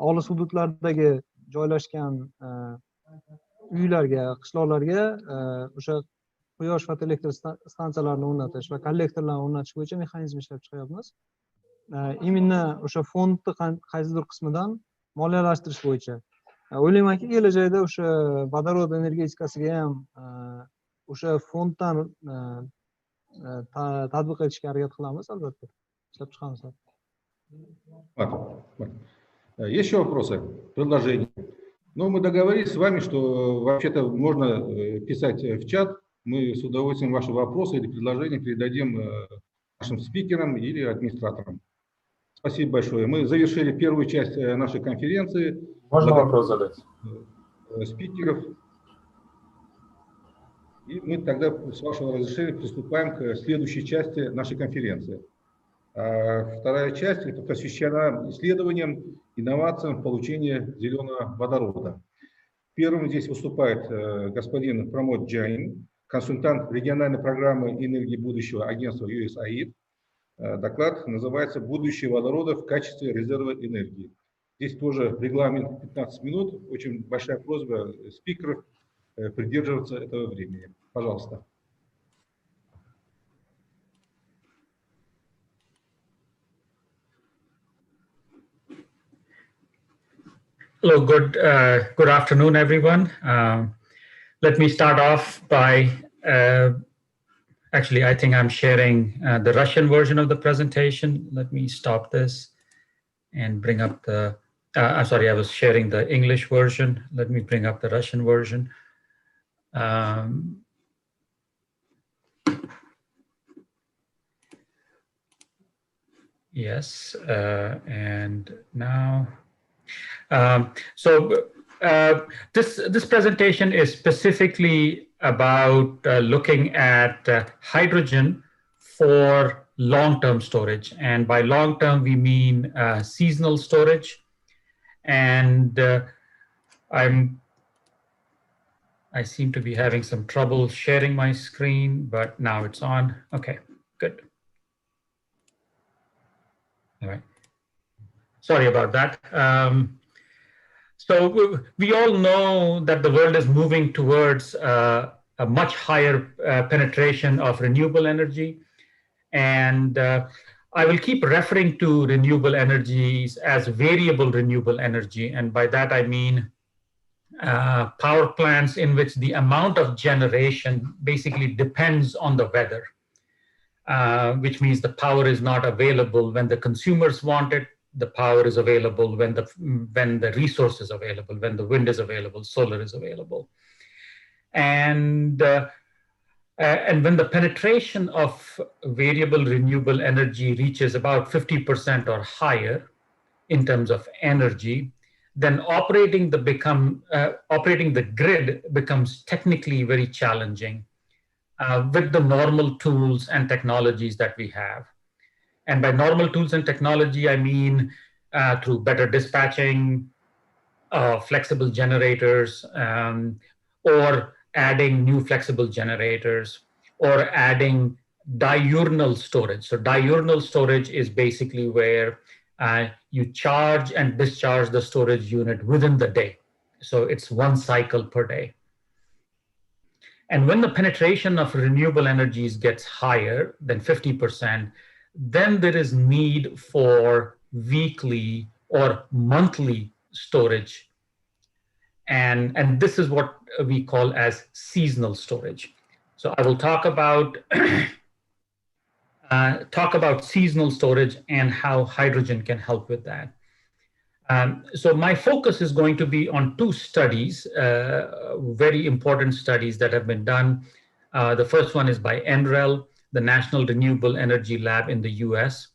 olis hududlardagi joylashgan uylarga, qishloqlarga o'sha quyosh fotoelektr stansiyalarini o'rnatish va kollektorlarni o'rnatish bo'yicha mexanizm ishlab chiqyapmiz. Именно o'sha fondni qaysidir qismidan moliyalashtirish bo'yicha. O'ylaymanki, kelajakda o'sha vodorod energetikasiga ham o'sha fonddan tatbiq etishga harakat qilamiz, albatta. Ishlab chiqamiz. Есть еще вопросы, предложения? Ну, мы договорились с вами, что вообще-то можно писать в чат. Мы с удовольствием ваши вопросы или предложения передадим нашим спикерам или администраторам. Спасибо большое. Мы завершили первую часть нашей конференции. Можно вопрос задать? Спикеров. И мы тогда, с вашего разрешения, приступаем к следующей части нашей конференции. Вторая часть это посвящена исследованиям, инновациям в получении зеленого водорода. Первым здесь выступает господин Прамод Джайн, консультант региональной программы энергии будущего агентства USAID. Доклад называется «Будущее водорода в качестве резерва энергии». Здесь тоже регламент 15 минут. Очень большая просьба спикеров придерживаться этого времени. Пожалуйста. Hello, good afternoon, everyone. Let me start off by, actually, I think I'm sharing the Russian version of the presentation. Let me stop this and bring up the, I'm sorry, I was sharing the English version. Let me bring up the Russian version. Yes, and now, this presentation is specifically about looking at hydrogen for long-term storage. And by long-term, we mean seasonal storage. And I seem to be having some trouble sharing my screen, but now it's on. Okay, good. All right. Sorry about that. So we all know that the world is moving towards a much higher penetration of renewable energy. And I will keep referring to renewable energies as variable renewable energy. And by that, I mean power plants in which the amount of generation basically depends on the weather, which means the power is not available when the consumers want it. The power is available when the resource is available, when the wind is available, solar is available. And when the penetration of variable renewable energy reaches about 50% or higher in terms of energy, then operating the grid becomes technically very challenging with the normal tools and technologies that we have. And by normal tools and technology, I mean through better dispatching, flexible generators, or adding new flexible generators, or adding diurnal storage. So diurnal storage is basically where you charge and discharge the storage unit within the day. So it's one cycle per day. And when the penetration of renewable energies gets higher than 50%, then there is need for weekly or monthly storage. And this is what we call as seasonal storage. So I will talk about seasonal storage and how hydrogen can help with that. So my focus is going to be on two studies, very important studies that have been done. The first one is by NREL, the National Renewable Energy Lab in the US.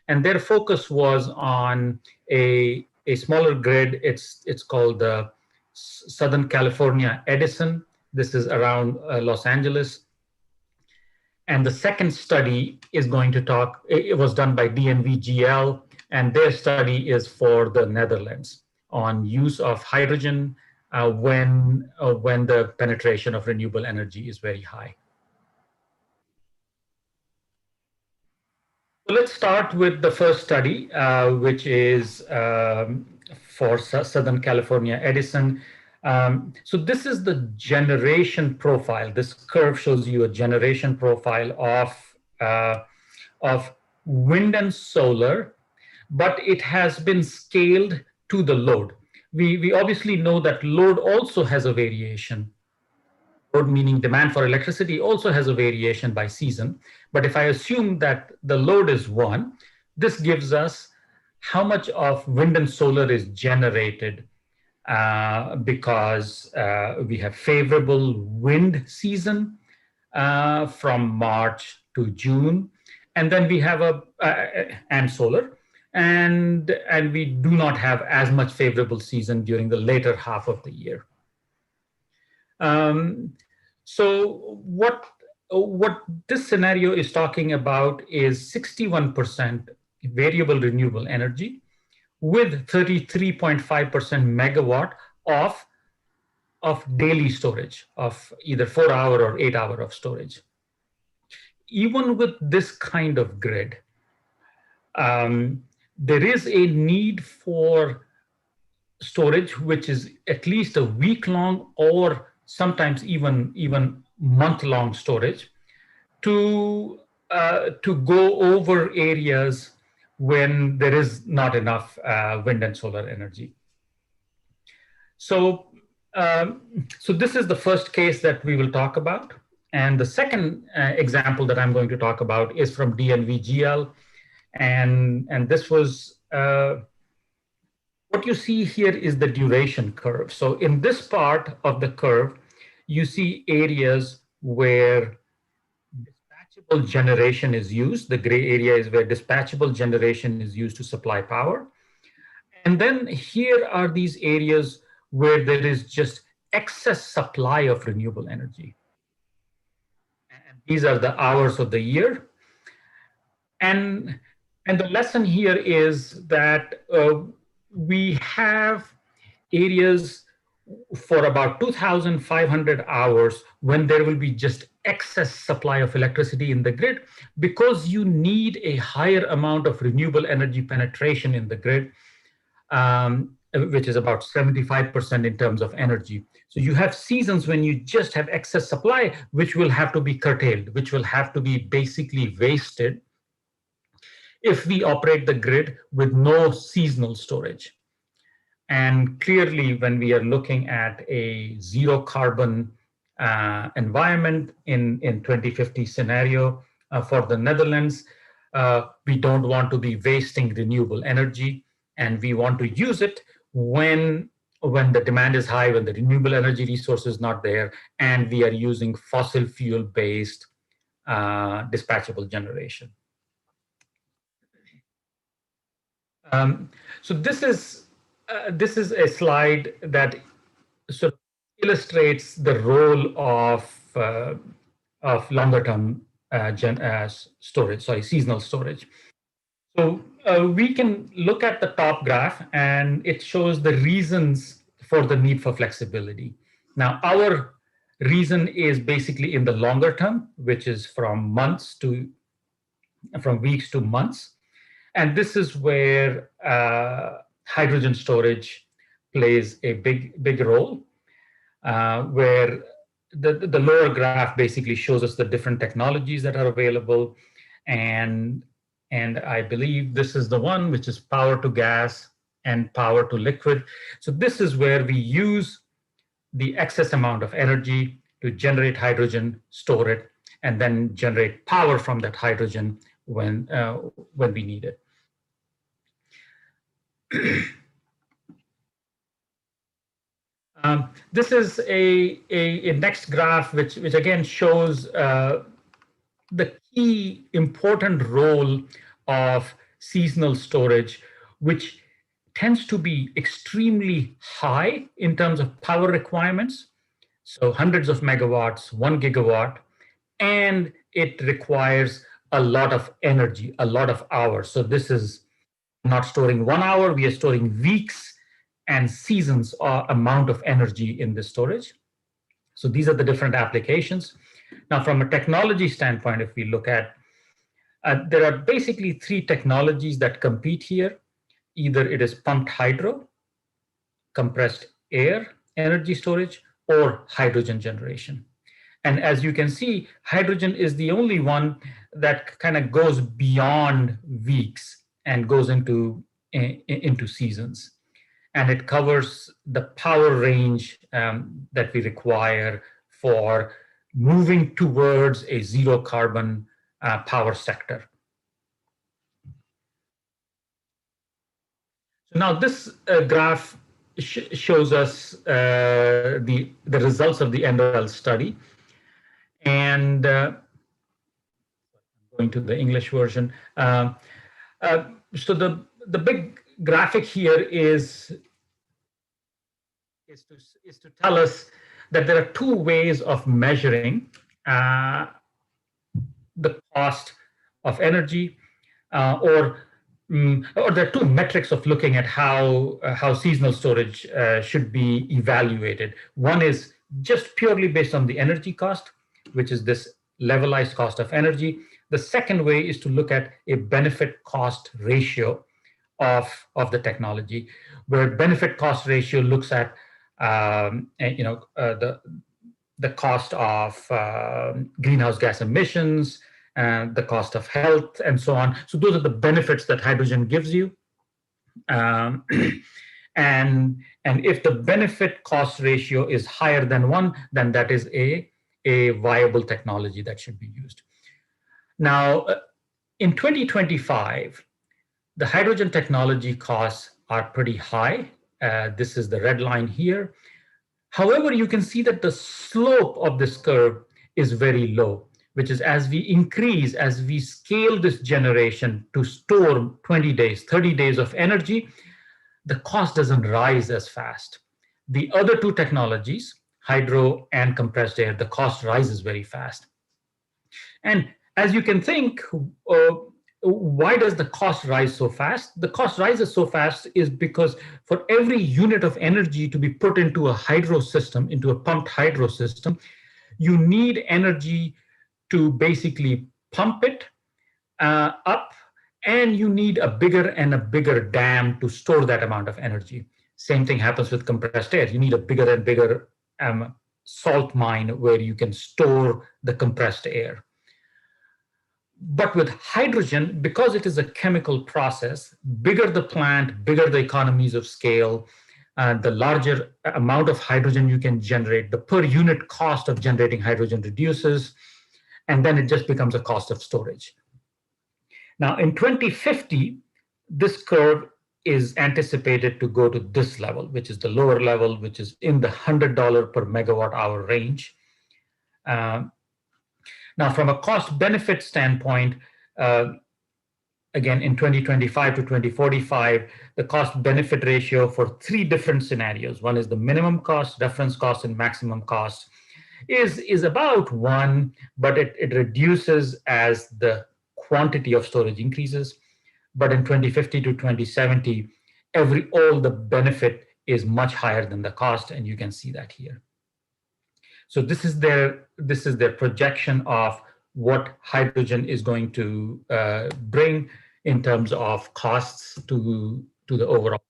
And their focus was on a smaller grid. It's called the Southern California Edison. This is around Los Angeles. And the second study is going to talk, it was done by DNV-GL, and their study is for the Netherlands on use of hydrogen when the penetration of renewable energy is very high. So let's start with the first study, which is for Southern California Edison. So this is the generation profile. This curve shows you a generation profile of wind and solar, but it has been scaled to the load. We obviously know that load also has a variation. Load meaning demand for electricity also has a variation by season. But if I assume that the load is 1, this gives us how much of wind and solar is generated because we have favorable wind season from March to June. And then we have and solar. And we do not have as much favorable season during the later half of the year. So what what this scenario is talking about is 61% variable renewable energy with 33.5% megawatt of daily storage of either 4-hour or 8-hour of storage. Even with this kind of grid, there is a need for storage which is at least a week long or sometimes even month-long storage to go over areas when there is not enough wind and solar energy. So, so this is the first case that we will talk about. And the second example that I'm going to talk about is from DNV-GL. And this was, what you see here is the duration curve. So in this part of the curve, you see areas where dispatchable generation is used. The gray area is where dispatchable generation is used to supply power. And then here are these areas where there is just excess supply of renewable energy. And these are the hours of the year. And the lesson here is that we have areas for about 2,500 hours when there will be just excess supply of electricity in the grid because you need a higher amount of renewable energy penetration in the grid, which is about 75% in terms of energy. So you have seasons when you just have excess supply, which will have to be curtailed, which will have to be basically wasted if we operate the grid with no seasonal storage. And clearly, when we are looking at a zero carbon environment in 2050 scenario for the Netherlands, we don't want to be wasting renewable energy, and we want to use it when the demand is high, when the renewable energy resource is not there, and we are using fossil fuel-based dispatchable generation. So this is a slide that sort of illustrates the role of longer-term storage, seasonal storage. So we can look at the top graph, and it shows the reasons for the need for flexibility. Now, our reason is basically in the longer term, which is from weeks to months. And this is where hydrogen storage plays a big role, where the lower graph basically shows us the different technologies that are available. And I believe this is the one which is power to gas and power to liquid. So this is where we use the excess amount of energy to generate hydrogen, store it, and then generate power from that hydrogen when we need it. This is a next graph which again shows the key important role of seasonal storage, which tends to be extremely high in terms of power requirements. So hundreds of megawatts, 1 gigawatt, and it requires a lot of energy, a lot of hours. So this is not storing 1 hour, we are storing weeks and seasons amount of energy in the storage. So these are the different applications. Now, from a technology standpoint, if we look at, there are basically 3 technologies that compete here. Either it is pumped hydro, compressed air energy storage, or hydrogen generation. And as you can see, hydrogen is the only one that kind of goes beyond weeks and goes into seasons. And it covers the power range that we require for moving towards a zero carbon power sector. So now this graph shows us the results of the NREL study. And I'm going to the English version. So the big graphic here is to tell us that there are 2 ways of measuring the cost of energy, or there are two metrics of looking at how seasonal storage should be evaluated. One is just purely based on the energy cost, which is this levelized cost of energy. The second way is to look at a benefit cost ratio of the technology, where benefit cost ratio looks at the cost of greenhouse gas emissions, and the cost of health, and so on. So those are the benefits that hydrogen gives you. And if the benefit cost ratio is higher than 1, then that is a viable technology that should be used. Now, in 2025, the hydrogen technology costs are pretty high. This is the red line here. However, you can see that the slope of this curve is very low, which is as we increase, as we scale this generation to store 20 days, 30 days of energy, the cost doesn't rise as fast. The other two technologies, hydro and compressed air, the cost rises very fast. And as you can think, why does the cost rise so fast? The cost rises so fast is because for every unit of energy to be put into a hydro system, into a pumped hydro system, you need energy to basically pump it up, and you need a bigger and a bigger dam to store that amount of energy. Same thing happens with compressed air. You need a bigger and bigger salt mine where you can store the compressed air. But with hydrogen, because it is a chemical process, bigger the plant, bigger the economies of scale, the larger amount of hydrogen you can generate, the per unit cost of generating hydrogen reduces, and then it just becomes a cost of storage. Now, in 2050, this curve is anticipated to go to this level, which is the lower level, which is in the $100 per megawatt hour range. Now, from a cost benefit standpoint, again, in 2025 to 2045, the cost benefit ratio for 3 different scenarios, one is the minimum cost, reference cost, and maximum cost, is about 1, but it reduces as the quantity of storage increases. But in 2050 to 2070, all the benefit is much higher than the cost, and you can see that here. So this is their projection of what hydrogen is going to bring in terms of costs to the overall.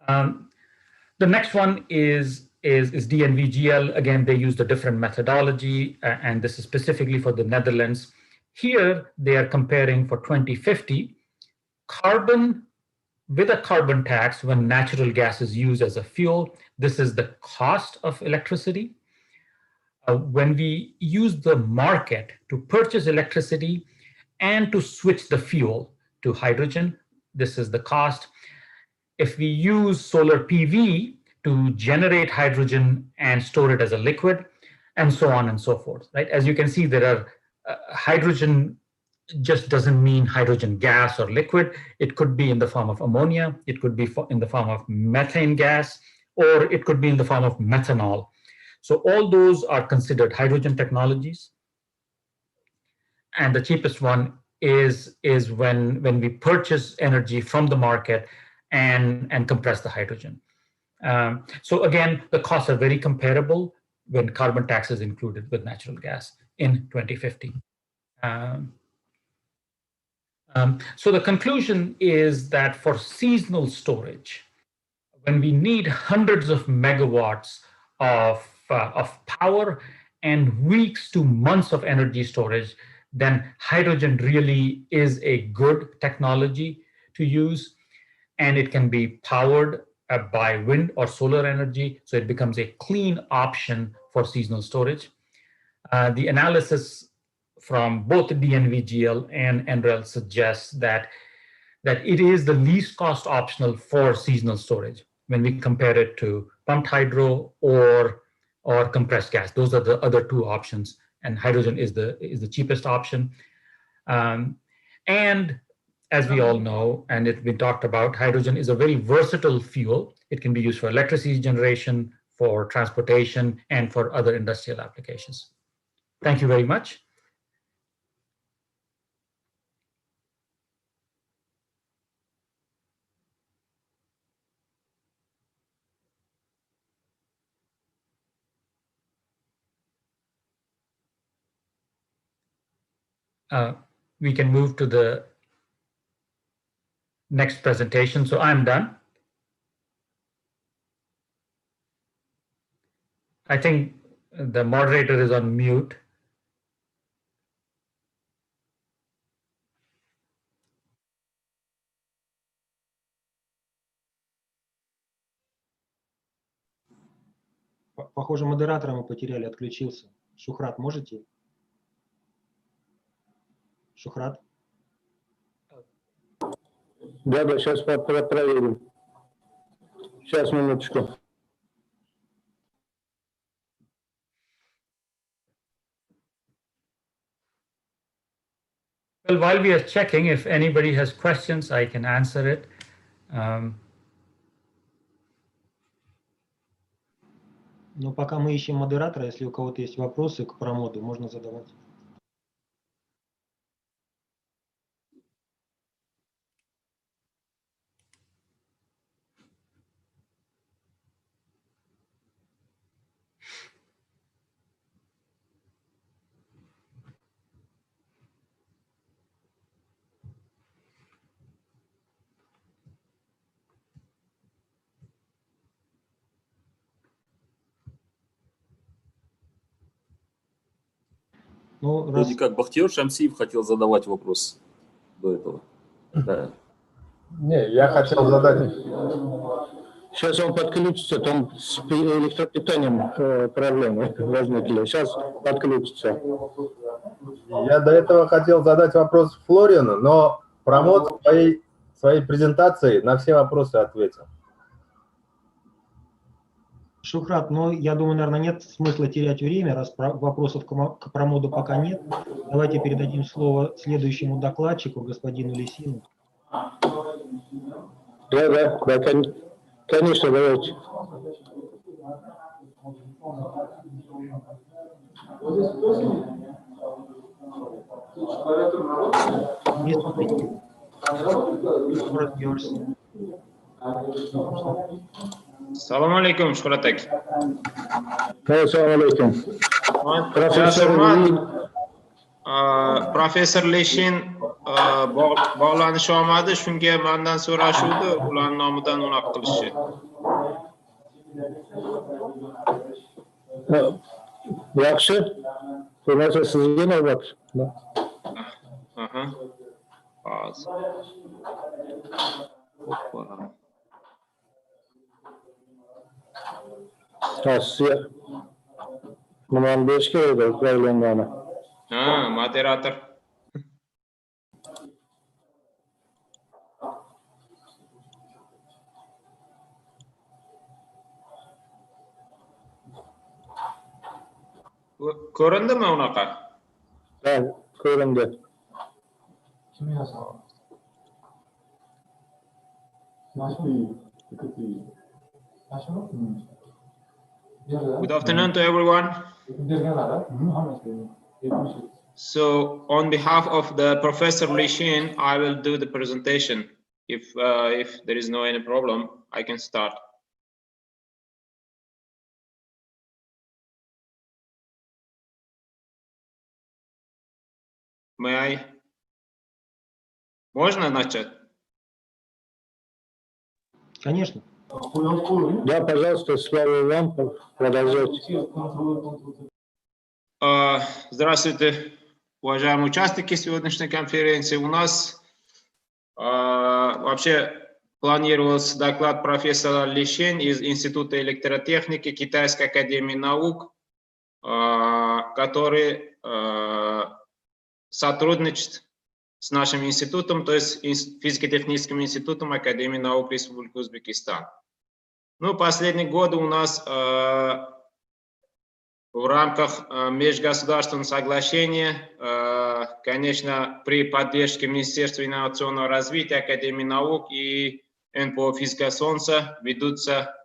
The next one is DNVGL. Again, they used a different methodology, and this is specifically for the Netherlands. Here, they are comparing for 2050 carbon with a carbon tax when natural gas is used as a fuel. This is the cost of electricity. When we use the market to purchase electricity and to switch the fuel to hydrogen, this is the cost. If we use solar PV to generate hydrogen and store it as a liquid, and so on and so forth, right? As you can see, there are hydrogen just doesn't mean hydrogen gas or liquid. It could be in the form of ammonia, it could be in the form of methane gas, or it could be in the form of methanol. So all those are considered hydrogen technologies. And the cheapest one is when we purchase energy from the market and compress the hydrogen. So again, the costs are very comparable when carbon tax is included with natural gas in 2050. So the conclusion is that for seasonal storage, when we need hundreds of megawatts of power and weeks to months of energy storage, then hydrogen really is a good technology to use, and it can be powered by wind or solar energy, so it becomes a clean option for seasonal storage. The analysis from both DNVGL and NREL suggests that it is the least cost optional for seasonal storage when we compare it to pumped hydro or compressed gas. Those are the other two options, and hydrogen is the cheapest option. And as we all know, and it's been talked about, hydrogen is a very versatile fuel. It can be used for electricity generation, for transportation, and for other industrial applications. Thank you very much. we can move to the next presentation. So I'm done. I think the moderator is on mute. Похоже, модератора мы потеряли, отключился. Шухрат, можете? Шухрат? Да, сейчас проверим. Сейчас, минуточку. Well, while we are checking, if anybody has questions, I can answer it. Но пока мы ищем модератора, если у кого-то есть вопросы к промоду, можно задавать. Ну, Вроде как Бахтиер Шамсиев хотел задавать вопрос до этого. Да. Не, я хотел задать. Сейчас он подключится, там с электропитанием проблемы возникли. Сейчас подключится. Я до этого хотел задать вопрос Флориану, но промот своей презентации на все вопросы ответил. Шухрат, ну, я думаю, наверное, нет смысла терять время, раз вопросов к промоду пока нет. Давайте передадим слово следующему докладчику, господину Лисину. Да, конечно, давайте. Assalomu alaykum, Shuhrat aka. Assalomu alaykum. Professor Leshin bog'lanish olmadi, shunga mendan so'rashuvdi, ularning nomidan unaqa qilishni. Yaxshi. Bo'lmasa sizga navbat. Aha. Hozir. Sizga nimani berish kerak edi, upravlengani? Ha, moderator. Ko'rindimi unaqa? Ha, ko'rindi. Good afternoon to everyone. So, on behalf of the Professor Lishin, I will do the presentation. If there is no any problem, I can start. May I? Можно начать? Конечно. Да, пожалуйста, слово вам, продолжайте. Здравствуйте, уважаемые участники сегодняшней конференции. У нас вообще планировался доклад профессора Лишен из Института электротехники Китайской академии наук, который сотрудничает с нашим институтом, то есть физико-техническим институтом Академии наук Республики Узбекистан. Ну, последние годы у нас в рамках межгосударственного соглашения, конечно, при поддержке Министерства инновационного развития, Академии наук и НПО «Физика Солнца» ведутся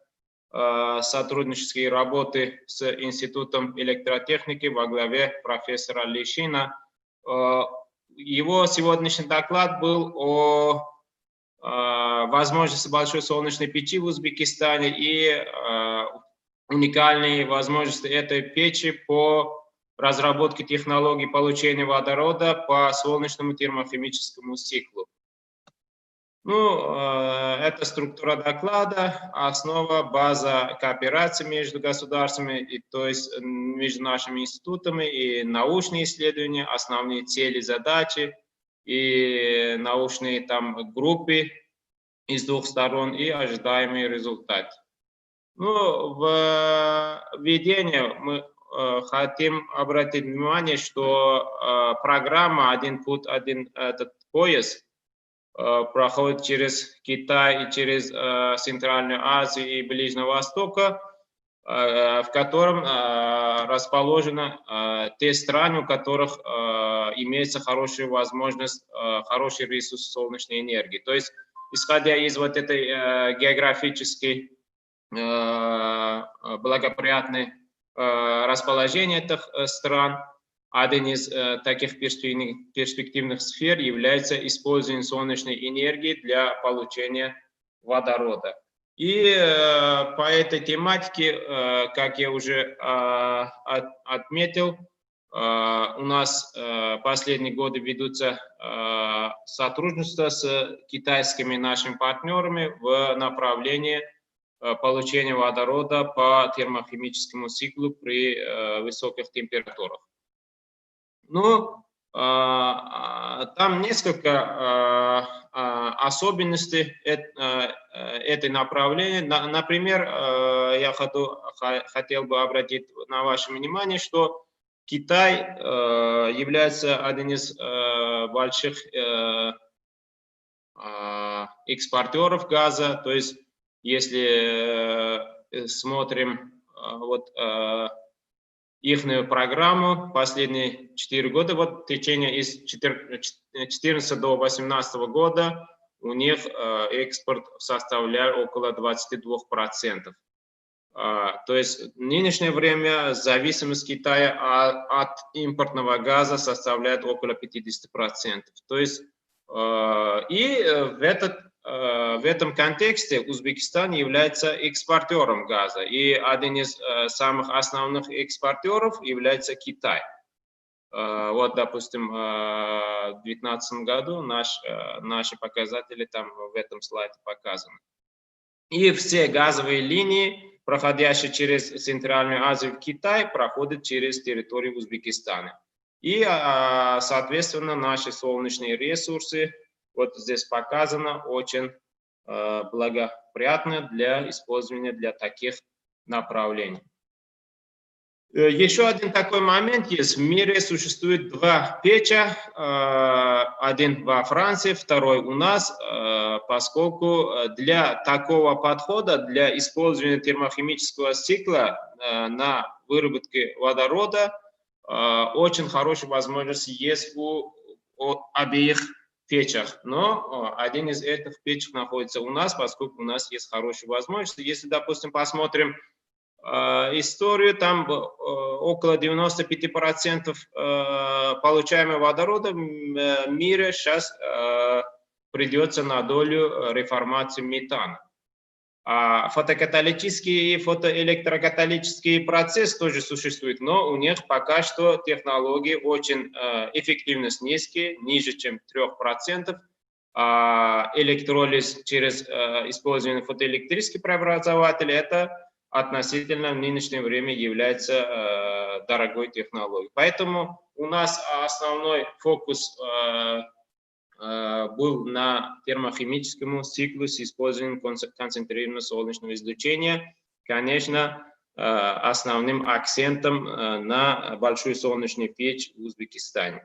сотруднические работы с Институтом электротехники во главе профессора Лишина. Его сегодняшний доклад был о возможности большой солнечной печи в Узбекистане и уникальные возможности этой печи по разработки технологий получения водорода по солнечному термохимическому циклу. Ну, это структура доклада, основа, база кооперации между государствами, и, то есть между нашими институтами, и научные исследования, основные цели, задачи, и научные там группы из двух сторон, и ожидаемый результат. Ну, в введении мы хотим обратить внимание, что программа «Один путь, один этот пояс» проходит через Китай и через Центральную Азию и Ближний Восток, в котором расположены те страны, у которых имеется хорошая возможность, хороший ресурс солнечной энергии. То есть, исходя из вот этой географической благоприятной расположения этих стран, один из таких перспективных сфер является использование солнечной энергии для получения водорода. И по этой тематике, как я уже отметил, у нас последние годы ведутся сотрудничество с китайскими нашими партнерами в направлении получения водорода по термохимическому циклу при высоких температурах. Ну, там несколько особенностей этой направления. Например, я хотел бы обратить на ваше внимание, что Китай является одним из больших экспортеров газа. То есть, если смотрим вот их программу последние 4 года, вот в течение с 2014 до 2018 года у них экспорт составляет около 22%. То есть в нынешнее время зависимость Китая от импортного газа составляет около 50%. То есть и в этом контексте Узбекистан является экспортером газа, и один из самых основных экспортеров является Китай. Вот, допустим, в 2019 году наши показатели там в этом слайде показаны. И все газовые линии, проходящие через Центральную Азию в Китай, проходят через территорию Узбекистана. И, соответственно, наши солнечные ресурсы, вот здесь показано, очень благоприятно для использования для таких направлений. Еще один такой момент есть. В мире существует 2 печа, один во Франции, второй у нас, поскольку для такого подхода, для использования термохимического цикла на выработке водорода, очень хорошая возможность есть у обеих печах. Но один из этих печек находится у нас, поскольку у нас есть хорошая возможность. Если, допустим, посмотрим историю, там около 95% получаемого водорода в мире сейчас придется на долю реформации метана. А фотокаталитический и фотоэлектрокаталитический процесс тоже существует, но у них пока что технологии очень эффективность низкие, ниже, чем 3%. Электролиз через использование фотоэлектрических преобразователей это относительно в нынешнее время является дорогой технологией. Поэтому у нас основной фокус был на термохимическом цикле с использованием концентрированного солнечного излучения. Конечно, основным акцентом на большую солнечную печь в Узбекистане.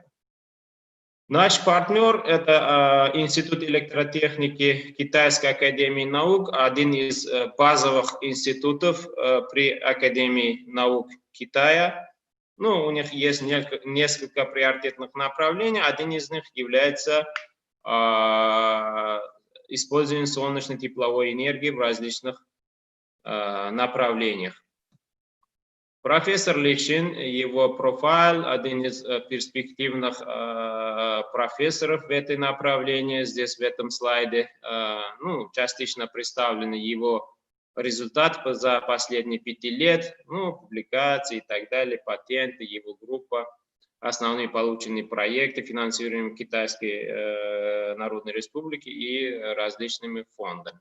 Наш партнер – это Институт электротехники Китайской академии наук, один из базовых институтов при Академии наук Китая. Ну, у них есть несколько приоритетных направлений. Один из них является использование солнечной тепловой энергии в различных направлениях. Профессор Личин, его профиль, один из перспективных профессоров в этом направлении, здесь в этом слайде, ну, частично представлены его результат за последние 5 лет, ну, публикации и так далее, патенты, его группа, основные полученные проекты, финансируемые Китайской Народной Республики и различными фондами.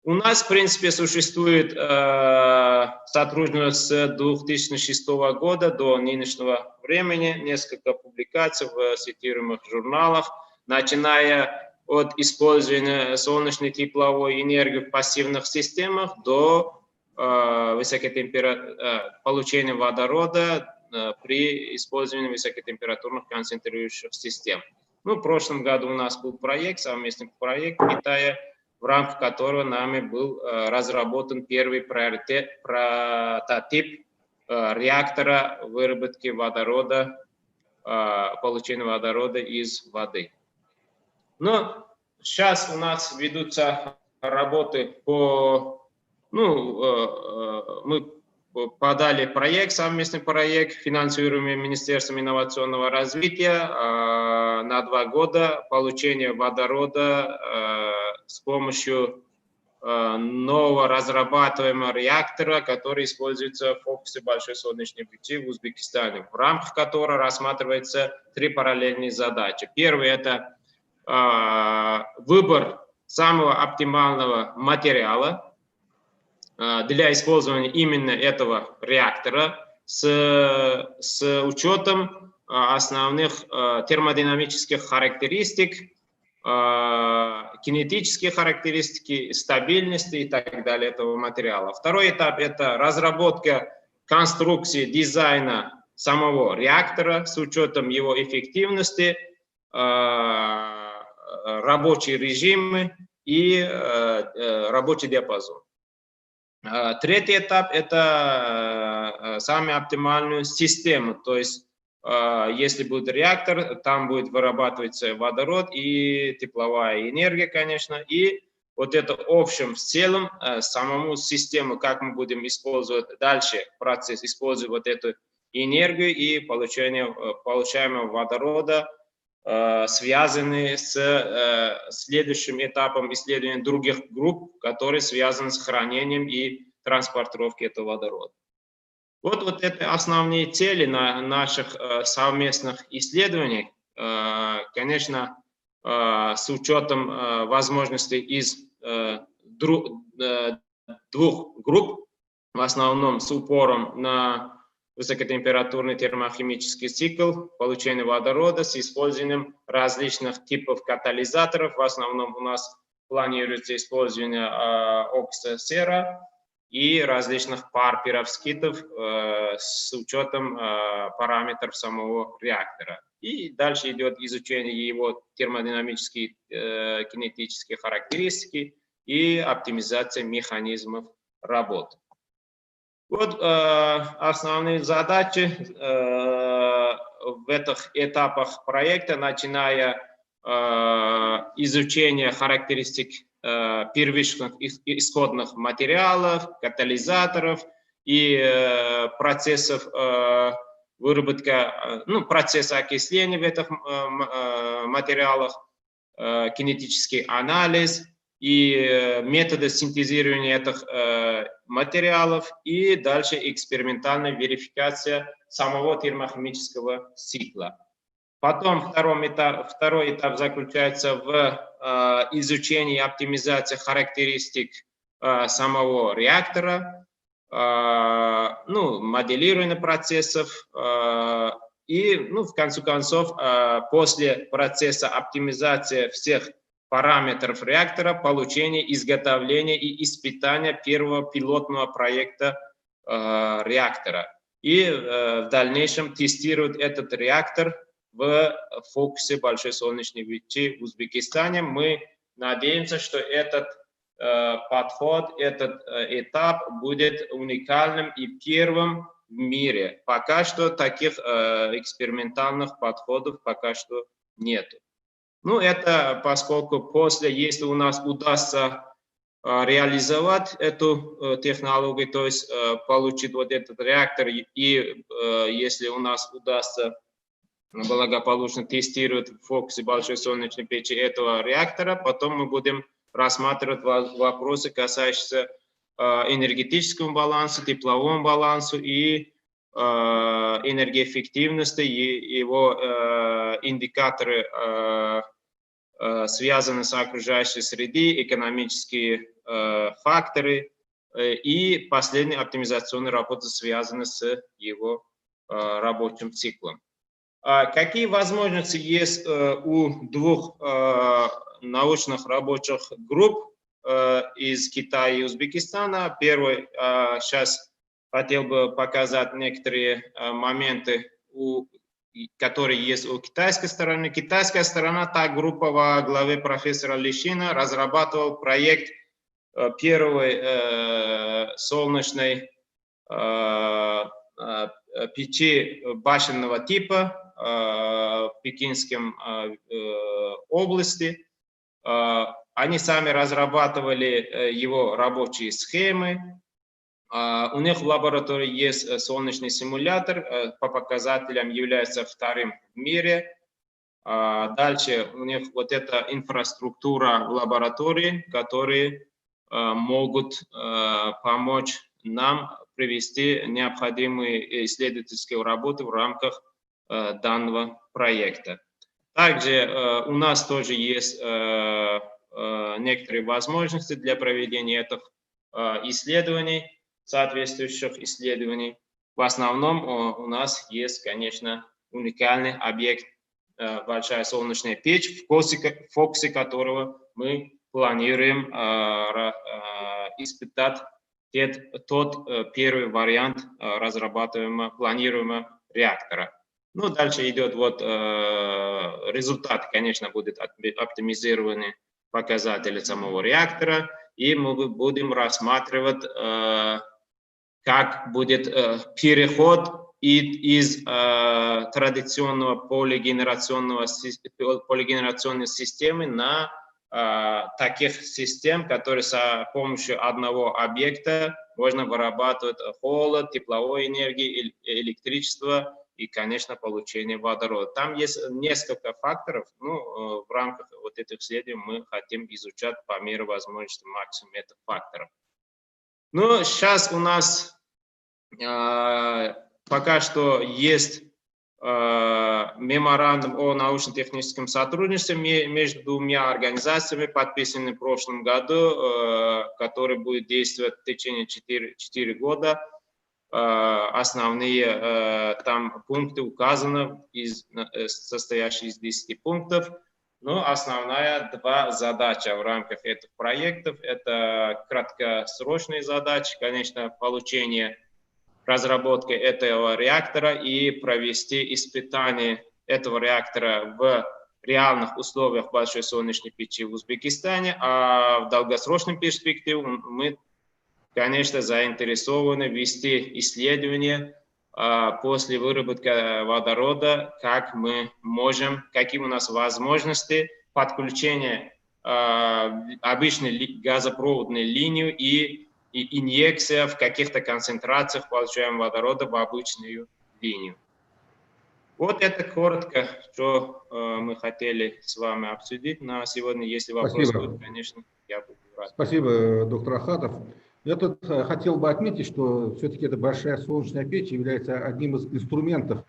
У нас, в принципе, существует сотрудничество с 2006 года до нынешнего времени, несколько публикаций в цитируемых журналах, начиная от использования солнечной тепловой энергии в пассивных системах до получения водорода при использовании высокотемпературных концентрирующих систем. Ну, в прошлом году у нас был проект, совместный проект в Китае, в рамках которого нами был разработан первый прототип реактора выработки водорода, получения водорода из воды. Но сейчас у нас ведутся работы по, мы подали проект, совместный проект, финансируемый Министерством инновационного развития на 2 года получения водорода с помощью нового разрабатываемого реактора, который используется в фокусе большой солнечной пути в Узбекистане, в рамках которого рассматривается 3 параллельные задачи. Первый – это выбор самого оптимального материала для использования именно этого реактора с учетом основных термодинамических характеристик, кинетические характеристики, стабильности и так далее этого материала. Второй этап – это разработка конструкции, дизайна самого реактора с учетом его эффективности, рабочие режимы и рабочий диапазон. Третий этап – это самую оптимальную систему, то есть если будет реактор, там будет вырабатываться водород и тепловая энергия, конечно, и вот это в общем, в целом, самому систему, как мы будем использовать дальше процесс, использовать вот эту энергию и получаемого водорода, связанные с следующим этапом исследования других групп, которые связаны с хранением и транспортировкой этого водорода. Вот это основные цели наших совместных исследований. Конечно, с учетом возможностей из 2 групп, в основном с упором на высокотемпературный термохимический цикл получения водорода с использованием различных типов катализаторов. В основном у нас планируется использование окиси сера и различных пар перовскитов с учетом параметров самого реактора. И дальше идет изучение его термодинамических, кинетических характеристик и оптимизация механизмов работы. Вот основные задачи в этих этапах проекта, начиная изучение характеристик первичных исходных материалов, катализаторов и процессов выработки, процесса окисления в этих материалах, кинетический анализ и методы синтезирования этих материалов и дальше экспериментальная верификация самого термохимического цикла. Потом второй этап заключается в изучении и оптимизации характеристик самого реактора, моделирование процессов и, в конце концов, после процесса оптимизации всех параметров реактора, получение, изготовление и испытание первого пилотного проекта реактора. И в дальнейшем тестируют этот реактор в фокусе большой солнечной пути в Узбекистане. Мы надеемся, что этот подход, этот этап будет уникальным и первым в мире. Пока что таких экспериментальных подходов пока что нет. Это поскольку если у нас удастся реализовать эту технологию, то есть получить вот этот реактор, и если у нас удастся благополучно тестировать в фокусе большой солнечной печи этого реактора, потом мы будем рассматривать вопросы, касающиеся энергетическому балансу, тепловому балансу и энергоэффективности, его индикаторы связаны с окружающей средой, экономические факторы и последние оптимизационные работы связаны с его рабочим циклом. Какие возможности есть у двух научных рабочих групп из Китая и Узбекистана? Первый, сейчас хотел бы показать некоторые моменты, которые есть у китайской стороны. Китайская сторона, та группа во главе профессора Лишина, разрабатывал проект первой солнечной печи башенного типа в Пекинском области. Они сами разрабатывали его рабочие схемы. У них в лаборатории есть солнечный симулятор, по показателям является вторым в мире. Дальше у них вот эта инфраструктура в лаборатории, которые могут помочь нам провести необходимые исследовательские работы в рамках данного проекта. Также у нас тоже есть некоторые возможности для проведения этих исследований, соответствующих исследований. В основном у нас есть, конечно, уникальный объект, большая солнечная печь, в фокусе которого мы планируем испытать тот первый вариант разрабатываемого, планируемого реактора. Ну, дальше идет вот результат, конечно, будет оптимизированы показатели самого реактора, и мы будем рассматривать, как будет переход из традиционного полигенерационной системы на таких систем, которые с помощью одного объекта можно вырабатывать холод, тепловую энергию, электричество и, конечно, получение водорода. Там есть несколько факторов. Ну, в рамках вот этих исследований мы хотим изучать по мере возможности максимум этих факторов. Ну, сейчас у нас пока что есть меморандум о научно-техническом сотрудничестве между двумя организациями, подписанный в прошлом году, который будет действовать в течение 4 года. Основные там пункты указаны, состоящие из 10 пунктов. Но основная два задачи в рамках этих проектов – это краткосрочные задачи, конечно, получение разработки этого реактора и провести испытание этого реактора в реальных условиях большой солнечной печи в Узбекистане, а в долгосрочной перспективе мы, конечно, заинтересованы вести исследования после выработки водорода, как мы можем, какие у нас возможности подключения обычной газопроводной линии и инъекция в каких-то концентрациях получаемого водорода в обычную линию. Вот это коротко, что мы хотели с вами обсудить на сегодня. Если вопросы будут, конечно, я буду рад. Спасибо, доктор Ахатов. Я тут хотел бы отметить, что все-таки эта большая солнечная печь является одним из инструментов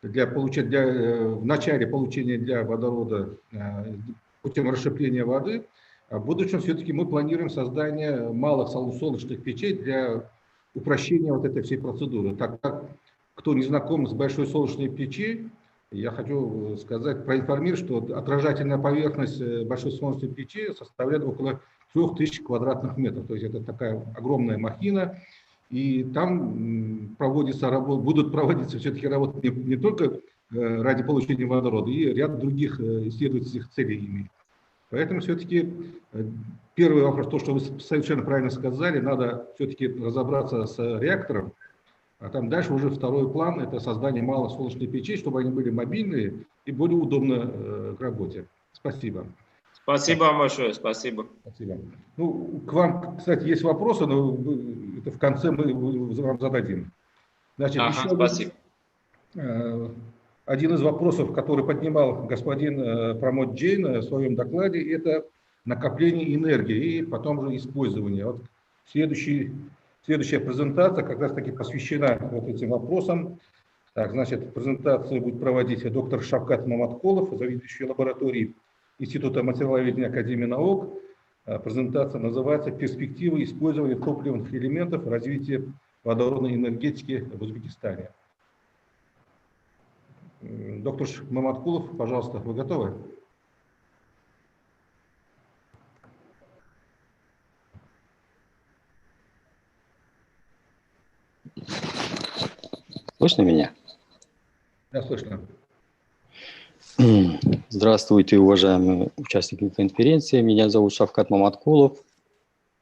в начале получения для водорода путем расщепления воды. В будущем все-таки мы планируем создание малых солнечных печей для упрощения вот этой всей процедуры. Так как, кто не знаком с большой солнечной печи, я хочу сказать, проинформировать, что отражательная поверхность большой солнечной печи составляет около 3000 квадратных метров. То есть это такая огромная махина. И там будут проводиться все-таки работы не только ради получения водорода, и ряд других исследовательских целей имеют. Поэтому все-таки первый вопрос, то, что вы совершенно правильно сказали, надо все-таки разобраться с реактором, а там дальше уже второй план – это создание малых солнечных печей, чтобы они были мобильные и более удобны к работе. Спасибо. Спасибо вам большое, спасибо. Спасибо. Ну, к вам, кстати, есть вопросы, но это в конце мы вам зададим. Значит, спасибо. Один из вопросов, который поднимал господин Прамод Джейн в своем докладе, это накопление энергии и потом же использование. Вот Следующая презентация как раз таки посвящена вот этим вопросам. Так, значит, презентацию будет проводить доктор Шавкат Маматкулов, заведующий лабораторией Института материаловедения Академии наук. Презентация называется «Перспективы использования топливных элементов в развитии водородной энергетики в Узбекистане». Доктор Маматкулов, пожалуйста, вы готовы? Слышно меня? Да, слышно. Здравствуйте, уважаемые участники конференции. Меня зовут Шавкат Маматкулов.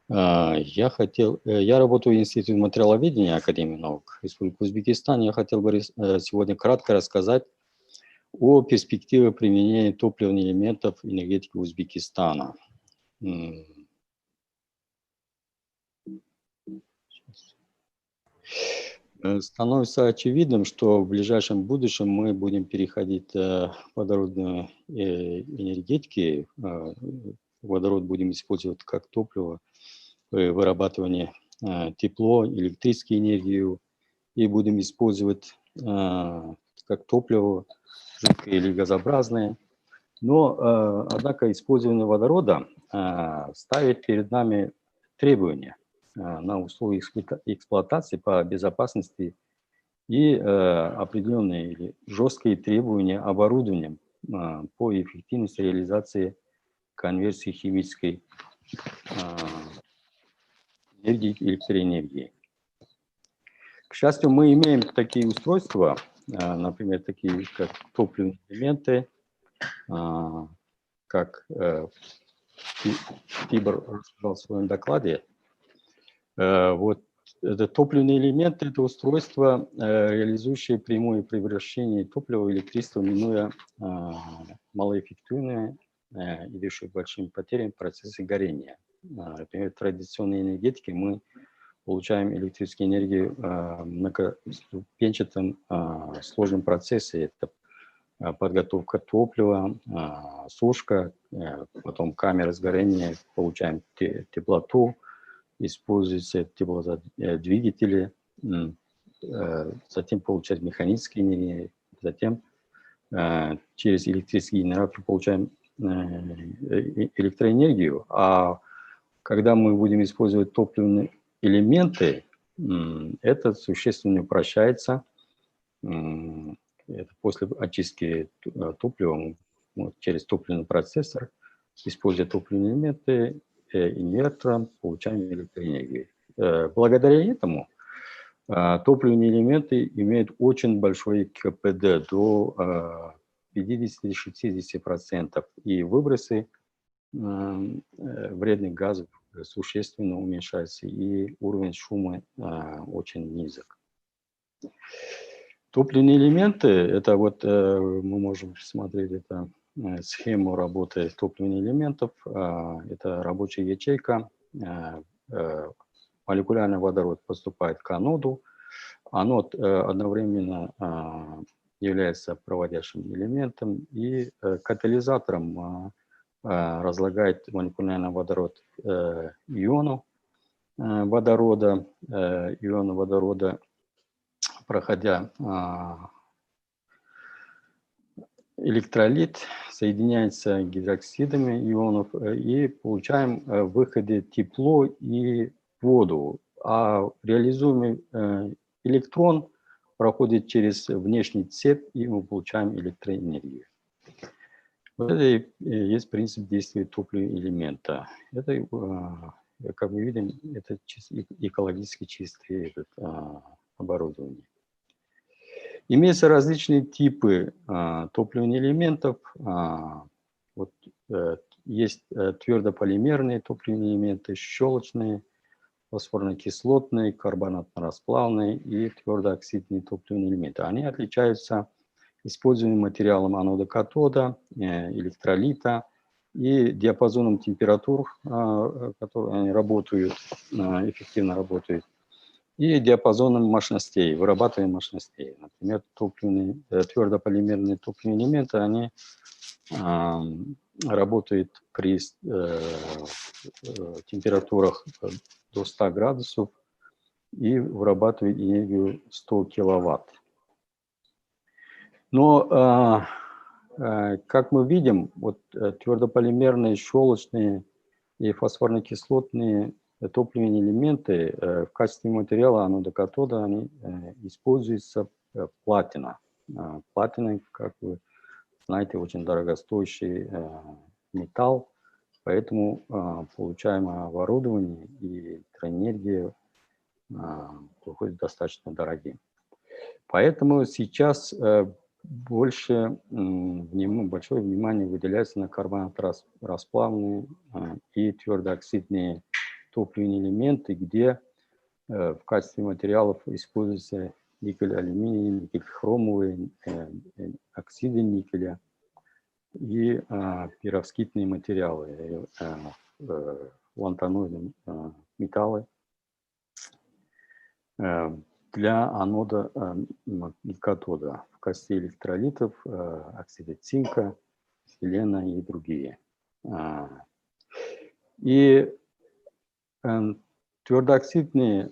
Я работаю в Институте материаловедения Академии наук Республики Узбекистан. Я хотел бы сегодня кратко рассказать о перспективе применения топливных элементов энергетики Узбекистана. Становится очевидным, что в ближайшем будущем мы будем переходить к водородной энергетике. Водород будем использовать как топливо при вырабатывании тепло, электрическую энергию, и будем использовать как топливо жидкое или газообразное. Но, однако, использование водорода ставит перед нами требования на условия эксплуатации по безопасности и определенные или жесткие требования оборудованием по эффективности реализации конверсии химической энергии, электроэнергии. К счастью, мы имеем такие устройства, например, такие как топливные элементы, как Тибор рассказал в своем докладе. Вот это топливные элементы, это устройство, реализующее прямое превращение топлива в электричество, минуя малоэффективные, идущие к большим потерям процессы горения. Например, в традиционной энергетике мы получаем электрическую энергию в многоступенчатом сложном процессе. Это подготовка топлива, сушка, потом камера сгорания, получаем теплоту, используются теплодвигатели, затем получать механические энергии, затем через электрический генератор получаем электроэнергию. А когда мы будем использовать топливные элементы, это существенно упрощается. Это после очистки топлива через топливный процессор, используя топливные элементы, инвертором, получаем электроэнергию. Благодаря этому топливные элементы имеют очень большой КПД, до 50-60%, и выбросы вредных газов существенно уменьшаются, и уровень шума очень низок. Топливные элементы, это вот мы можем смотреть, это схему работы топливных элементов. Это рабочая ячейка. Молекулярный водород поступает к аноду. Анод одновременно является проводящим элементом и катализатором разлагает молекулярный водород иону водорода. Ионы водорода, проходя электролит, соединяется гидроксидами ионов, и получаем в выходе тепло и воду. А реализуемый электрон проходит через внешний цепь, и мы получаем электроэнергию. Вот это и есть принцип действия топливного элемента. Это, как мы видим, это экологически чистое оборудование. Имеются различные типы топливных элементов. Вот, есть твердополимерные топливные элементы, щелочные, фосфорно-кислотные, карбонатно-расплавные и твердооксидные топливные элементы. Они отличаются использованием материалом анода-катода, электролита и диапазоном температур, которые они работают, эффективно работают, и диапазоном мощностей, вырабатываемых мощностей. Например, твердополимерные топливные элементы, они работает при температурах до 100 градусов и вырабатывает энергию 100 киловатт. Но, как мы видим, вот твердополимерные, щелочные и фосфорно-кислотные топливные элементы в качестве материала анодо-катода они используется платина. Платина, как вы знаете, очень дорогостоящий металл, поэтому получаемое оборудование и электроэнергия выходит достаточно дорогим. Поэтому сейчас большое внимание выделяется на карбонат-расплавные и твердооксидные топливные элементы, где в качестве материалов используются никель, алюминий, никель-хромовые, оксиды никеля и пероксидные материалы, лантаноидные металлы для анода и катода в качестве электролитов, оксиды цинка, селена и другие. И твердооксидные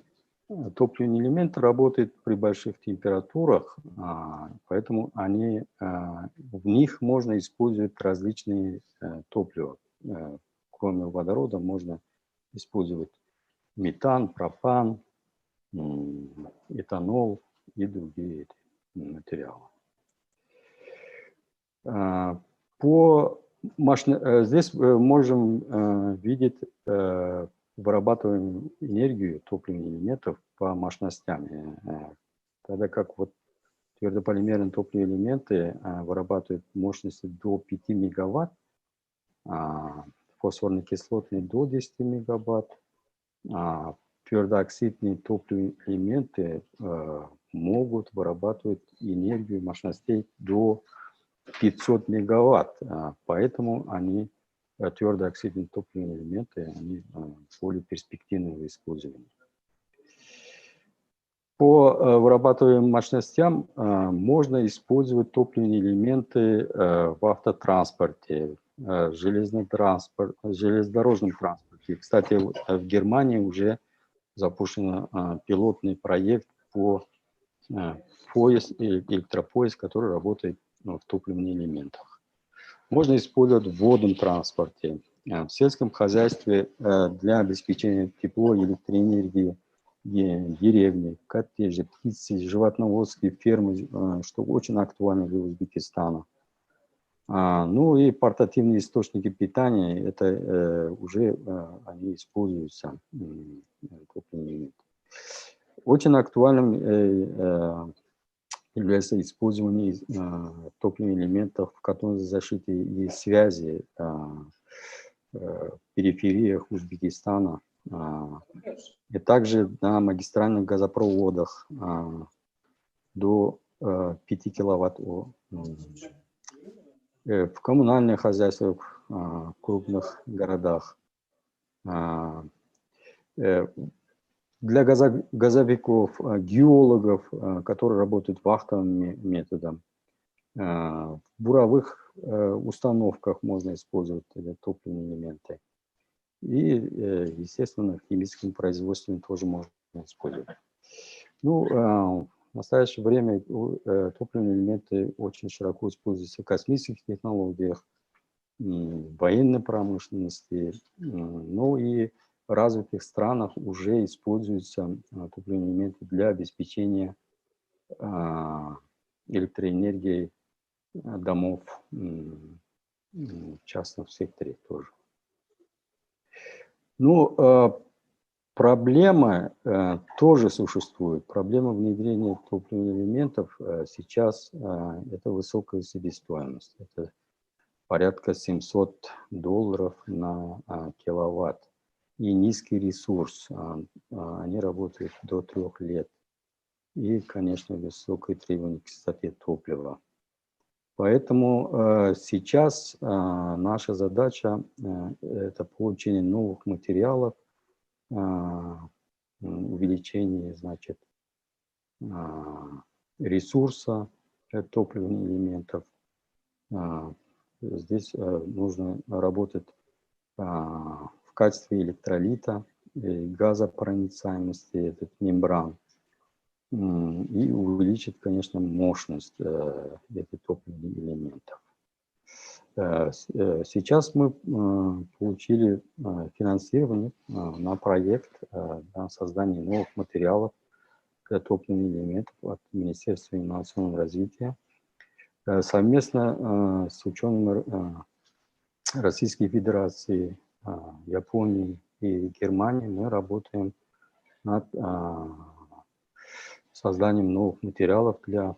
топливные элементы работают при больших температурах, поэтому в них можно использовать различные топлива. Кроме водорода можно использовать метан, пропан, этанол и другие материалы. Здесь можем видеть вырабатываем энергию топливных элементов по мощностям, тогда как вот твердополимерные топливные элементы вырабатывают мощности до 5 мегаватт, фосфорно-кислотные до 10 мегаватт, твердооксидные топливные элементы могут вырабатывать энергию мощностей до 500 мегаватт, поэтому твердооксидные топливные элементы они более перспективны в использовании. По вырабатываемым мощностям можно использовать топливные элементы в автотранспорте, железнодорожном транспорте. Кстати, в Германии уже запущен пилотный проект по электропоезд, который работает в топливных элементах. Можно использовать в водном транспорте, в сельском хозяйстве для обеспечения тепло и электроэнергии деревни, коттеджи, птицы, животноводские фермы, что очень актуально для Узбекистана. Ну и портативные источники питания, это уже они используются. Очень актуальным является использование топливных элементов в катодной защите и связи в перифериях Узбекистана, и также на магистральных газопроводах до 5 киловатт, в коммунальных хозяйствах в крупных городах, для газовиков, геологов, которые работают вахтовым методом. В буровых установках можно использовать топливные элементы. И, естественно, в химическом производстве тоже можно использовать. Ну, в настоящее время топливные элементы очень широко используются в космических технологиях, в военной промышленности, ну и в развитых странах уже используются топливные элементы для обеспечения электроэнергией домов в частном секторе тоже. Ну, проблема тоже существует. Проблема внедрения топливных элементов сейчас это высокая себестоимость. Это порядка $700 на киловатт. И низкий ресурс. Они работают до 3 лет. И, конечно, высокие требования к чистоте топлива. Поэтому сейчас наша задача это получение новых материалов, увеличение, значит, ресурса топливных элементов, здесь нужно работать в качестве электролита, газопроницаемости, этот мембран, и увеличить, конечно, мощность этих топливных элементов. Сейчас мы получили финансирование на проект на создание новых материалов для топливных элементов от Министерства инновационного развития. Совместно с учеными Российской Федерации, Японии и Германии мы работаем над созданием новых материалов для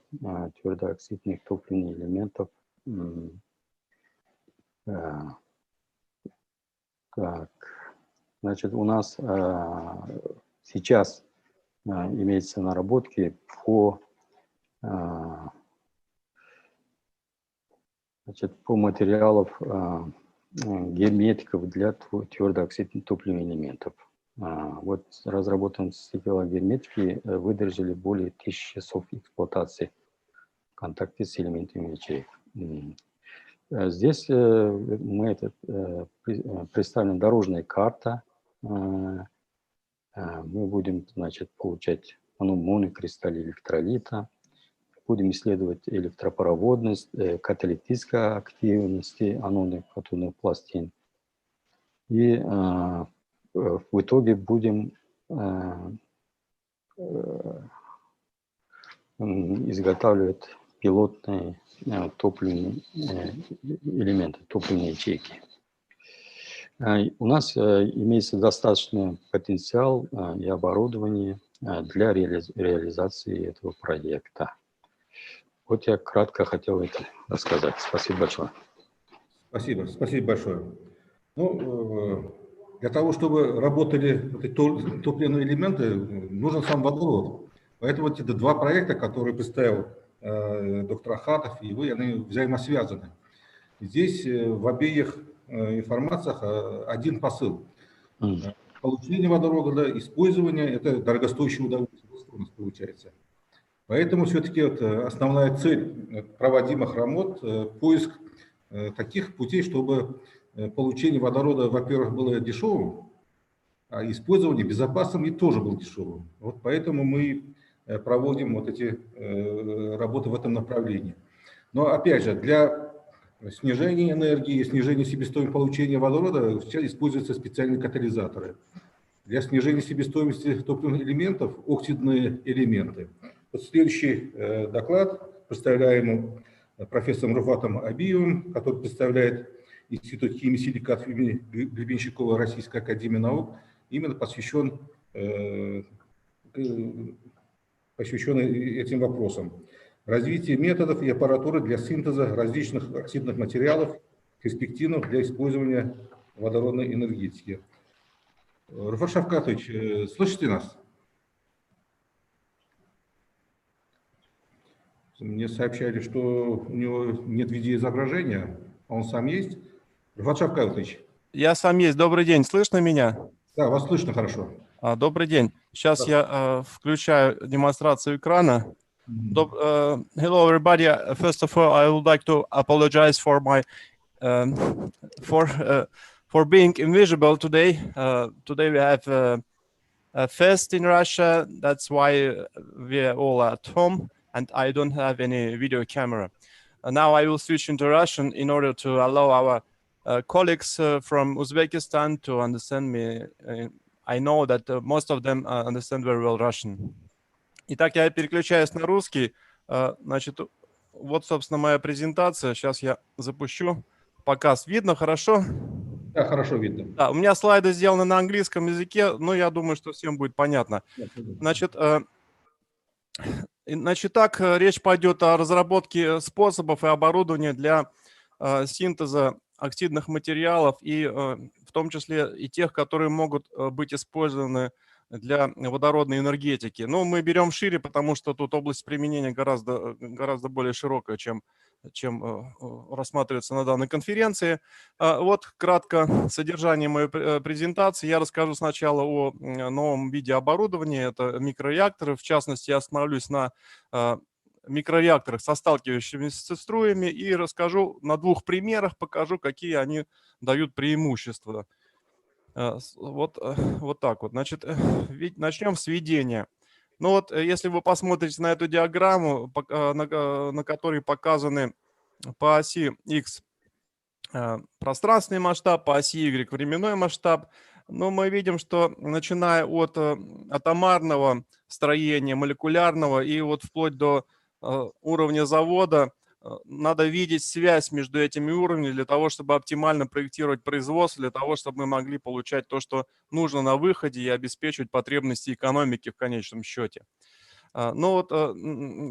твердооксидных топливных элементов. Так, значит, у нас сейчас имеется наработки по материалов герметиков для твердооксидных топливных элементов. Вот разработан цикл герметики, выдержали более 1000 часов эксплуатации в контакте с элементами ячеек. Здесь мы представлена дорожная карта. Мы будем, значит, получать монокристаллы электролита, будем исследовать электропроводность, каталитическую активность анодных катодных пластин. И в итоге будем изготавливать пилотные топливные элементы, топливные ячейки. У нас имеется достаточный потенциал и оборудование для реализации этого проекта. Вот я кратко хотел это рассказать. Спасибо большое. Спасибо большое. Ну, для того, чтобы работали эти топливные элементы, нужен сам водород. Поэтому эти два проекта, которые представил доктор Ахатов и вы, они взаимосвязаны. Здесь в обеих информациях один посыл. Получение водорода, использование – это дорогостоящее удовольствие у нас получается. Поэтому все-таки основная цель проводимых работ – поиск таких путей, чтобы получение водорода, во-первых, было дешевым, а использование безопасным и тоже было дешевым. Вот поэтому мы проводим вот эти работы в этом направлении. Но опять же, для снижения энергии, снижения себестоимости получения водорода сейчас используются специальные катализаторы. Для снижения себестоимости топливных элементов – оксидные элементы. Вот следующий доклад, представляемый профессором Руфатом Абиевым, который представляет Институт химии и силикатов имени Гребенщикова Российской академии наук, именно посвящен этим вопросам. Развитие методов и аппаратуры для синтеза различных оксидных материалов, перспективных для использования водородной энергетики. Руфат Шавкатович, слышите нас? Мне сообщали, что у него нет видеоизображения, а он сам есть. Руфат Шавкатович. Я сам есть. Добрый день. Слышно меня? Да, вас слышно хорошо. Добрый день. Сейчас я включаю демонстрацию экрана. Hello, everybody. First of all, I would like to apologize for my for being invisible today. Today we have a fest in Russia. That's why we are all at home, and I don't have any video camera. Now I will switch into Russian in order to allow our colleagues from Uzbekistan to understand me. I know that most of them understand very well Russian. Итак, я переключаюсь на русский. Значит, вот, собственно, моя презентация. Сейчас я запущу показ. Видно хорошо? Да, хорошо видно. Да, у меня слайды сделаны на английском языке, но я думаю, что всем будет понятно. Значит, так, речь пойдет о разработке способов и оборудования для синтеза оксидных материалов, и в том числе и тех, которые могут быть использованы для водородной энергетики. Но мы берем шире, потому что тут область применения гораздо более широкая, чем рассматривается на данной конференции. Вот кратко содержание моей презентации. Я расскажу сначала о новом виде оборудования. Это микрореакторы. В частности, я остановлюсь на микрореакторах со сталкивающимися струями и расскажу на двух примерах, покажу, какие они дают преимущества. Вот так вот. Значит, начнем с введения. Ну вот, если вы посмотрите на эту диаграмму, на которой показаны по оси X пространственный масштаб, по оси Y временной масштаб, но мы видим, что начиная от атомарного строения, молекулярного и вот вплоть до уровня завода, надо видеть связь между этими уровнями для того, чтобы оптимально проектировать производство, для того, чтобы мы могли получать то, что нужно на выходе и обеспечивать потребности экономики в конечном счете. Ну вот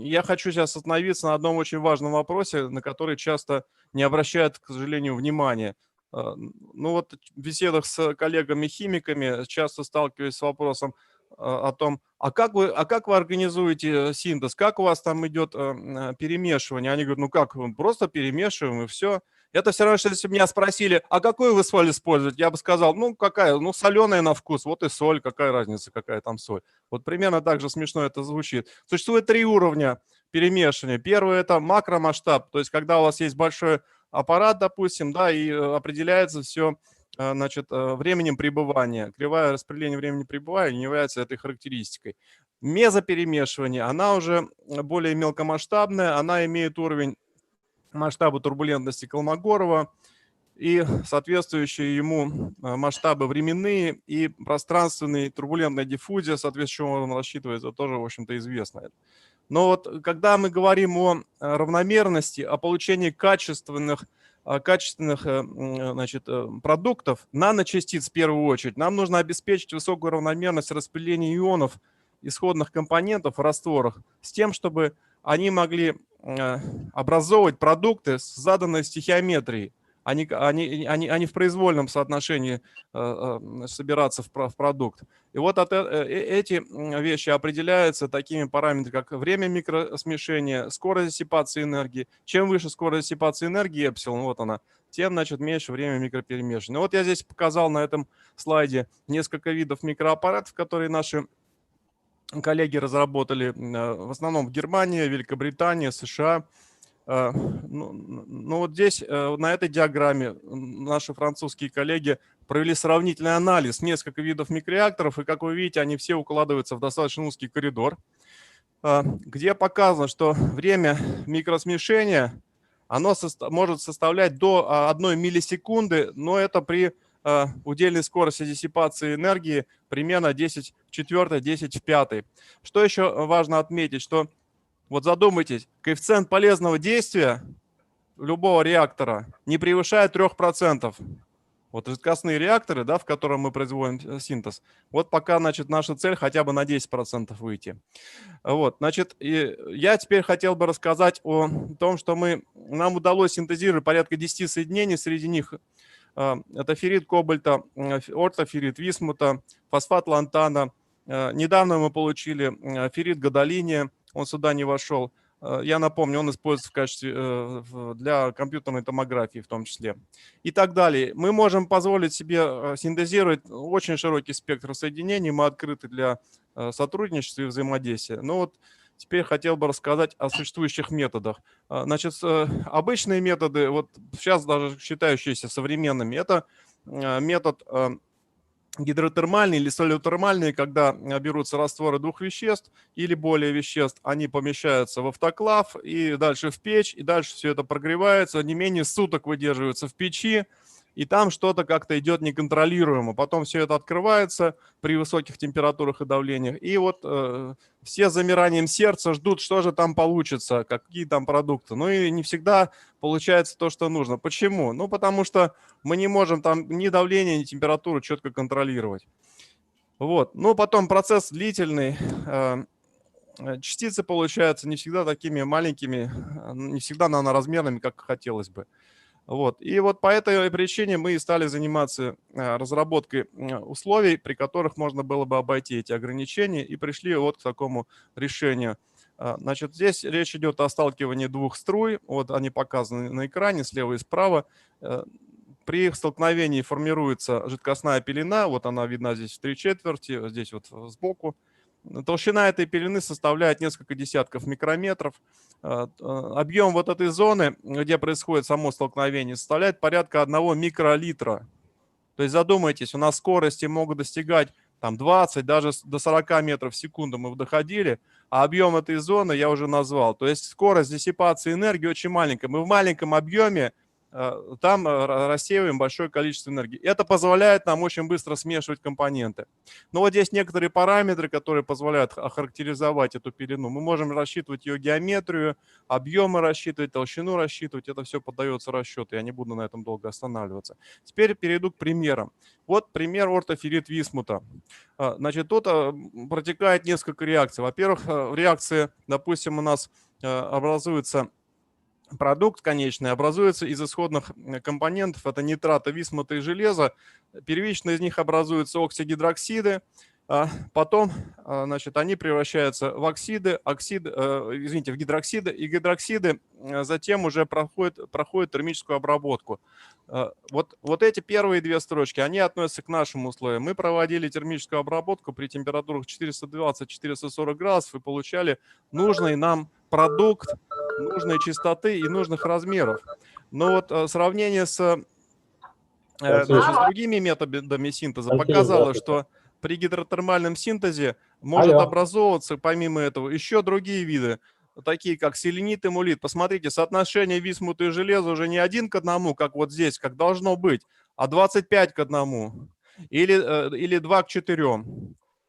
я хочу сейчас остановиться на одном очень важном вопросе, на который часто не обращают, к сожалению, внимания. Ну вот в беседах с коллегами-химиками часто сталкиваюсь с вопросом о том, а как вы организуете синтез, как у вас там идет перемешивание? Они говорят, ну как, мы просто перемешиваем и все. Это все равно, что если бы меня спросили, а какую вы соль используете, я бы сказал, ну какая, ну соленая на вкус, вот и соль, какая разница, какая там соль. Вот примерно так же смешно это звучит. Существует 3 уровня перемешивания. Первый – это макромасштаб, то есть когда у вас есть большой аппарат, допустим, да, и определяется все, значит, временем пребывания. Кривая распределения времени пребывания является этой характеристикой. Мезоперемешивание, она уже более мелкомасштабная, она имеет уровень масштаба турбулентности Колмогорова и соответствующие ему масштабы временные и пространственные, турбулентная диффузия, соответственно, он рассчитывается, тоже, в общем-то, известно. Но вот когда мы говорим о равномерности, о получении качественных значит, продуктов, наночастиц в первую очередь, нам нужно обеспечить высокую равномерность распределения ионов исходных компонентов в растворах с тем, чтобы они могли образовывать продукты с заданной стихиометрией, а не в произвольном соотношении собираться в продукт. И вот эти вещи определяются такими параметрами, как время микросмешения, скорость диссипации энергии. Чем выше скорость диссипации энергии, эпсилон, вот она, тем, значит, меньше время микроперемешивания. Вот я здесь показал на этом слайде несколько видов микроаппаратов, которые наши коллеги разработали в основном в Германии, Великобритании, США. Ну вот здесь, на этой диаграмме, наши французские коллеги провели сравнительный анализ нескольких видов микрореакторов, и, как вы видите, они все укладываются в достаточно узкий коридор, где показано, что время микросмешения, оно может составлять до 1 миллисекунды, но это при удельной скорости диссипации энергии примерно 10 в 4, 10 в 5. Что еще важно отметить, что вот задумайтесь, коэффициент полезного действия любого реактора не превышает 3%. Вот жидкостные реакторы, да, в котором мы производим синтез, вот пока, значит, наша цель хотя бы на 10% выйти. Вот, значит, я теперь хотел бы рассказать о том, что нам удалось синтезировать порядка 10 соединений, среди них это феррит кобальта, ортоферрит висмута, фосфат лантана. Недавно мы получили феррит гадолиния, он сюда не вошел. Я напомню, он используется в качестве для компьютерной томографии в том числе. И так далее. Мы можем позволить себе синтезировать очень широкий спектр соединений. Мы открыты для сотрудничества и взаимодействия. Но вот теперь хотел бы рассказать о существующих методах. Значит, обычные методы, вот сейчас даже считающиеся современными, это метод гидротермальные или солиотермальные, когда берутся растворы 2 веществ или более веществ, они помещаются в автоклав и дальше в печь, и дальше все это прогревается, не менее суток выдерживается в печи, и там что-то как-то идет неконтролируемо. Потом все это открывается при высоких температурах и давлениях, и вот все с замиранием сердца ждут, что же там получится, какие там продукты. Ну и не всегда получается то, что нужно. Почему? Ну потому что мы не можем там ни давление, ни температуру четко контролировать. Вот. Ну потом процесс длительный. Частицы получаются не всегда такими маленькими, не всегда наноразмерными, как хотелось бы. Вот. И вот по этой причине мы и стали заниматься разработкой условий, при которых можно было бы обойти эти ограничения, и пришли вот к такому решению. Значит, здесь речь идет о сталкивании 2 струй, вот они показаны на экране слева и справа. При их столкновении формируется жидкостная пелена, вот она видна здесь в 3/4, здесь вот сбоку. Толщина этой пелены составляет несколько десятков микрометров. Объем вот этой зоны, где происходит само столкновение, составляет порядка 1 микролитра. То есть задумайтесь, у нас скорости могут достигать там 20, даже до 40 метров в секунду мы доходили, а объем этой зоны я уже назвал. То есть скорость диссипации энергии очень маленькая. Мы в маленьком объеме там рассеиваем большое количество энергии. Это позволяет нам очень быстро смешивать компоненты. Но вот здесь некоторые параметры, которые позволяют охарактеризовать эту пелену. Мы можем рассчитывать ее геометрию, объемы рассчитывать, толщину рассчитывать. Это все поддается расчету. Я не буду на этом долго останавливаться. Теперь перейду к примерам. Вот пример ортоферрит висмута. Значит, тут протекает несколько реакций. Во-первых, в реакции, допустим, у нас образуется продукт конечный, образуется из исходных компонентов. Это нитраты, висмута и железа. Первично из них образуются оксигидроксиды. Потом, значит, они превращаются в оксиды, в гидроксиды, и гидроксиды затем уже проходят термическую обработку. Вот эти первые две строчки, они относятся к нашим условиям. Мы проводили термическую обработку при температурах 420-440 градусов и получали нужный нам продукт, нужной чистоты и нужных размеров. Но вот сравнение с другими методами синтеза показало, что при гидротермальном синтезе может образовываться, помимо этого, еще другие виды, такие как селенит и мулит. Посмотрите, соотношение висмута и железа уже не 1 к 1, как вот здесь, как должно быть, а 25 к 1 или 2 к 4.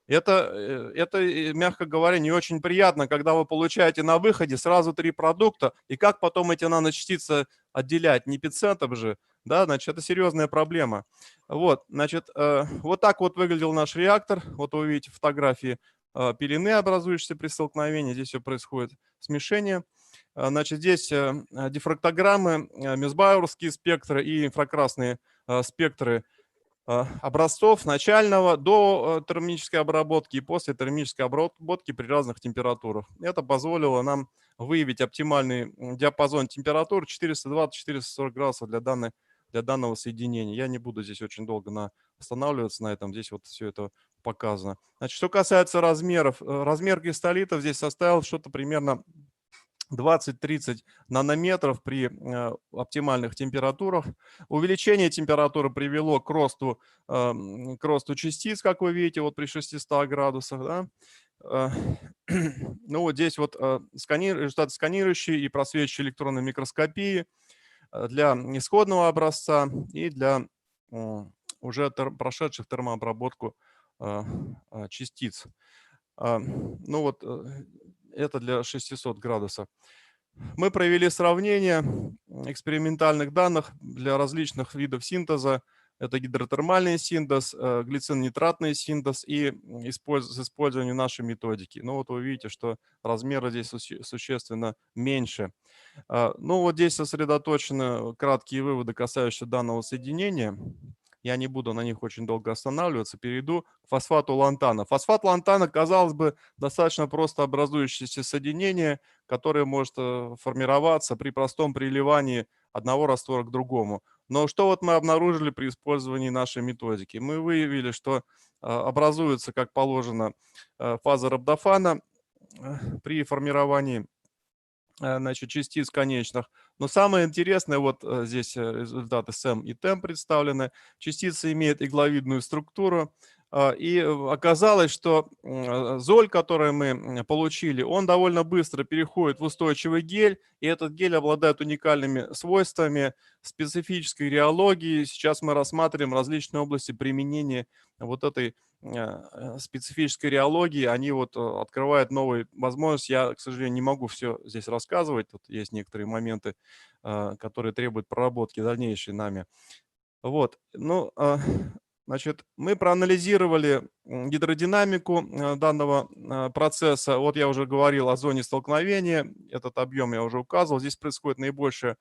Это, мягко говоря, не очень приятно, когда вы получаете на выходе сразу 3 продукта, и как потом эти наночастицы отделять, не эпицентр же, да, значит, это серьезная проблема. Вот, значит, вот так вот выглядел наш реактор, вот вы видите фотографии пелены, образующиеся при столкновении, здесь все происходит смешение. Значит, здесь дифрактограммы, месбауэрские спектры и инфракрасные спектры образцов начального до термической обработки и после термической обработки при разных температурах. Это позволило нам выявить оптимальный диапазон температур 420-440 градусов для данного соединения. Я не буду здесь очень долго останавливаться на этом, здесь вот все это показано. Значит, что касается размеров, размер кристаллитов здесь составил что-то примерно 20-30 нанометров при оптимальных температурах. Увеличение температуры привело к росту частиц, как вы видите, вот при 600 градусах. Да? Ну вот здесь вот результаты сканирующей и просвечивающей электронной микроскопии для исходного образца и для уже прошедших термообработку частиц. Ну вот это для 600 градусов. Мы провели сравнение экспериментальных данных для различных видов синтеза. Это гидротермальный синтез, глицин-нитратный синтез и с использованием нашей методики. Ну вот вы видите, что размеры здесь существенно меньше. Ну вот здесь сосредоточены краткие выводы, касающиеся данного соединения. Я не буду на них очень долго останавливаться. Перейду к фосфату лантана. Фосфат лантана, казалось бы, достаточно просто образующееся соединение, которое может формироваться при простом приливании одного раствора к другому. Но что вот мы обнаружили при использовании нашей методики? Мы выявили, что образуется, как положено, фаза рhabdophana при формировании, значит, частиц конечных. Но самое интересное, вот здесь результаты СЭМ и ТЭМ представлены. Частицы имеют игловидную структуру. И оказалось, что золь, который мы получили, он довольно быстро переходит в устойчивый гель. И этот гель обладает уникальными свойствами специфической реологии. Сейчас мы рассматриваем различные области применения вот этой специфической реологии. Они вот открывают новые возможности. Я, к сожалению, не могу все здесь рассказывать. Тут есть некоторые моменты, которые требуют проработки дальнейшей нами. Вот. Ну, значит, мы проанализировали гидродинамику данного процесса. Вот я уже говорил о зоне столкновения. Этот объем я уже указывал. Здесь происходит наибольшая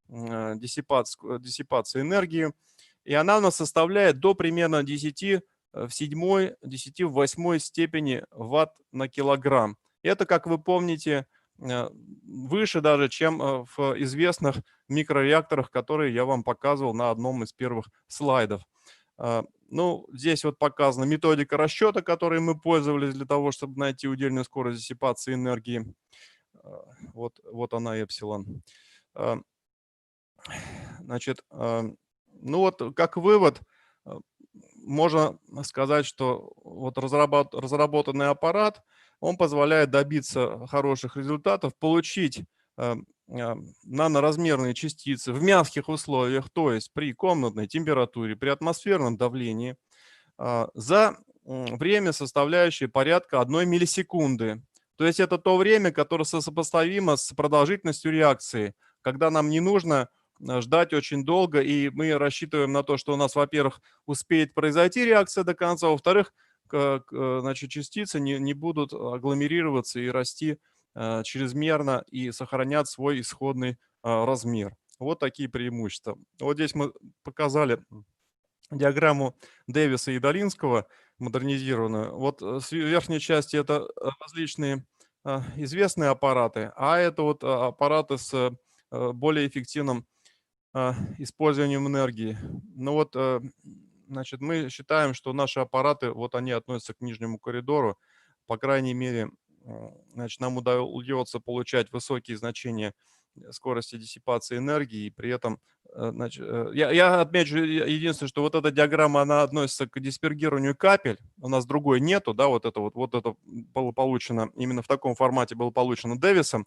диссипация энергии. И она у нас составляет до примерно 10 в 7, 10 в 8 степени ватт на килограмм. Это, как вы помните, выше даже, чем в известных микрореакторах, которые я вам показывал на одном из первых слайдов. Ну, здесь вот показана методика расчета, которой мы пользовались для того, чтобы найти удельную скорость диссипации энергии. Вот она, эпсилон. Значит, ну вот как вывод, можно сказать, что вот разработанный аппарат, он позволяет добиться хороших результатов, получить наноразмерные частицы в мягких условиях, то есть при комнатной температуре, при атмосферном давлении, за время, составляющее порядка 1 миллисекунды. То есть это то время, которое сопоставимо с продолжительностью реакции, когда нам не нужно ждать очень долго, и мы рассчитываем на то, что у нас, во-первых, успеет произойти реакция до конца, во-вторых, значит, частицы не будут агломерироваться и расти чрезмерно и сохранять свой исходный размер. Вот такие преимущества. Вот здесь мы показали диаграмму Дэвиса и Долинского, модернизированную. Вот с верхней части это различные известные аппараты, а это вот аппараты с более эффективным использованием энергии. Ну вот, значит, мы считаем, что наши аппараты, вот они относятся к нижнему коридору. По крайней мере, значит, нам удается получать высокие значения скорости диссипации энергии, и при этом, значит, я отмечу единственное, что вот эта диаграмма, она относится к диспергированию капель, у нас другой нету, да, вот это было получено, именно в таком формате было получено Дэвисом,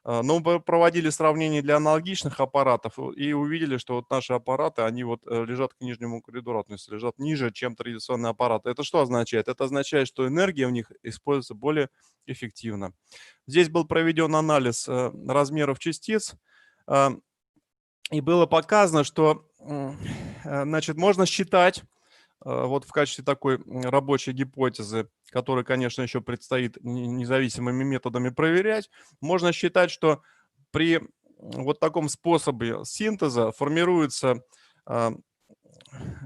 но мы проводили сравнение для аналогичных аппаратов и увидели, что вот наши аппараты, они вот лежат к нижнему коридору, то есть лежат ниже, чем традиционные аппараты. Это что означает? Это означает, что энергия в них используется более эффективно. Здесь был проведен анализ размеров частиц, и было показано, что, значит, можно считать, вот в качестве такой рабочей гипотезы, которую, конечно, еще предстоит независимыми методами проверять, можно считать, что при вот таком способе синтеза формируются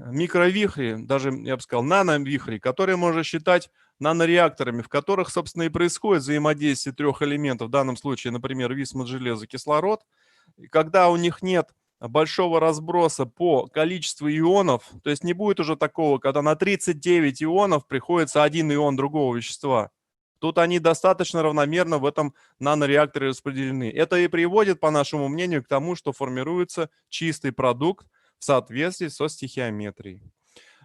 микровихри, даже, я бы сказал, нановихри, которые можно считать нанореакторами, в которых, собственно, и происходит взаимодействие трех элементов, в данном случае, например, висмут, железо, кислород. И когда у них нет большого разброса по количеству ионов, то есть не будет уже такого, когда на 39 ионов приходится один ион другого вещества. Тут они достаточно равномерно в этом нанореакторе распределены. Это и приводит, по нашему мнению, к тому, что формируется чистый продукт в соответствии со стихиометрией.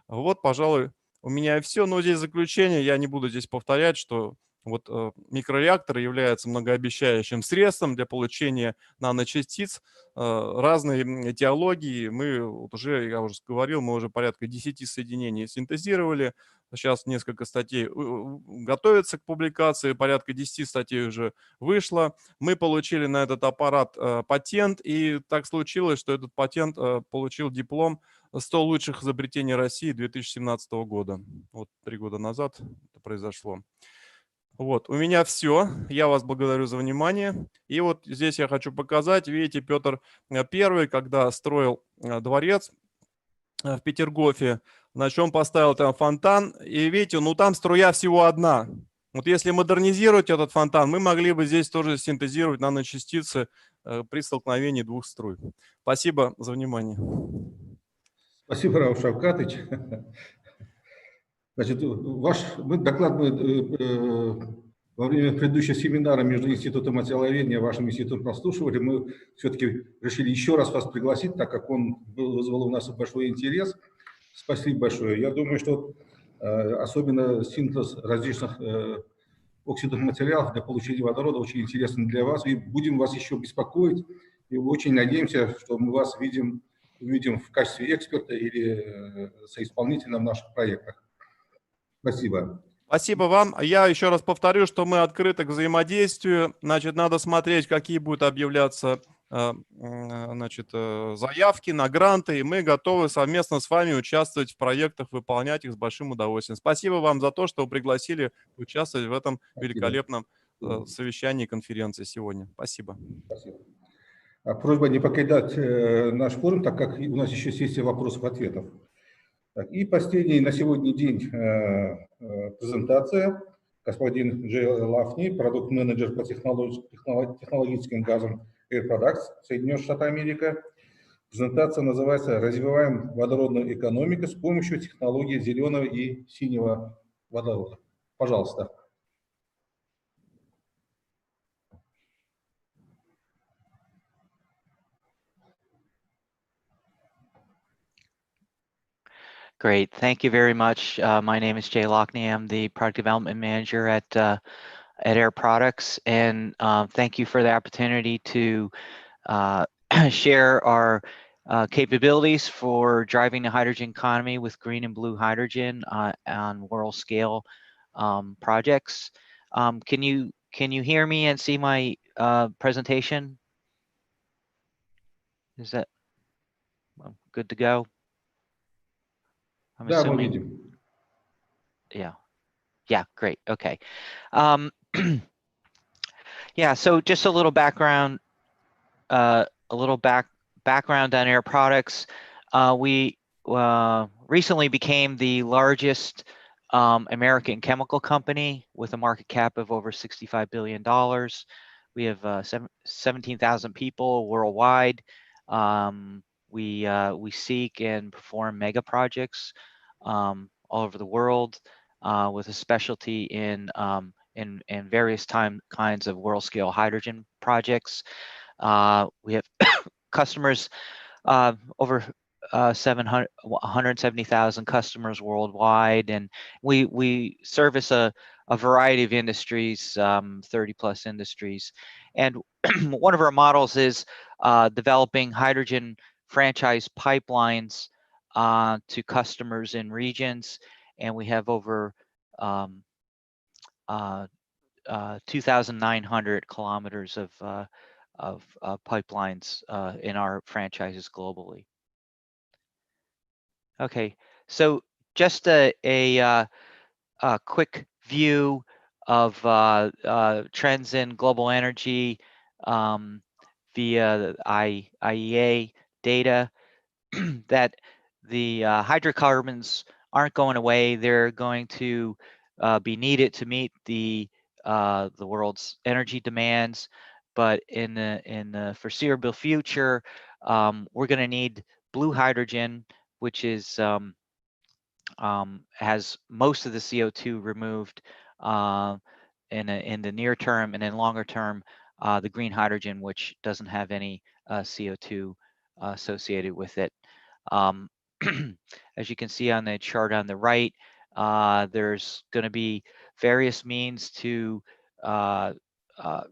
Вот, пожалуй, у меня и все. Но здесь заключение, я не буду здесь повторять, что вот микрореакторы являются многообещающим средством для получения наночастиц разной этиологии. Мы вот уже, я уже говорил, мы уже порядка 10 соединений синтезировали. Сейчас несколько статей готовятся к публикации, порядка 10 статей уже вышло. Мы получили на этот аппарат патент, и так случилось, что этот патент получил диплом 100 лучших изобретений России 2017 года. Вот 3 года назад это произошло. Вот, у меня все. Я вас благодарю за внимание. И вот здесь я хочу показать, видите, Петр I, когда строил дворец в Петергофе, значит, он поставил там фонтан, и видите, ну там струя всего одна. Вот если модернизировать этот фонтан, мы могли бы здесь тоже синтезировать наночастицы при столкновении двух струй. Спасибо за внимание. Спасибо, Рауф Шавкатович. Значит, ваш доклад мы во время предыдущего семинара между Институтом материаловедения и вашим институтом прослушивали. Мы все-таки решили еще раз вас пригласить, так как он вызвал у нас большой интерес. Спасибо большое. Я думаю, что особенно синтез различных оксидных материалов для получения водорода очень интересен для вас. И будем вас еще беспокоить. И очень надеемся, что мы вас увидим в качестве эксперта или соисполнителя в наших проектах. Спасибо. Спасибо вам. Я еще раз повторю, что мы открыты к взаимодействию. Значит, надо смотреть, какие будут объявляться значит, заявки на гранты, и мы готовы совместно с вами участвовать в проектах, выполнять их с большим удовольствием. Спасибо вам за то, что вы пригласили участвовать в этом великолепном совещании, конференции сегодня. Спасибо. Спасибо. Просьба не покидать наш форум, так как у нас еще сессия вопросов-ответов. И последний на сегодня день презентация. Господин Джей Лафни, продукт-менеджер по технологическим газам Air Products, Соединенные Штаты Америки. Презентация называется «Развиваем водородную экономику с помощью технологий зеленого и синего водорода». Пожалуйста. Great, thank you very much. My name is Jay Lockney. I'm the product development manager at Air Products, and thank you for the opportunity to share our capabilities for driving the hydrogen economy with green and blue hydrogen on world scale projects. Can you hear me and see my presentation? Is that good to go? I'm Да, мы assuming. видим. Yeah, great. Okay. Yeah, so just a little background, background on Air Products. We recently became the largest American chemical company with a market cap of over $65 billion. We have 17,000 people worldwide. We seek and perform mega projects all over the world with a specialty in various kinds of world scale hydrogen projects. We have customers over 170,000 customers worldwide, and we service a variety of industries, 30 plus industries. And one of our models is developing hydrogen franchise pipelines to customers in regions, and we have over 2,900 kilometers of pipelines in our franchises globally. Okay, so just a quick view of trends in global energy via the IEA data that the hydrocarbons aren't going away. They're going to be needed to meet the world's energy demands, but in the foreseeable future, we're going to need blue hydrogen, which is has most of the CO2 removed in the near term, and in longer term, the green hydrogen, which doesn't have any CO2 associated with it. As you can see on the chart on the right, there's going to be various means to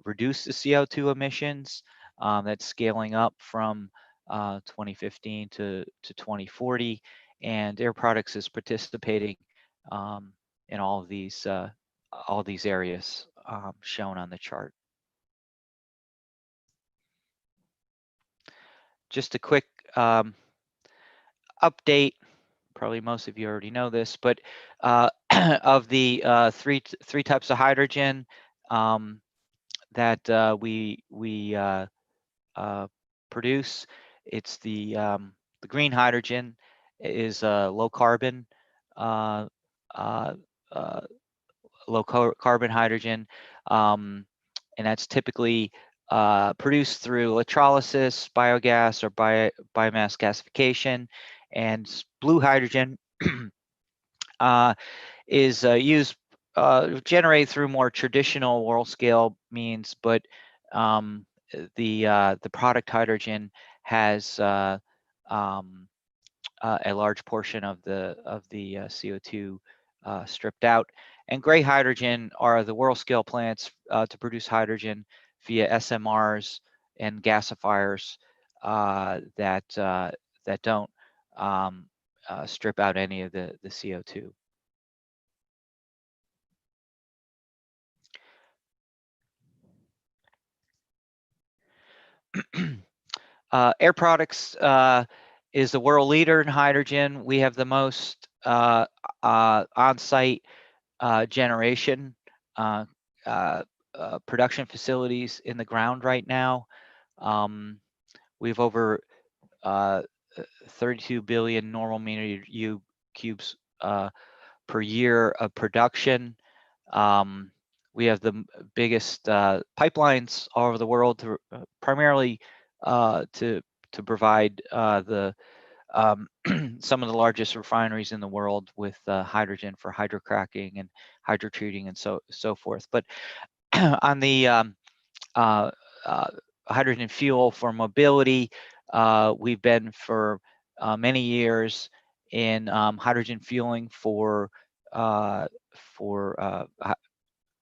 reduce the CO2 emissions. That's scaling up from 2015 to 2040, and Air Products is participating in all these areas shown on the chart. Just a quick update. Probably most of you already know this, but of the three types of hydrogen that we produce, it's the green hydrogen is low carbon hydrogen, and that's typically produced through electrolysis, biogas, or biomass gasification. And blue hydrogen is used generated through more traditional world scale means, but the product hydrogen has a large portion of the CO2 stripped out. And gray hydrogen are the world scale plants to produce hydrogen via SMRs and gasifiers that don't strip out any of the CO2. Air Products is the world leader in hydrogen. We have the most on-site generation production facilities in the ground right now. We have over 32 billion normal meter cubes per year of production. We have the biggest pipelines all over the world, primarily to to provide some of the largest refineries in the world with hydrogen for hydrocracking and hydrotreating and so forth. But on the hydrogen fuel for mobility, we've been for many years in hydrogen fueling for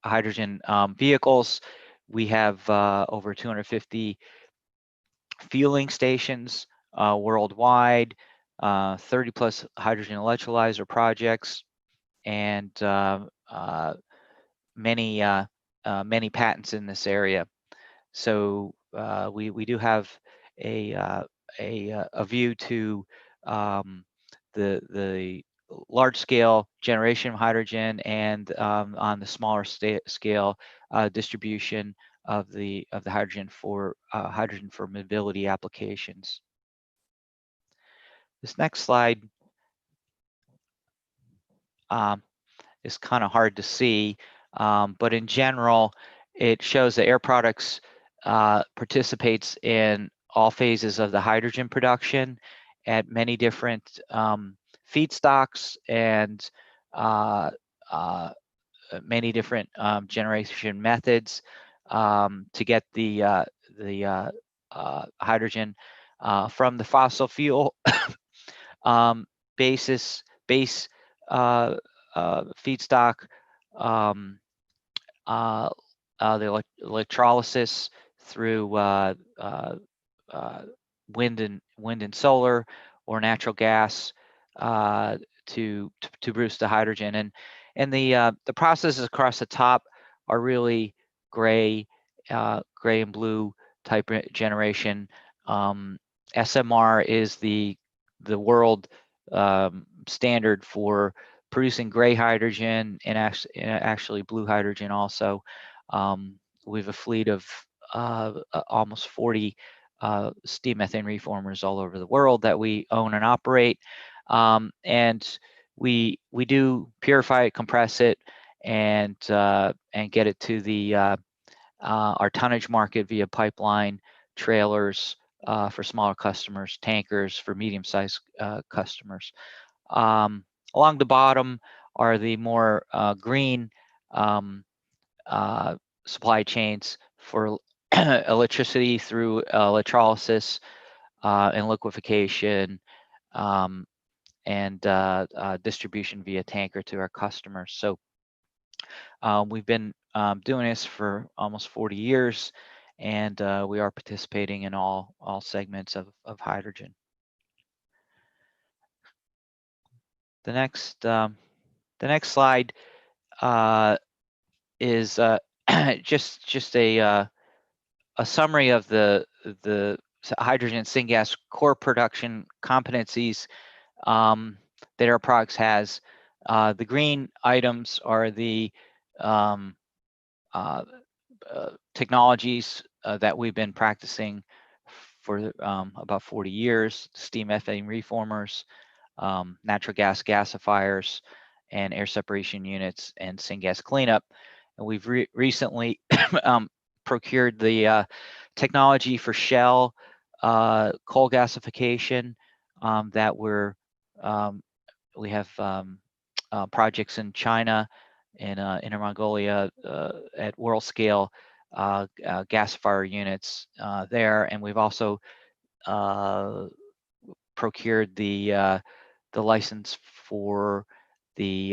hydrogen vehicles. We have over 250 fueling stations worldwide, 30 plus hydrogen electrolyzer projects, and many patents in this area. So we do have a view to the large scale generation of hydrogen and on the smaller scale distribution of the hydrogen for mobility applications. This next slide is kind of hard to see, but in general, it shows that Air Products participates in all phases of the hydrogen production at many different feedstocks and many different generation methods to get the hydrogen from the fossil fuel base feedstock, the electrolysis through wind and solar or natural gas to produce the hydrogen, and the processes across the top are really gray and blue type generation. SMR is the world standard for producing gray hydrogen and actually blue hydrogen also. We have a fleet of almost 40 steam methane reformers all over the world that we own and operate, and we do purify it, compress it, and get it to the our tonnage market via pipeline, trailers for smaller customers, tankers for medium-sized customers. Along the bottom are the more green supply chains for electricity through electrolysis and liquefaction, and distribution via tanker to our customers. So we've been doing this for almost 40 years, and we are participating in all segments of hydrogen. The next slide is just a summary of the hydrogen syngas core production competencies that Air Products has. The green items are the technologies that we've been practicing for about 40 years: steam methane reformers, natural gas gasifiers, and air separation units, and syngas cleanup. And we've recently procured the technology for Shell coal gasification that we have projects in China and Inner Mongolia at world scale gasifier units there, and we've also procured the license for the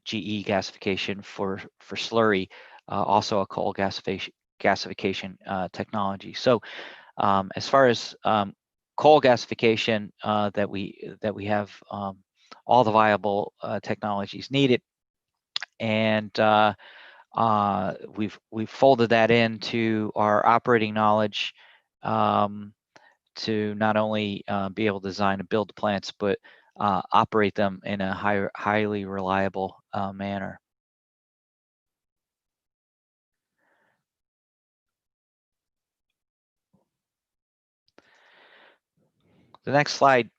GE gasification for slurry, also a coal gasification technology. So as far as coal gasification, that we have all the viable technologies needed, and we've folded that into our operating knowledge to not only be able to design and build the plants, but operate them in a highly reliable manner. The next slide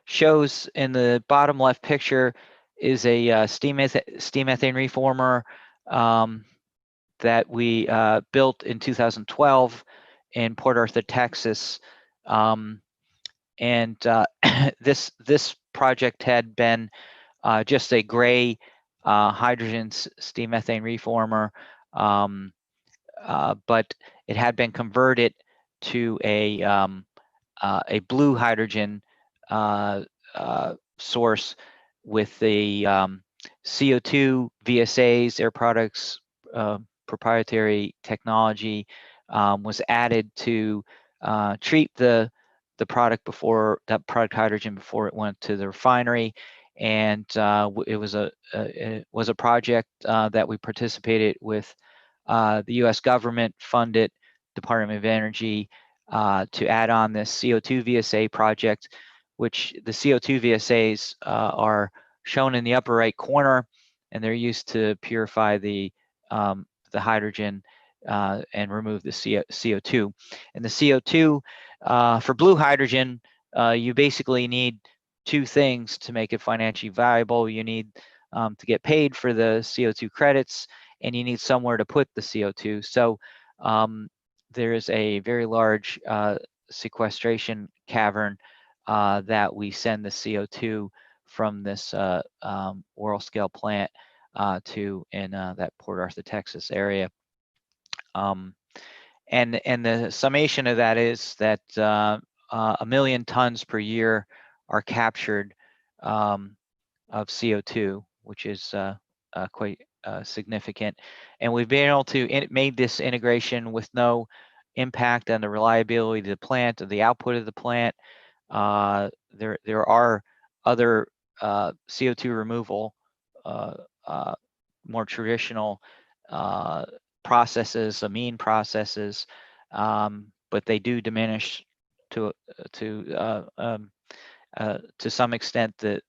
shows, in the bottom left picture is a steam methane reformer that we built in 2012 in Port Arthur, Texas. This project had been just a gray hydrogen steam methane reformer, but it had been converted to a blue hydrogen source with the CO2 VSAs, Air Products proprietary technology was added to treat the product hydrogen before it went to the refinery, and it was a project that we participated with the U.S. government funded Department of Energy to add on this CO2 VSA project, which the CO2 VSAs are shown in the upper right corner, and they're used to purify the hydrogen and remove the CO2. And the CO2 for blue hydrogen, you basically need two things to make it financially viable. You need to get paid for the CO2 credits, and you need somewhere to put the CO2. So there is a very large sequestration cavern that we send the CO2 from this oral scale plant to in that Port Arthur, Texas area. And the summation of that is that 1 million tons per year are captured of CO2, which is quite significant. And we've been able to make this integration with no impact on the reliability of the plant or the output of the plant. There are other CO2 removal, more traditional processes, amine processes, but they do diminish to some extent the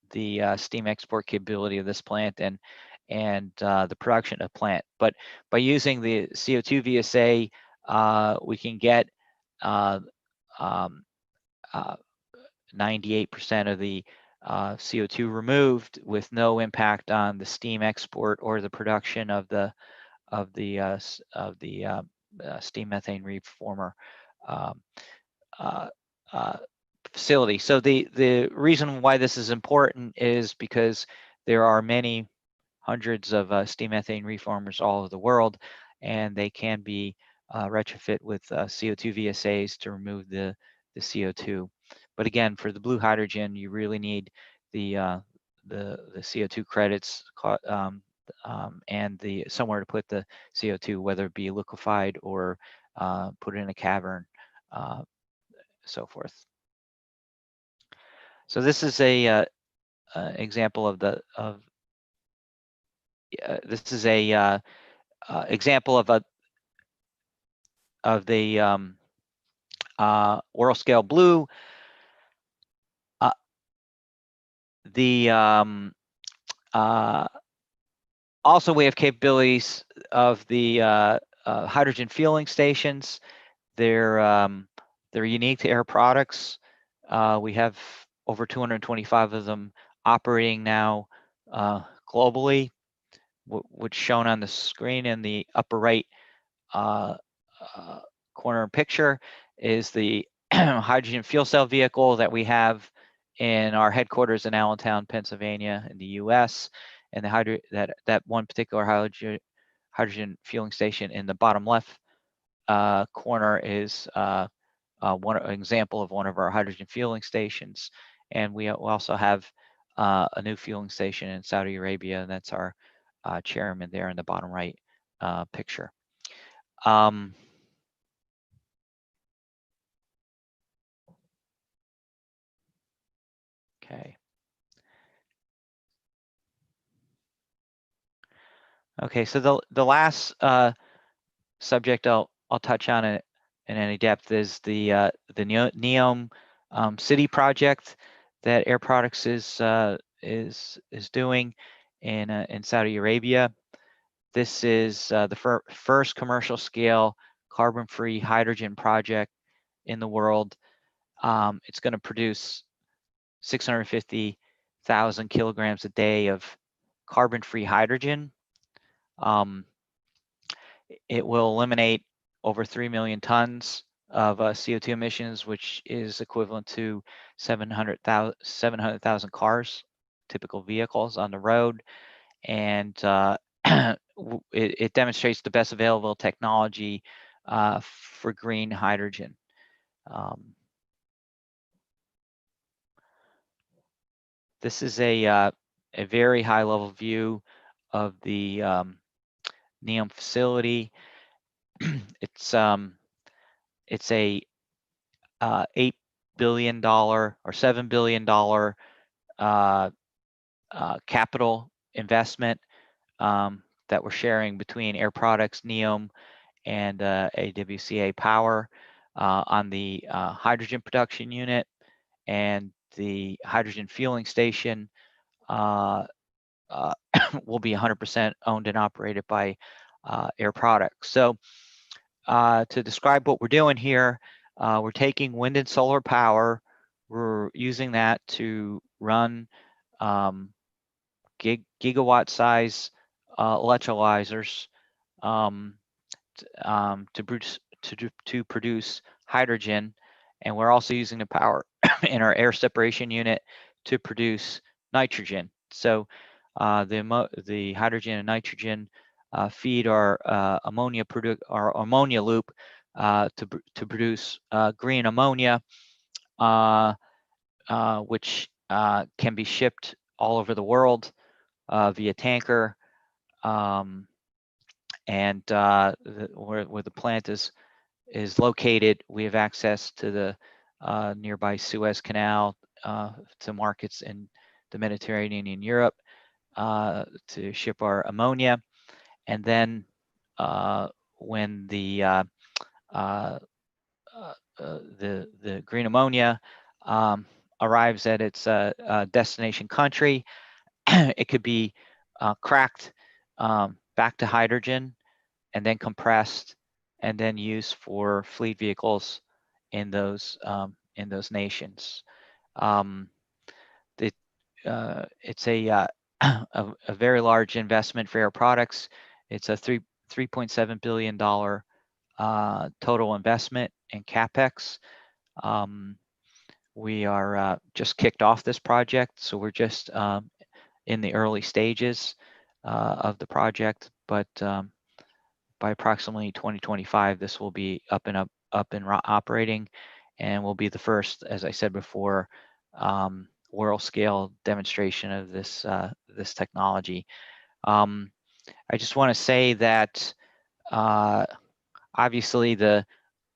steam export capability of this plant and the production of plant. But by using the CO2 VSA, we can get 98% of the CO2 removed with no impact on the steam export or the production of the steam methane reformer facility. So the reason why this is important is because there are many hundreds of steam methane reformers all over the world, and they can be retrofit with CO2 VSAs to remove the CO2. But again, for the blue hydrogen, you really need the CO2 credits and the somewhere to put the CO2, whether it be liquefied or put it in a cavern, so forth. So this is a example of this is a example of the oral scale blue. Also, we have capabilities of the hydrogen fueling stations. They're unique to Air Products. We have over 225 of them operating now globally. What's shown on the screen in the upper right corner picture is the hydrogen fuel cell vehicle that we have in our headquarters in Allentown, Pennsylvania, in the U.S. And that one particular hydrogen fueling station in the bottom left corner is one example of one of our hydrogen fueling stations. And we also have a new fueling station in Saudi Arabia, and that's our chairman there in the bottom right picture. Okay. Okay, so the last subject I'll touch on in any depth is the NEOM city project that Air Products is doing in Saudi Arabia. This is the first commercial scale carbon-free hydrogen project in the world. It's going to produce 650,000 kilograms a day of carbon-free hydrogen. It will eliminate over 3 million tons of CO2 emissions, which is equivalent to 700,000 cars, typical vehicles on the road. And it demonstrates the best available technology for green hydrogen. This is a very high level view of the NEOM facility. It's a $8 billion or $7 billion capital investment that we're sharing between Air Products, NEOM, and AWCA Power on the hydrogen production unit, and the hydrogen fueling station will be 100% owned and operated by Air Products. So to describe what we're doing here, we're taking wind and solar power. We're using that to run gigawatt size electrolyzers to produce hydrogen, and we're also using the power in our air separation unit to produce nitrogen. So the hydrogen and nitrogen feed our ammonia loop to produce green ammonia, which can be shipped all over the world via tanker. And where the plant is located, we have access to the nearby Suez Canal to markets in the Mediterranean and Europe to ship our ammonia. And then when the green ammonia arrives at its destination country, it could be cracked back to hydrogen and then compressed and then used for fleet vehicles in those nations. It's a very large investment for Air Products. It's a $3.7 billion total investment in CapEx. We are just kicked off this project, so we're just in the early stages of the project, but by approximately 2025, this will be up and operating, and will be the first, as I said before, world scale demonstration of this this technology. I just want to say that obviously the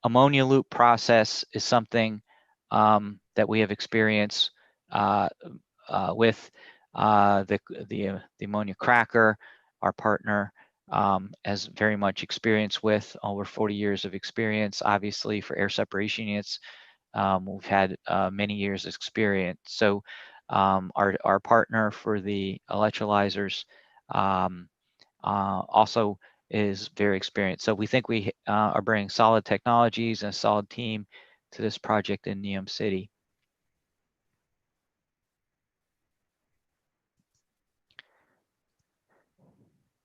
ammonia loop process is something that we have experience with. The ammonia cracker, our partner, has very much experience with, over 40 years of experience. Obviously, for air separation units, we've had many years of experience. So our partner for the electrolyzers also is very experienced. So we think we are bringing solid technologies and a solid team to this project in NEOM City.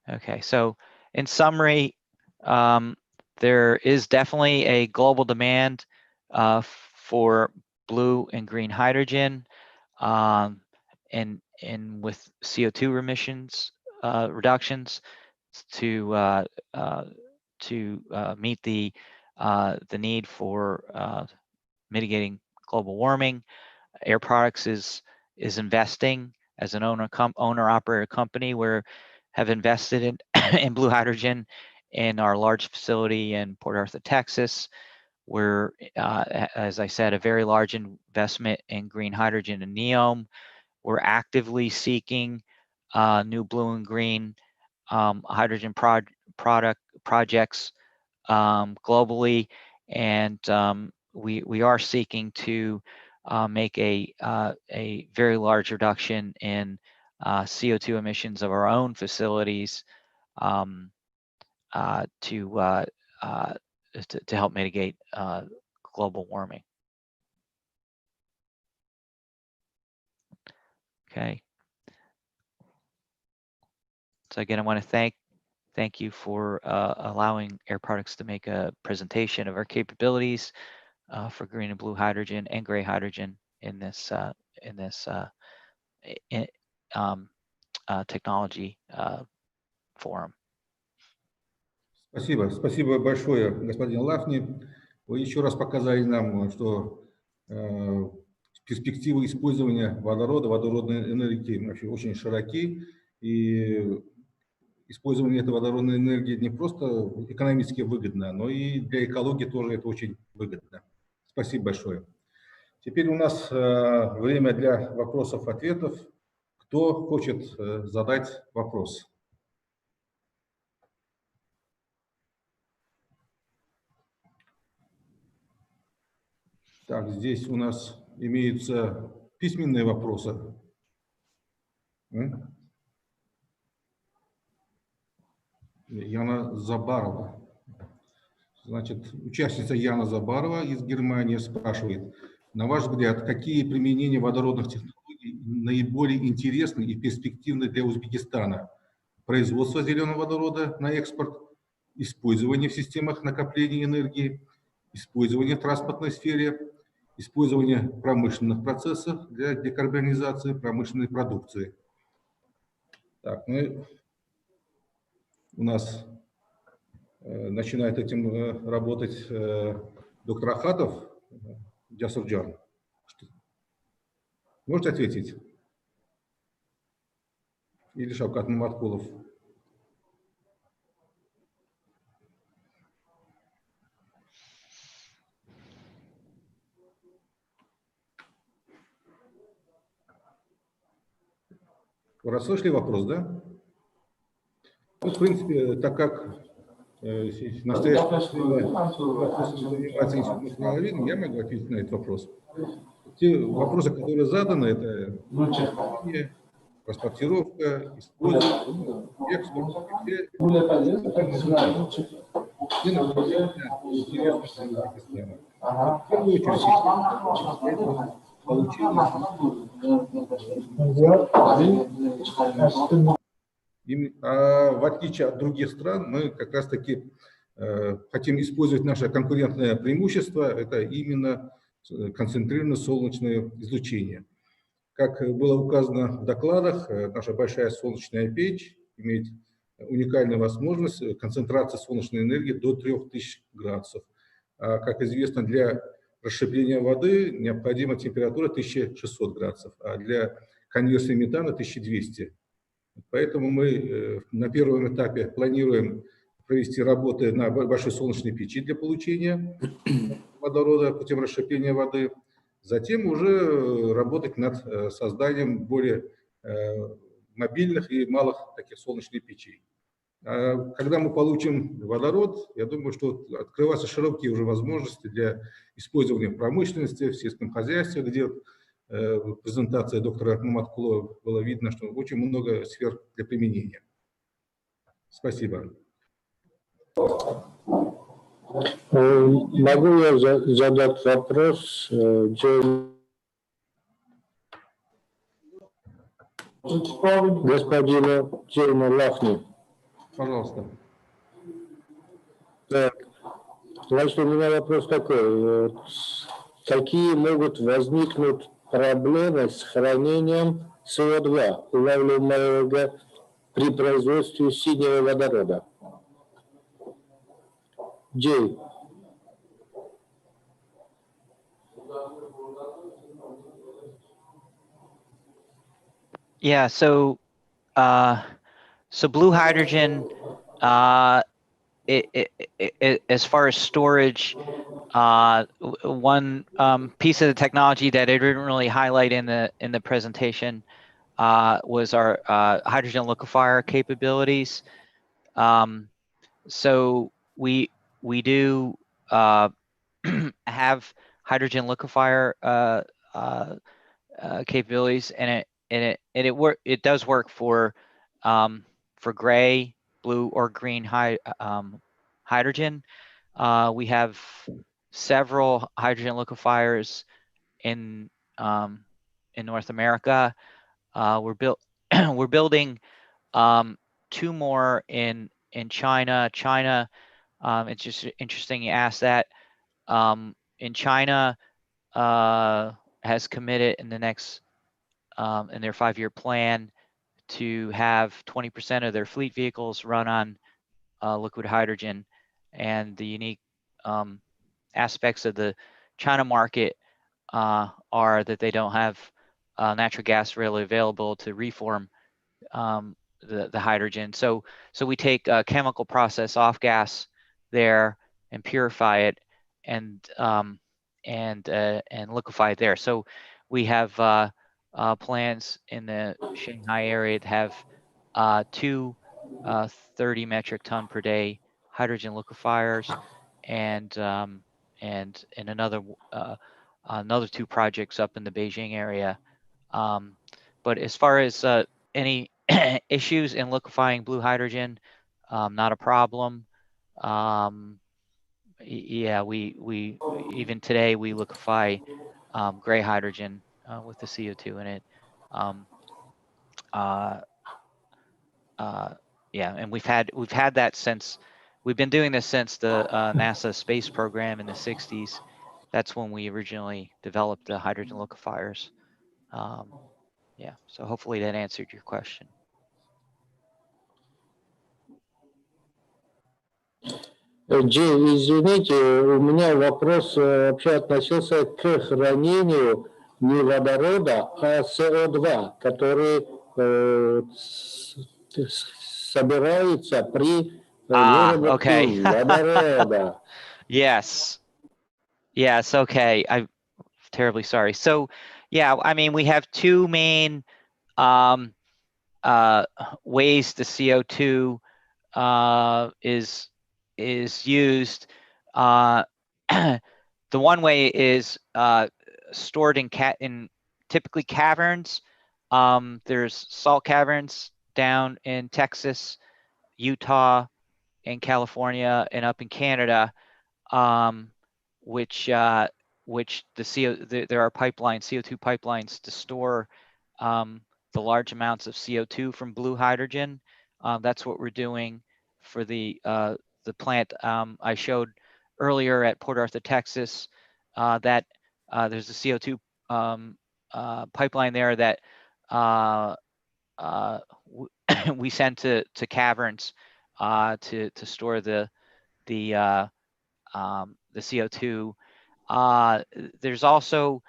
Okay, so in summary, there is definitely a global demand for blue and green hydrogen, and with CO2 emissions reductions to meet the need for mitigating global warming. Air Products is investing as an owner-operator company. We have invested in in blue hydrogen in our large facility in Port Arthur, Texas. We're, as I said, a very large investment in green hydrogen in NEOM. We're actively seeking new blue and green hydrogen projects globally, and we are seeking to make a very large reduction in CO2 emissions of our own facilities to help mitigate global warming. Okay. So again, I want to thank thank you for allowing Air Products to make a presentation of our capabilities for green and blue hydrogen and gray hydrogen in this technology forum. Спасибо. Спасибо большое, господин Лафни. Вы еще раз показали нам, что перспективы использования водорода, водородной энергии вообще очень широки. И использование этой водородной энергии не просто экономически выгодно, но и для экологии тоже это очень выгодно. Спасибо большое. Теперь у нас время для вопросов-ответов. Кто хочет задать вопрос? Так, здесь у нас имеются письменные вопросы. Яна Забарова. Значит, участница Яна Забарова из Германии спрашивает, на ваш взгляд, какие применения водородных технологий наиболее интересны и перспективны для Узбекистана? Производство зеленого водорода на экспорт, использование в системах накопления энергии, использование в транспортной сфере, использование в промышленных процессах для декарбонизации промышленной продукции. Так, ну, у нас начинает этим работать доктор Ахатов, Джасурджан. Можете ответить? Или Шавкат Маматкулов? Вы расслышали вопрос, да? Ну, в принципе, так как в настоящее время занимается институт металлургии, я могу ответить на этот вопрос. Те вопросы, которые заданы, это транспортировка, использование, в отличие от других стран, мы как раз-таки хотим использовать наше конкурентное преимущество, это именно концентрированное солнечное излучение. Как было указано в докладах, наша большая солнечная печь имеет уникальную возможность концентрации солнечной энергии до 3000 градусов. А, как известно, для расщепления воды необходима температура 1600 градусов, а для конверсии метана 1200. Поэтому мы на первом этапе планируем провести работы на большой солнечной печи для получения водорода путем расщепления воды. Затем уже работать над созданием более мобильных и малых таких солнечных печей. Когда мы получим водород, я думаю, что открываются широкие уже возможности для использования в промышленности, в сельском хозяйстве, где в презентации доктора Маматкулова было видно, что очень много сфер для применения. Спасибо. Могу я задать вопрос господину Джейну Лафни? Пожалуйста. Так, значит, у меня вопрос такой. Какие могут возникнуть проблемы с хранением СО2, улавливаемого при производстве синего водорода? Джей. Yeah, so blue hydrogen, as far as storage, one piece of the technology that I didn't really highlight in the presentation was our hydrogen liquefier capabilities. So we do have hydrogen liquefier capabilities, and it does work for gray, blue, or green hydrogen. We have several hydrogen liquefiers in North America. We're building 2 more in in China, it's just interesting you asked that. In China, has committed in the next in their 5-year plan to have 20% of their fleet vehicles run on liquid hydrogen, and the unique aspects of the China market are that they don't have natural gas readily available to reform the hydrogen. So we take a chemical process off gas there and purify it and liquefy it there. So we have plans in the Shanghai area to have 2 30 metric ton per day hydrogen liquefiers, and another 2 projects up in the Beijing area. But as far as any issues in liquefying blue hydrogen, not a problem. Yeah, we even today we liquefy gray hydrogen with the CO2 in it. Yeah, and we've had that since we've been doing this since the NASA space program in the 60s. That's when we originally developed the hydrogen liquefiers. Yeah, so hopefully that answered your question. Джей, извините, у меня вопрос вообще относился к хранению не водорода, а СО2, который собирается при выработке Okay. водорода. Yes. Yes, okay. I'm terribly sorry. So, yeah, I mean, we have 2 main ways the CO2 is used. The one way is stored in typically caverns. There's salt caverns down in Texas, Utah, in California, and up in Canada, which there are CO2 pipelines to store the large amounts of CO2 from blue hydrogen. That's what we're doing for the plant I showed earlier at Port Arthur, Texas. That there's a CO2 pipeline there that we send to caverns to store the CO2. There's also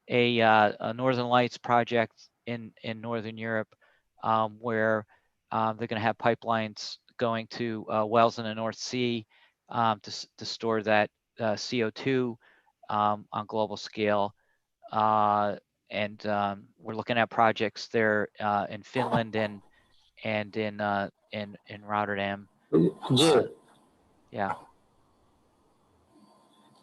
a Northern Lights project in Northern Europe where they're going to have pipelines going to wells in the North Sea to store that CO2 on global scale. And we're looking at projects there in Finland and in Rotterdam. Yeah.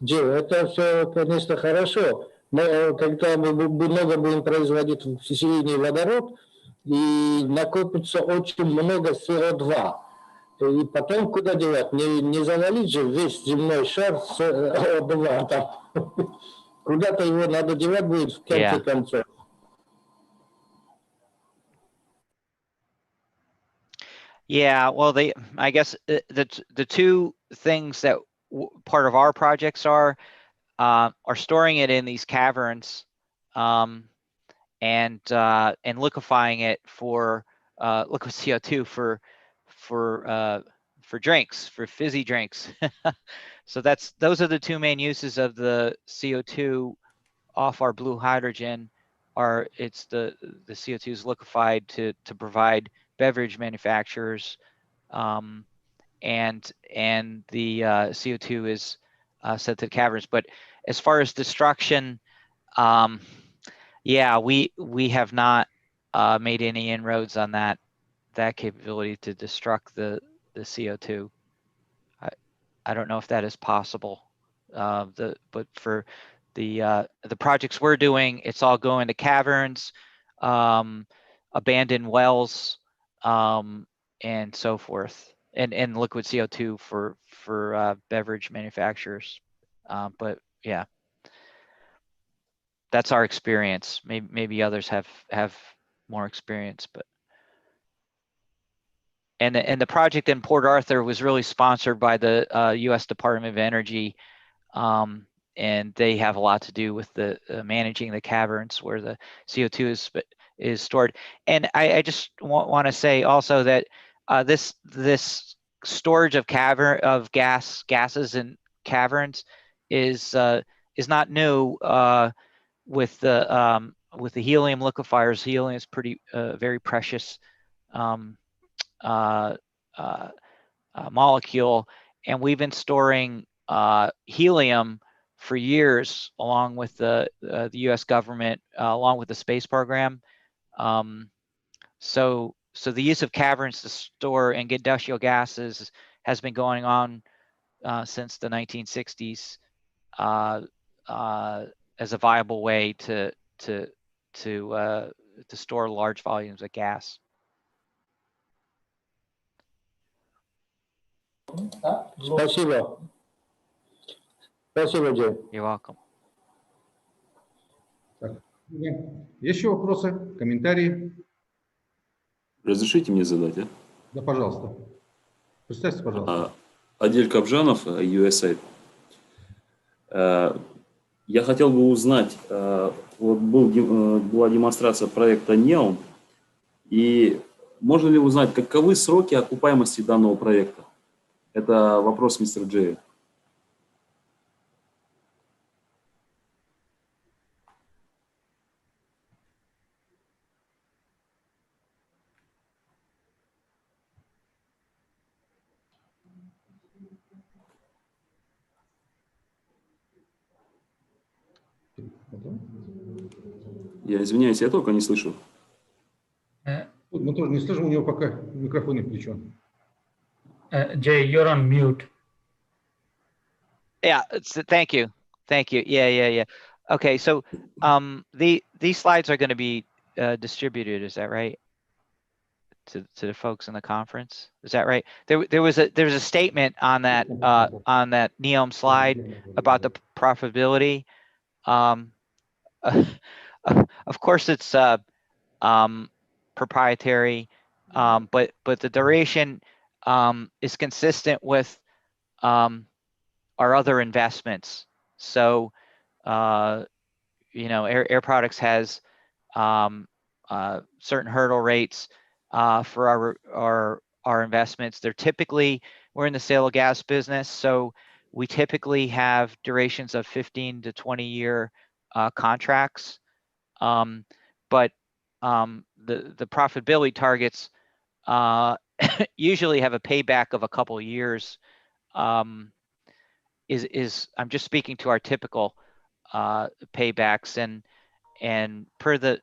Джей, это все, конечно, хорошо, но когда мы много будем производить синий водород, и накопится очень много СО2, и потом куда девать? Не завалить же весь земной шар СО2 там. Куда-то его надо девать будет в конце концов. Yeah, well, I guess the 2 things that part of our projects are storing it in these caverns and liquefying it for liquid CO2 for drinks, for fizzy drinks. So those are the 2 main uses of the CO2 off our blue hydrogen. It's the CO2 is liquefied to provide beverage manufacturers, and the CO2 is sent to the caverns. But as far as destruction, yeah, we have not made any inroads on that capability to destruct the CO2. I don't know if that is possible. But for the projects we're doing, it's all going to caverns, abandoned wells, and so forth, and liquid CO2 for beverage manufacturers. But yeah, that's our experience. Maybe others have more experience, but. the project in Port Arthur was really sponsored by the U.S. Department of Energy, and they have a lot to do with the managing the caverns where the CO2 is stored. And I just want to say also that this storage of gases in caverns is not new. With the helium liquefiers, helium is pretty very precious molecule, and we've been storing helium for years, along with the U.S. government, along with the space program. So the use of caverns to store and get industrial gases has been going on since the 1960s as a viable way to store large volumes of gas. Спасибо. Спасибо, Джей. You're welcome. Так. Еще вопросы, комментарии? Разрешите мне задать, а? Да, пожалуйста. Представьте, пожалуйста. Адель Кобжанов, USAID. Я хотел бы узнать, вот была демонстрация проекта NEOM, и можно ли узнать, каковы сроки окупаемости данного проекта? Это вопрос мистера Джея. Я извиняюсь, я только не слышу. Мы тоже не слышим, у него пока микрофон не включен. Jay, you're on mute. Yeah, thank you. Yeah. Okay, so these slides are going to be distributed. Is that right? To the folks in the conference. Is that right? There's a statement on that NEOM slide about the profitability. Of course, it's proprietary, but the duration is consistent with our other investments. So, Air Products has certain hurdle rates for our investments. We're in the sale of gas business, so we typically have durations of 15 to 20-year contracts. But the profitability targets usually have a payback of a couple of years. I'm just speaking to our typical paybacks, and per the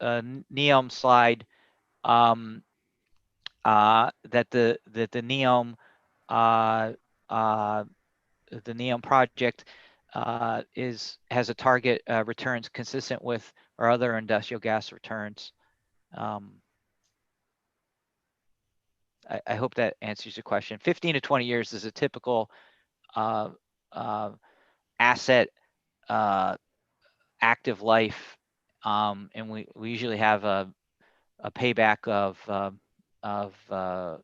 NEOM slide, that the NEOM project has a target returns consistent with our other industrial gas returns. I hope that answers your question. 15 to 20 years is a typical asset active life, and we usually have a payback of the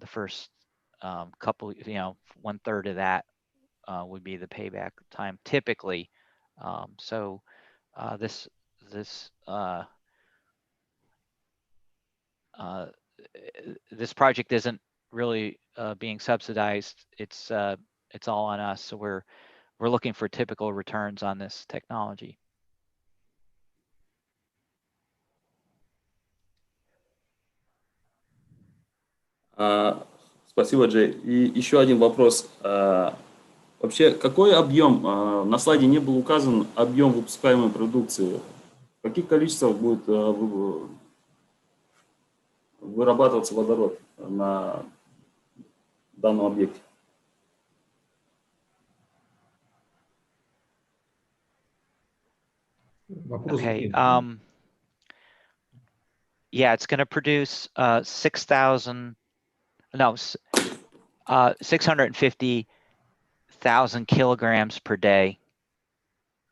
first couple, 1/3 of that would be the payback time typically. So this project isn't really being subsidized. It's all on us. So we're looking for typical returns on this technology. Спасибо, Джей. И еще один вопрос. Вообще, какой объем, на слайде не был указан объем выпускаемой продукции? В каких количествах будет вырабатываться водород на данном объекте? Okay. Yeah, it's going to produce 650,000 kilograms per day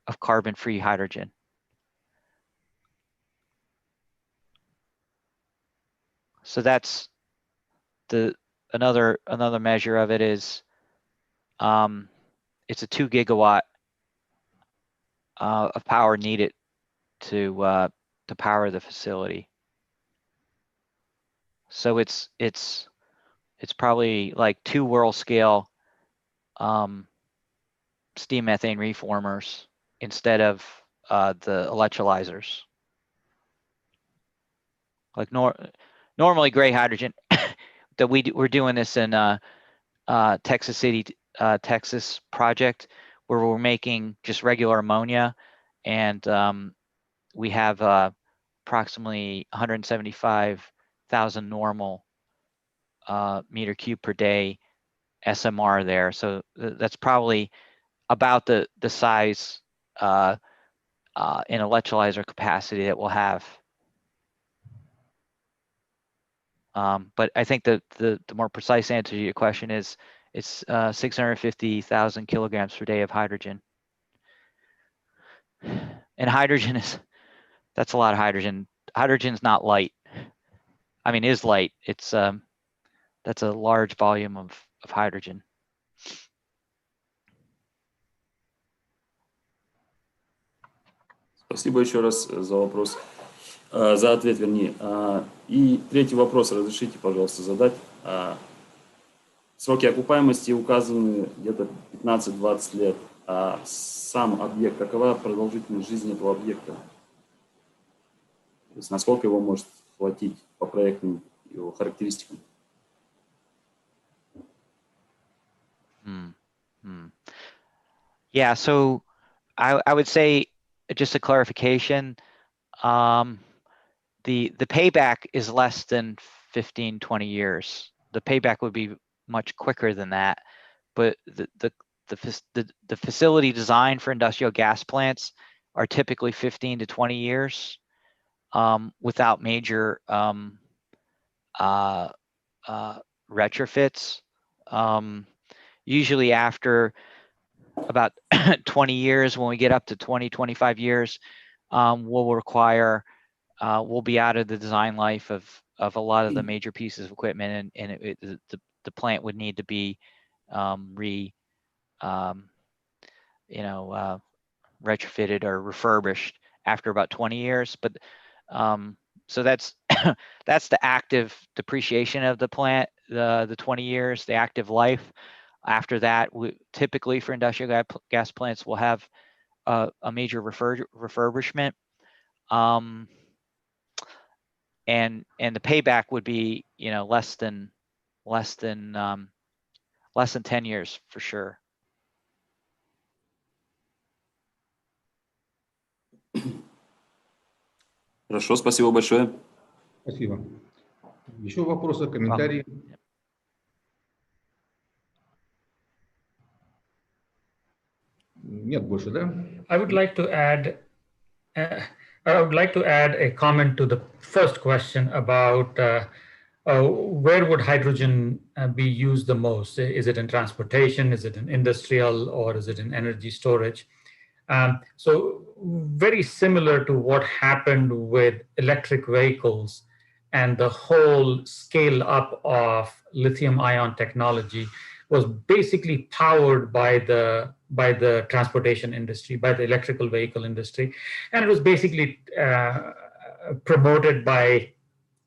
of carbon-free hydrogen. So that's another measure of it is it's a 2 gigawatt of power needed to power the facility. So it's probably like 2 world scale steam methane reformers instead of the electrolyzers. Like normally gray hydrogen that we're doing this in Texas City, Texas project where we're making just regular ammonia, and we have approximately 175,000 normal meter cube per day SMR there. So that's probably about the size in electrolyzer capacity that we'll have. But I think the more precise answer to your question is it's 650,000 kilograms per day of hydrogen. And hydrogen that's a lot of hydrogen. Hydrogen's not light. I mean, is light. It's that's a large volume of hydrogen. Спасибо еще раз за вопрос, за ответ, вернее. И третий вопрос разрешите, пожалуйста, задать. Сроки окупаемости указаны где-то 15-20 лет. А сам объект, какова продолжительность жизни этого объекта? То есть насколько его может хватить по проектным его характеристикам? Yeah, so I would say, just a clarification, the payback is less than 15-20 years. The payback would be much quicker than that, but the facility design for industrial gas plants are typically 15 to 20 years without major retrofits. Usually after about 20 years, when we get up to 20-25 years, we'll be out of the design life of a lot of the major pieces of equipment, and the plant would need to be retrofitted or refurbished after about 20 years. But so that's that's the active depreciation of the plant, the 20 years, the active life. After that, typically for industrial gas plants, we'll have a major refurbishment, and the payback would be less than 10 years for sure. Хорошо, спасибо большое. Спасибо. Еще вопросы, комментарии? Нет больше, да? I would like to add a comment to the first question about where would hydrogen be used the most? Is it in transportation? Is it in industrial? Or is it in energy storage? So very similar to what happened with electric vehicles and the whole scale up of lithium ion technology was basically powered by the transportation industry, by the electrical vehicle industry. And it was basically promoted by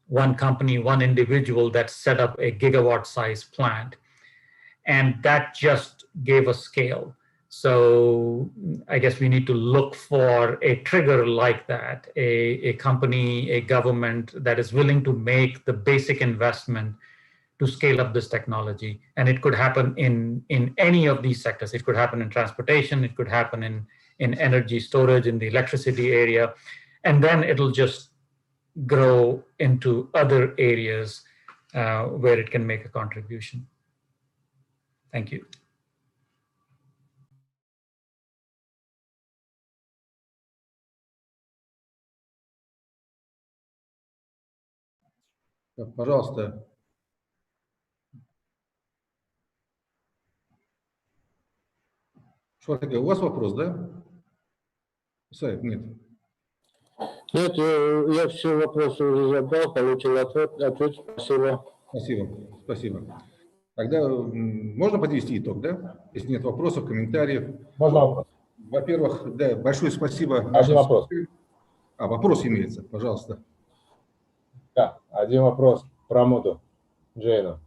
one company, one individual that set up a gigawatt size plant. And that just gave us scale. So I guess we need to look for a trigger like that, a company, a government that is willing to make the basic investment to scale up this technology. And it could happen in any of these sectors. It could happen in transportation, it could happen in energy storage, in the electricity area, and then it'll just grow into other areas where it can make a contribution. Thank you. Пожалуйста. Шварцега, у вас вопрос, да? Сайт, нет. Нет, я все вопросы уже задал, получил ответ. Спасибо. Спасибо. Тогда можно подвести итог, да? Если нет вопросов, комментариев. Можно вопрос? Во-первых, да, большое спасибо Один нашим... вопрос. Вопрос имеется, пожалуйста. Да, один вопрос про моду Джейну.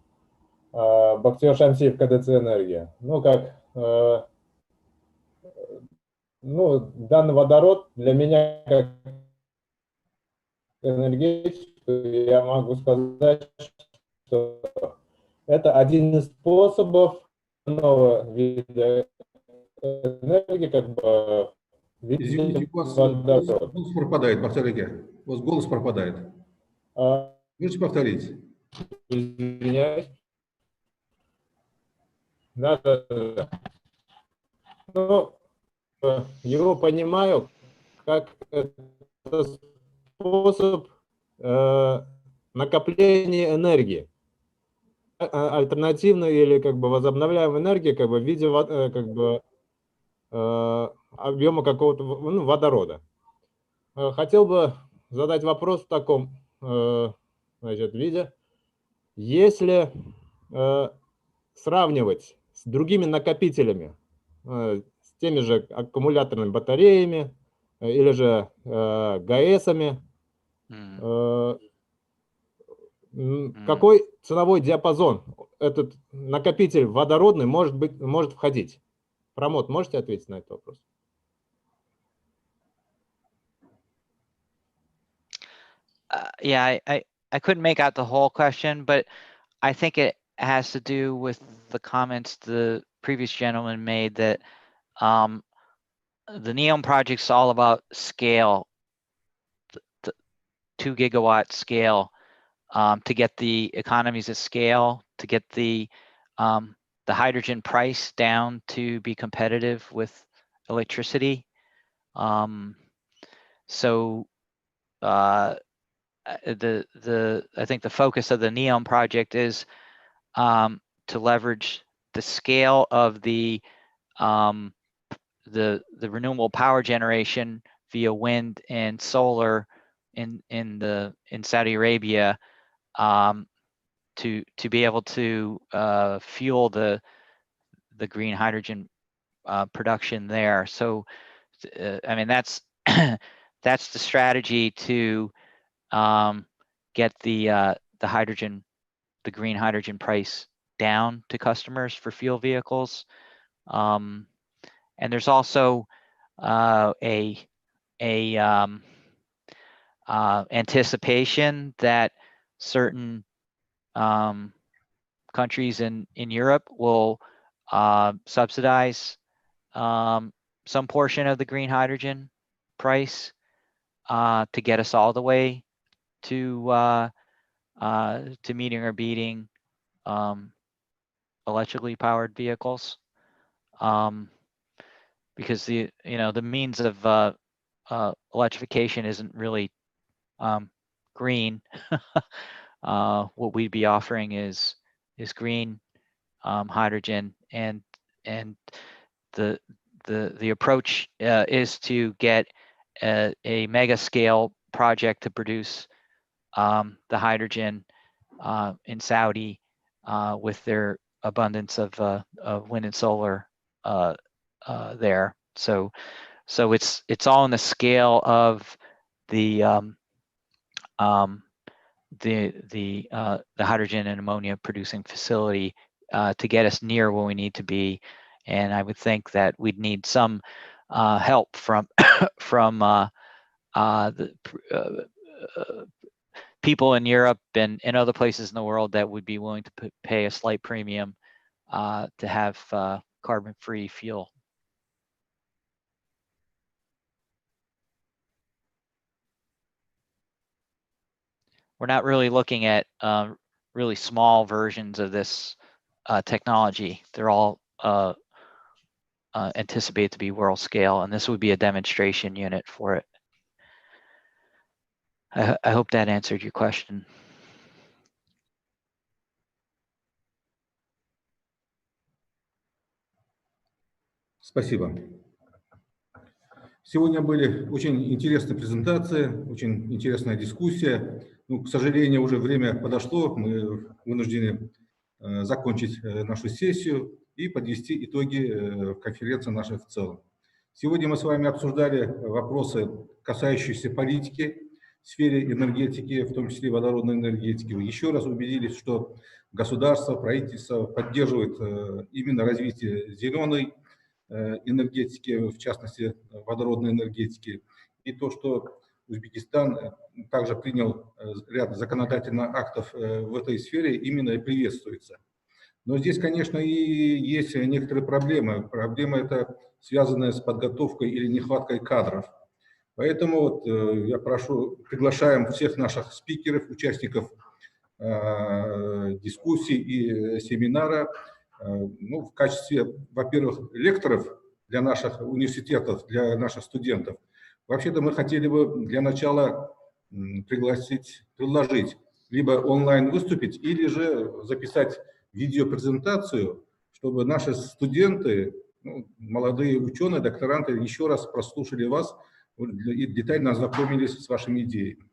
Бахтиер Шамсиев, КДЦ «Энергия». Данный водород для меня как энергетику, я могу сказать, что это один из способов нового вида энергии, как бы Извините, у вас водород. голос пропадает, Бахтиер. У вас голос пропадает. Можете повторить? Извиняюсь. Да. Его понимаю как это способ накопления энергии. Альтернативной или как бы возобновляемой энергии как бы в виде объема какого-то водорода. Хотел бы задать вопрос в таком виде. Если сравнивать с другими накопителями, с теми же аккумуляторными батареями или же ГАЭСами, какой ценовой диапазон этот накопитель водородный может входить? Промот, можете ответить на этот вопрос? Yeah, I couldn't make out the whole question, but I think it has to do with the comments the previous gentleman made that the NEOM project's all about scale, the 2 gigawatt scale, to get the economies of scale, to get the hydrogen price down to be competitive with electricity. I think the focus of the NEOM project is to leverage the scale of the renewable power generation via wind and solar in Saudi Arabia to be able to fuel the green hydrogen production there. So I mean that's that's the strategy to get the green hydrogen price down to customers for fuel vehicles. And there's also anticipation that certain countries in Europe will subsidize some portion of the green hydrogen price to get us all the way to meeting or beating electrically powered vehicles, because the means of electrification isn't really green. What we'd be offering is green hydrogen, and the approach is to get a mega scale project to produce the hydrogen in Saudi with their abundance of wind and solar there. So it's all in the scale of the hydrogen and ammonia producing facility to get us near where we need to be. And I would think that we'd need some help from the people in Europe and other places in the world that would be willing to pay a slight premium to have carbon-free fuel. We're not really looking at really small versions of this technology. They're all anticipated to be world scale, and this would be a demonstration unit for it. I hope that answered your question. Спасибо. Сегодня были очень интересные презентации, очень интересная дискуссия. Ну, к сожалению, уже время подошло, мы вынуждены закончить нашу сессию и подвести итоги конференции нашей в целом. Сегодня мы с вами обсуждали вопросы, касающиеся политики в сфере энергетики, в том числе водородной энергетики. Еще раз убедились, что государство, правительство поддерживает именно развитие зеленой энергетики, в частности водородной энергетики. И то, что Узбекистан также принял ряд законодательных актов в этой сфере, именно и приветствуется. Но здесь, конечно, и есть некоторые проблемы. Проблема это связанная с подготовкой или нехваткой кадров. Поэтому вот, я приглашаем всех наших спикеров, участников дискуссий и семинара, ну, в качестве, во-первых, лекторов для наших университетов, для наших студентов. Вообще-то мы хотели бы для начала предложить либо онлайн выступить, или же записать видеопрезентацию, чтобы наши студенты, ну, молодые ученые, докторанты еще раз прослушали вас и детально ознакомились с вашими идеями.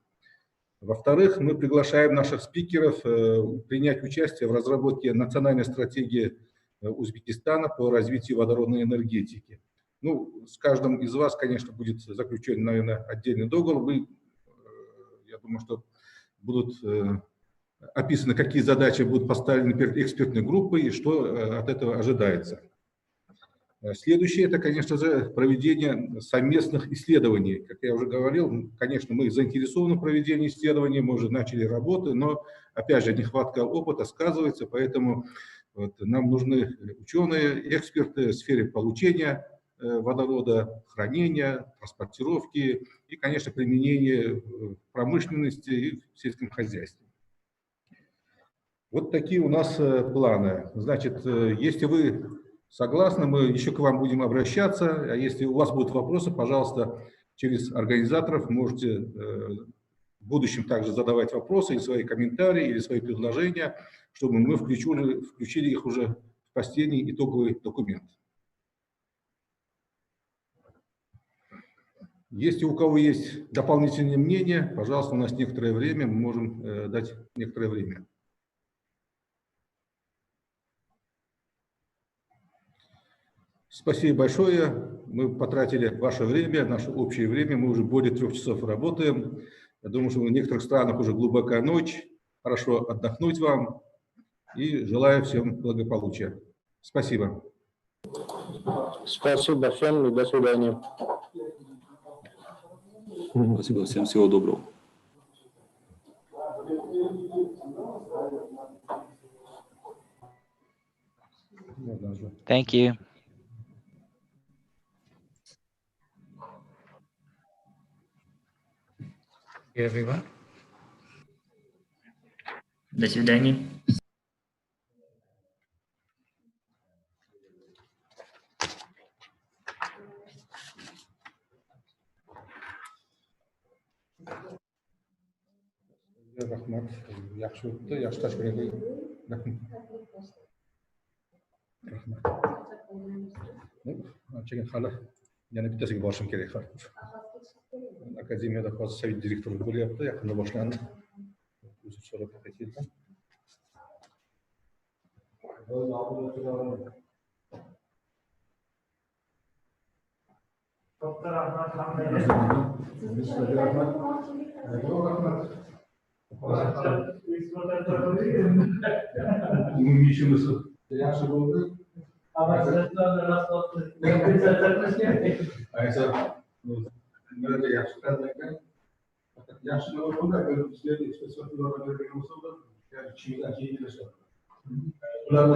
Во-вторых, мы приглашаем наших спикеров принять участие в разработке национальной стратегии Узбекистана по развитию водородной энергетики. Ну, с каждым из вас, конечно, будет заключен, наверное, отдельный договор. Я думаю, что будут описаны, какие задачи будут поставлены перед экспертной группой и что от этого ожидается. Следующее – это, конечно же, проведение совместных исследований. Как я уже говорил, конечно, мы заинтересованы в проведении исследований, мы уже начали работы, но, опять же, нехватка опыта сказывается, поэтому вот, нам нужны ученые, эксперты в сфере получения водорода, хранения, транспортировки и, конечно, применения в промышленности и в сельском хозяйстве. Вот такие у нас планы. Значит, если вы согласны, мы еще к вам будем обращаться. А если у вас будут вопросы, пожалуйста, через организаторов можете в будущем также задавать вопросы, или свои комментарии, или свои предложения, чтобы мы включили их уже в последний итоговый документ. Если у кого есть дополнительные мнения, пожалуйста, у нас некоторое время, мы можем дать некоторое время. Спасибо большое. Мы потратили ваше время, наше общее время. Мы уже более 3 часов работаем. Я думаю, что в некоторых странах уже глубокая ночь. Хорошо отдохнуть вам. И желаю всем благополучия. Спасибо. Спасибо всем и до свидания. Спасибо всем, всего доброго. Thank you. Everyone. До свидания. Rahmat, yaxshi o'tdi, yaxshi tashkil etildi. Rahmat. Anchaga hali yana bittasiga borishim kerak. Akademiyada hozir sovet direktori bo'lyapti, yaqinda boshlandi. O'zi so'rab keldim. Umumiy ishimiz yaxshi bo'ldi. Yaxshi tanlangan. Yaxshi bo'ldi, agar bizga ekspertlar bergan bo'lsa, ishimiz ancha yengillashadi. Ularni